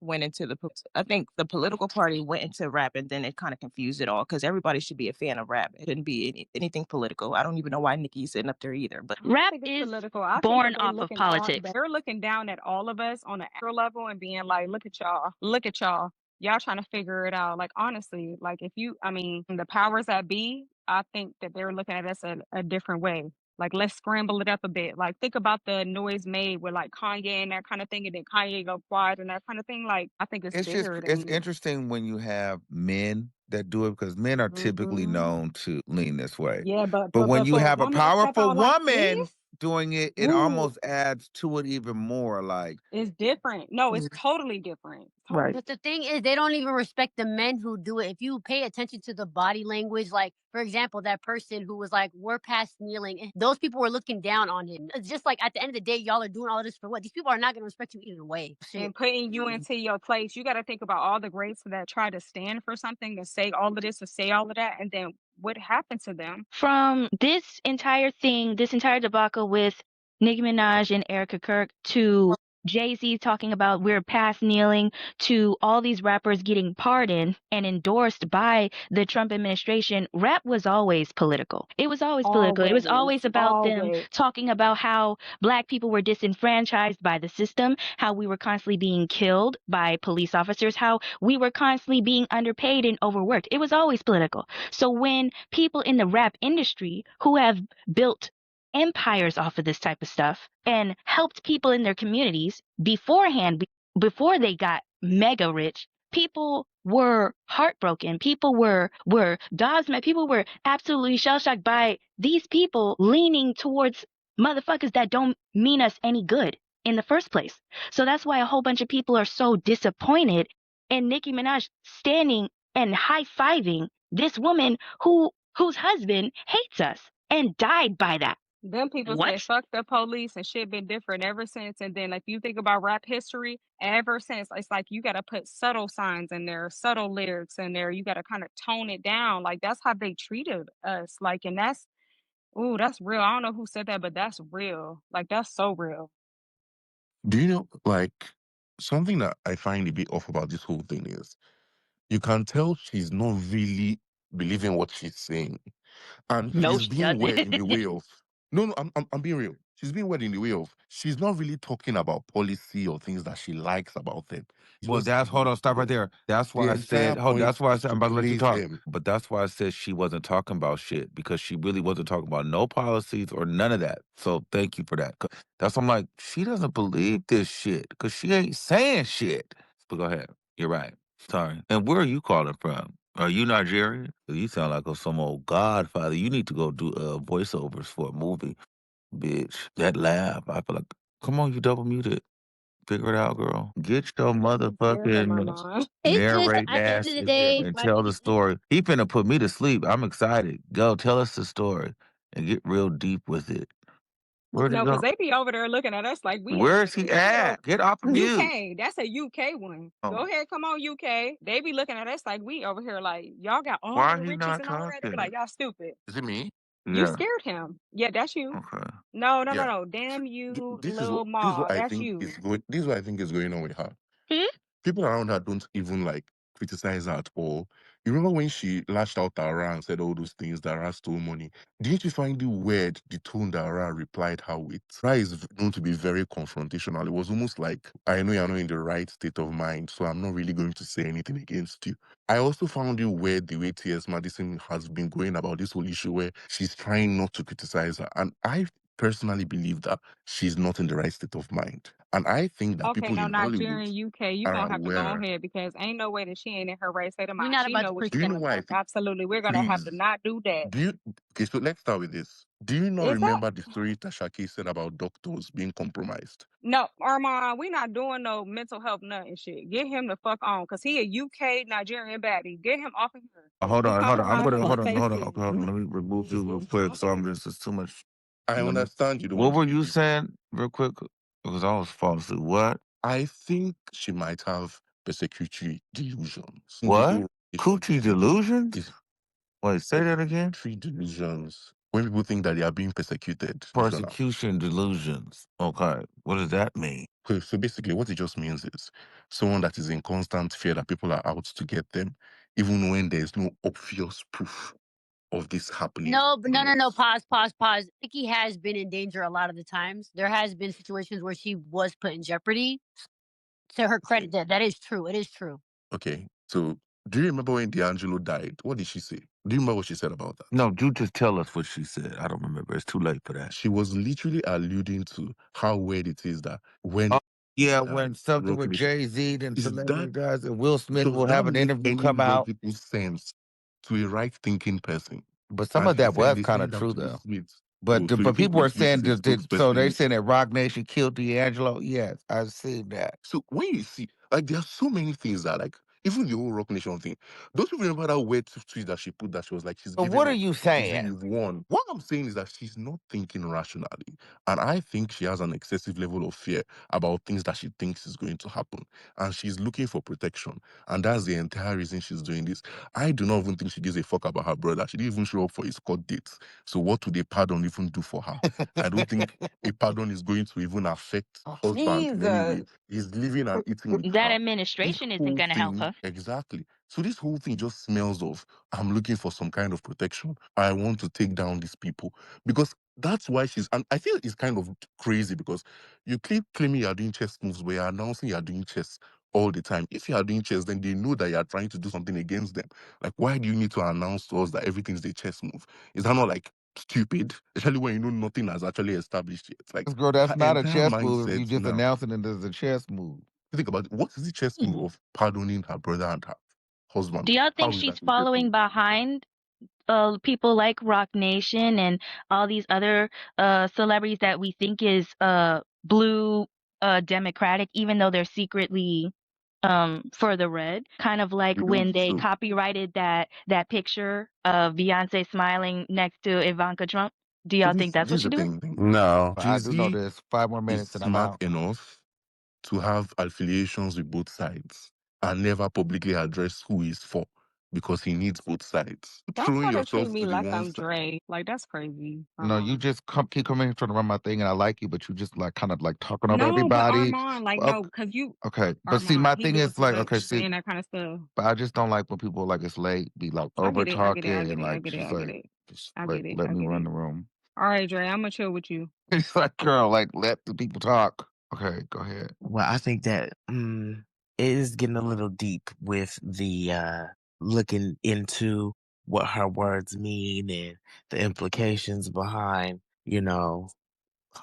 went into the. I think the political party went into rap, and then it kind of confused it all because everybody should be a fan of rap. It shouldn't be anything political. I don't even know why Nikki's sitting up there either. But I don't Rap think it's is political. I think born that off of politics. they're looking down at all of us on an extra level and being like, look at y'all. Y'all trying to figure it out. Like honestly, like if you I mean, the powers that be, I think that they're looking at us a different way. Like let's scramble it up a bit. Like think about the noise made with like Kanye and that kind of thing, and then Kanye go quiet and that kind of thing. Like I think it's bigger It's than interesting when you have men that do it because men are typically hmm known to lean this way. yeah, But when you for a have a woman to step powerful out like woman this, doing it, it ooh, almost adds to it even more. Like, it's different. No, it's Mm. totally different. Right. But the thing is, they don't even respect the men who do it. If you pay attention to the body language, like for example, that person who was like, "We're past kneeling," and those people were looking down on him. It's just like at the end of the day, y'all are doing all this for what? These people are not going to respect you either way. Shit. And putting you into your place. You got to think about all the greats that try to stand for something, to say all of this, to say all of that, and then what happened to them? From this entire thing, this entire debacle with Nicki Minaj and Erica Kirk to Jay-Z talking about we're past kneeling to all these rappers getting pardoned and endorsed by the Trump administration, rap was always political. It was always political. It was Always, always about them always. talking about how black people were disenfranchised by the system, how we were constantly being killed by police officers, how we were constantly being underpaid and overworked. It was always political. So when people in the rap industry who have built empires off of this type of stuff and helped people in their communities beforehand, before they got mega rich, people were heartbroken. People were gobsmacked. People were absolutely shell shocked by these people leaning towards motherfuckers that don't mean us any good in the first place. So that's why a whole bunch of people are so disappointed in Nicki Minaj standing and high-fiving this woman whose husband hates us and died by that. Them people What? said fuck the police and shit been different ever since. And then, like, you think about rap history, ever since, it's like you got to put subtle signs in there, subtle lyrics in there. You got to kind of tone it down. Like, that's how they treated us. Like, and ooh, that's real. I don't know who said that, but that's real. Like, that's so real. Do you know, like, something that I find a bit off about this whole thing is you can tell she's not really believing what she's saying. And No, she's she being doesn't. weird in the way of no, I'm being real. She's being weird in the way of she's not really talking about policy or things that she likes about them. well, Just that's hold on, stop right there. That's the why I entire said, hold. point That's why I is said I'm to about to let you please talk. him. But that's why I said she wasn't talking about shit because she really wasn't talking about no policies or none of that. So thank you for that. That's why I'm like, she doesn't believe this shit because she ain't saying shit. But go ahead. You're right. Sorry. And where are you calling from? Are you Nigerian? 'Cause you sound like some old godfather. You need to go do voiceovers for a movie, bitch. That laugh, I feel like, come on, you double muted. Figure it out, girl. Get your Scared my motherfucking mom. It's just narrate at the end of ass the in here day, and my tell the biggest thing. story. He finna put me to sleep. I'm excited. Go tell us the story and get real deep with it. Where'd he No, because go? they be over there looking at us like we ain't Where is with he it. You know, at? Get off of mute. UK, that's a UK one. Go Oh, ahead, come on, UK. They be looking at us like we over here like y'all got all why the he riches not and all that. They be talking? like, y'all stupid. Is it me? You Yeah. scared him. Yeah, that's you. Okay. No, no, no, Yeah. no. So Damn you, this is what little Ma. I That's think you. is going. This is what I think is going on with her. People around her don't even like criticize her at all. You remember when she lashed out at Ra and said all those things that Ra stole money? Didn't you find it weird the tone that Ra replied her with? Ra is known to be very confrontational. It was almost like, I know you're not in the right state of mind, so I'm not really going to say anything against you. I also found it weird the way T.S. Madison has been going about this whole issue where she's trying not to criticize her. And I personally believe that she's not in the right state of mind. And I think that Okay, people now in Hollywood Nigerian UK, you are gonna have to go aware. ahead because ain't no way that she ain't in her right state of We're mind. not She about know to what Do she's you preach. know feeling why I about. think? Absolutely. We're gonna have to Please, not do that. do you? Okay, so let's start with this. Do you not Is that remember the story Tashaki said about doctors being compromised? no, Armand, we not doing no mental health nothing shit. Get him the fuck on, cause he a UK Nigerian baddie. Get him off of here. Hold He on, hold on. I'm compromised gonna and hold on, hold on. Stacey. Okay, hold on. Let me remove you real quick. So I'm just it's too much. I Let me. understand you don't What want to were speak you this way. saying, real quick? Because I was falling asleep. What? I think she might have persecutory delusions. In the What? whole relation Coochie thing. delusions? Is Wait, say that again. persecutory delusions. When people think that they are being persecuted. Persecution delusions. Okay. What does that mean? Okay, so basically what it just means is someone that is in constant fear that people are out to get them, even when there's no obvious proof of this happening. No, but no. Pause, pause, pause. Nikki has been in danger a lot of the times. There has been situations where she was put in jeopardy. To her credit, that is true. It is true. Okay, so do you remember when D'Angelo died? What did she say? Do you remember what she said about that? No, you just tell us what she said. I don't remember. It's too late for that. She was literally alluding to how weird it is that when Oh, yeah, died, when something with Rock Jay-Z and is celebrity that guys and Will Smith does will that have an make interview any come out. logical sense to a right thinking person? But some And of she that said was they kind of sent out true to Will though. Smith. But Oh, so you but think people Will are Smith saying is a so they're spokesperson? saying that Rock Nation killed D'Angelo. Yes, I've seen that. So when you see, like, there are so many things that, like, even the whole Rock Nation thing. Don't you remember that weird tweet that she put that she was like, she's But giving what are up. you She's saying? you've won. What I'm saying is that she's not thinking rationally. And I think she has an excessive level of fear about things that she thinks is going to happen. And she's looking for protection. And that's the entire reason she's doing this. I do not even think she gives a fuck about her brother. She didn't even show up for his court dates. So what would a pardon even do for her? I don't think a pardon is going to even affect her husband in any way. Jesus. He's living and eating with That her. This administration isn't whole going to help thing, her. exactly. So this whole thing just smells of, I'm looking for some kind of protection. I want to take down these people. Because that's why and I feel it's kind of crazy because you keep claiming you are doing chess moves, but you're announcing you are doing chess all the time. If you are doing chess, then they know that you are trying to do something against them. Like, why do you need to announce to us that everything's a chess move? Is that not like stupid? Especially when you know nothing has actually established yet. Like, Girl, her that's not a entire chess move if you mindset just now. announcing it as a chess move. Think about it. What is the chess move of pardoning her brother and her husband? Do y'all think How is that she's a chess following move? behind people like Rock Nation and all these other celebrities that we think is blue democratic, even though they're secretly for the red? Kind of like You don't when think they so? copyrighted that picture of Beyonce smiling next to Ivanka Trump. Do So y'all think that's this what is she's the doing? thing. No. I do know Jay-Z this. 5 more is minutes and I'm smart out. enough to have affiliations with both sides and never publicly address who he's for because he needs both sides. Don't Throwing try to treat yourself me to the like one I'm side. Dre. Like that's crazy, No, you Armand. just keep coming here trying to run my thing and I like you, but you just like kind of like talking over No, but everybody. Armand, like Well, no, because you okay. But see, Armand, my he thing doing is too like, much okay, see, saying that kind of stuff. but I just don't like when people like it's late, be like I over get it, I get it, I talking get and it, I like get it, she's I get like, it. just I like get it, let I me get run it. the room. All right, Dre, I'm gonna chill with you. It's like, girl, like let the people talk. Okay, go ahead. Well, I think that it is getting a little deep with the looking into what her words mean and the implications behind,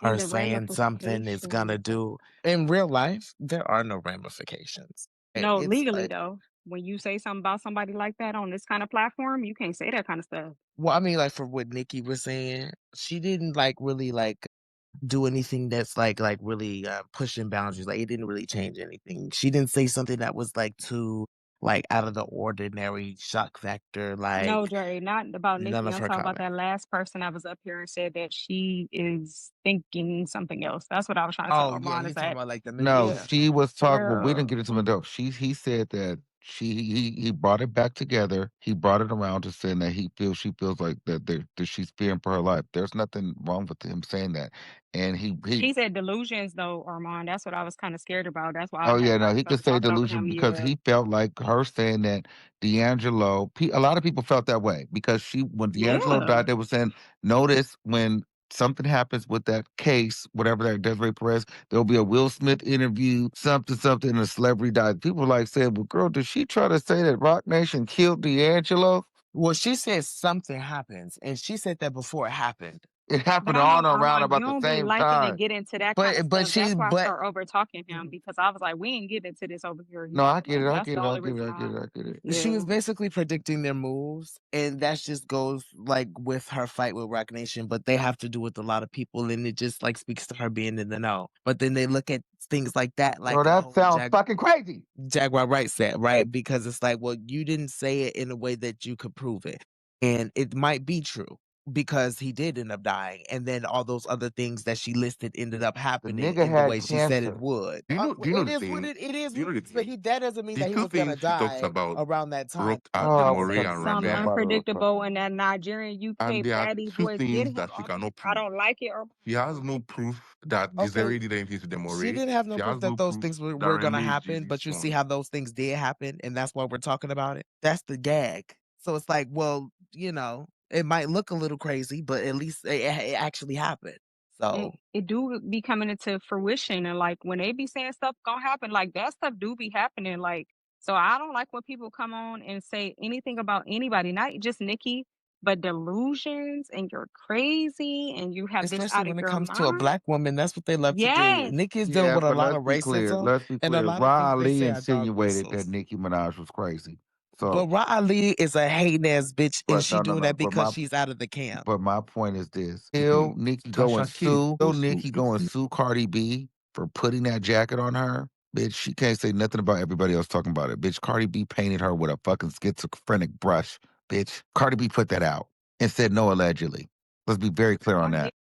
And her the saying something is gonna ramifications. do. In real life, there are no ramifications. No, It's legally like, though. When you say something about somebody like that on this kind of platform, you can't say that kind of stuff. well, I mean, like for what Nikki was saying, she didn't like really like do anything that's like really pushing boundaries. Like it didn't really change anything. She didn't say something that was like too like out of the ordinary shock factor, like No, Dre, not about none Nicki. of I'm her talking about comment. that last person that was up here and said that she is thinking something else. That's what I was trying to tell Oh yeah, Armand is you talking that, about like the No, minister? she was talking. Well, we didn't girl, get into the dope. He said that he brought it back together. He brought it around to saying that she feels like that she's fearing for her life. There's nothing wrong with him saying that, and he he said delusions though, Armand. That's what I was kind of scared about. That's why I oh had yeah, no, like he could started say talking over delusion him. because Yeah, he felt like her saying that a lot of people felt that way because when D'Angelo yeah. died, they were saying, notice when something happens with that case, whatever that Desiree Perez, there'll be a Will Smith interview, something, and a celebrity died. People were like saying, well, girl, did she try to say that Rock Nation killed D'Angelo? Well, she said something happens, and she said that before it happened. It But happened I on know or around Armand, you about the don't be same liking to time. get into that kind of stuff. That's why I But start over talking him because I was like, we ain't getting into this over here No, yet. I get Like it. I that's get the it. I only get it. reason I get I, it. I get it. she yeah. was basically predicting their moves, and that just goes like with her fight with Rock Nation. But they have to do with a lot of people, and it just like speaks to her being in the know. But then they look at things like that, Girl, like that oh, sounds fucking crazy. Jaguar Wright said, right? Because it's like, well, you didn't say it in a way that you could prove it, and it might be true because he did end up dying, and then all those other things that she listed ended up The happening nigga in the had way she said it cancer. would. Do you know It the is what thing? it is. Do you know the But thing? that doesn't mean The that he two was gonna things she talks die about, around that time. Rock, Oh, I was Demore trying to and drink Some me up Ramel, out of real quick. unpredictable and that Nigerian and UK there are baddie two voice get things him that she off of here. cannot I prove. don't like it or She has no proof that Okay, Desiree did anything to she Demore. didn't have no She proof has that no those proof things that were gonna Remy is happen, Jay-Z's but you see son. how those things did happen, and that's why we're talking about it. That's the gag. So it's like, well, it might look a little crazy, but at least it actually happened. it, So it do be coming into fruition and like when they be saying stuff gonna happen, like that stuff do be happening. Like so I don't like when people come on and say anything about anybody, not just Nikki, but delusions and you're crazy and you have this especially out of when it your comes to a mind. black woman, that's what they love to do. Yes. Nikki is dealing Yeah, with a but lot let's of be clear. racism, Let's be and a clear. lot of Ra things they Ali say are dog insinuated that whistles. Nicki Minaj was crazy. But So, Riley is a hating ass bitch, and but she no, no, doing no. that because she's out of the camp. But my point is this: Still, Nicki go and sue Cardi B for putting that jacket on her. Bitch, she can't say nothing about everybody else talking about it. Bitch, Cardi B painted her with a fucking schizophrenic brush. Bitch, Cardi B put that out and said no allegedly. Let's be very clear on I get that.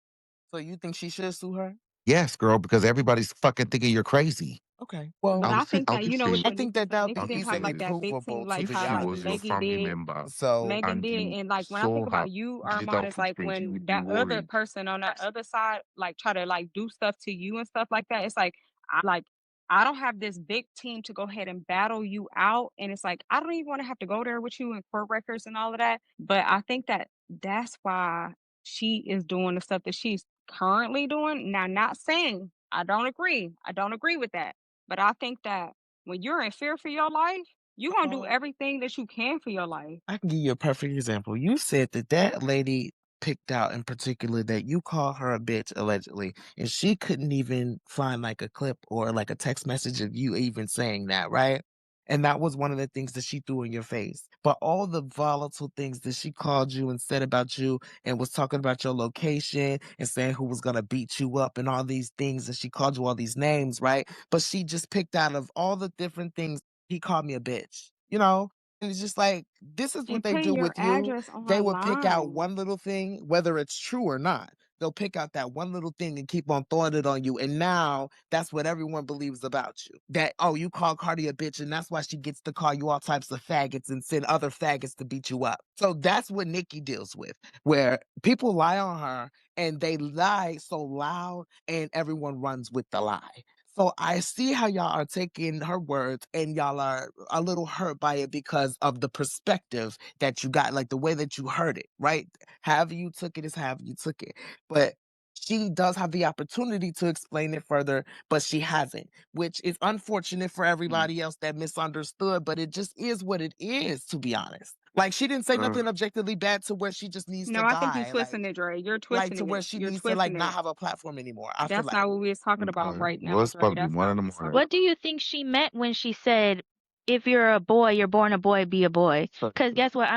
So you think she should sue her? Yes, girl, because everybody's fucking thinking you're crazy. Okay. Well, but I think I'll that keep you know saying with I the think Nikki that thing, that'll Nikki I'll be didn't keep have saying like easily that this. big provable, team to like If be how she like was your honest. Megan family did. member So Megan and did, you and like when I saw think her about you, digital Armand, it's like footprint, you when would be that other worried. person on that other side like try to like do stuff to you and stuff like that. It's like I don't have this big team to go ahead and battle you out, and it's like I don't even want to have to go there with you and court records and all of that. But I think that that's why she is doing the stuff that she's currently doing. Now, not saying I don't agree. I don't agree with that, but I think that when you're in fear for your life, you're gonna do everything that you can for your life. I can give you a perfect example. You said that lady picked out in particular that you called her a bitch allegedly, and she couldn't even find like a clip or like a text message of you even saying that, right? And that was one of the things that she threw in your face. But all the volatile things that she called you and said about you and was talking about your location and saying who was going to beat you up and all these things, and she called you all these names, right? But she just picked out of all the different things, he called me a bitch, And it's just like, this is what And they putting do your with you. address They would pick out online. one little thing, whether it's true or not. They'll pick out that one little thing and keep on throwing it on you. And now that's what everyone believes about you. That, oh, you call Cardi a bitch, and that's why she gets to call you all types of faggots and send other faggots to beat you up. So that's what Nicki deals with, where people lie on her and they lie so loud and everyone runs with the lie. So I see how y'all are taking her words and y'all are a little hurt by it because of the perspective that you got, like the way that you heard it, right? However you took it is however you took it. But she does have the opportunity to explain it further, but she hasn't, which is unfortunate for everybody else that misunderstood, but it just is what it is, to be honest. Like she didn't say nothing objectively bad to where she just needs No, to I think you die. twisting it, Dre. You're Like twisting to where it. she You're needs to like twisting not it. have a platform anymore. I feel That's like not what we was talking about Okay. right Well, now, it's about Dre. to be That's one not in the what we was morning. talking What do about. you think she meant when she said, "If you're a boy, you're born a boy, be a boy"? Because guess what?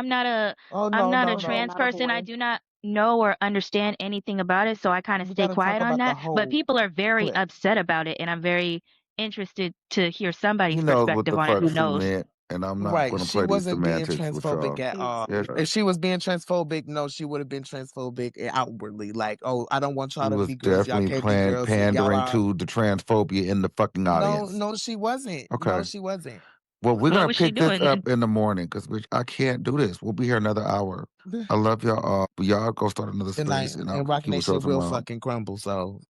oh I'm no, not a no, Boy, no. trans not a person. I boy. do not know or understand anything about it, so I kind of We stay gotta talk quiet on about the that. But whole people are very clip. upset about it, and I'm very interested to hear He somebody's knows what perspective the on it fuck who she knows. meant. and I'm not Right. gonna She play these wasn't being semantics with transphobic y'all. at all. Yeah. If she was being transphobic, no, she would have been transphobic outwardly. Like, oh, I don't want She y'all to was be girls. Y'all definitely can't be girls. Y'all pandering are. to the transphobia in the fucking No, audience. no, she wasn't. Okay. No, she wasn't. Well, we're What gonna was she pick this doing? up in the morning because I can't do this. We'll be here another hour. I love y'all. Y'all go start another Good night. space, and I'll And Rock keep with Nation y'all will tomorrow. fucking crumble. So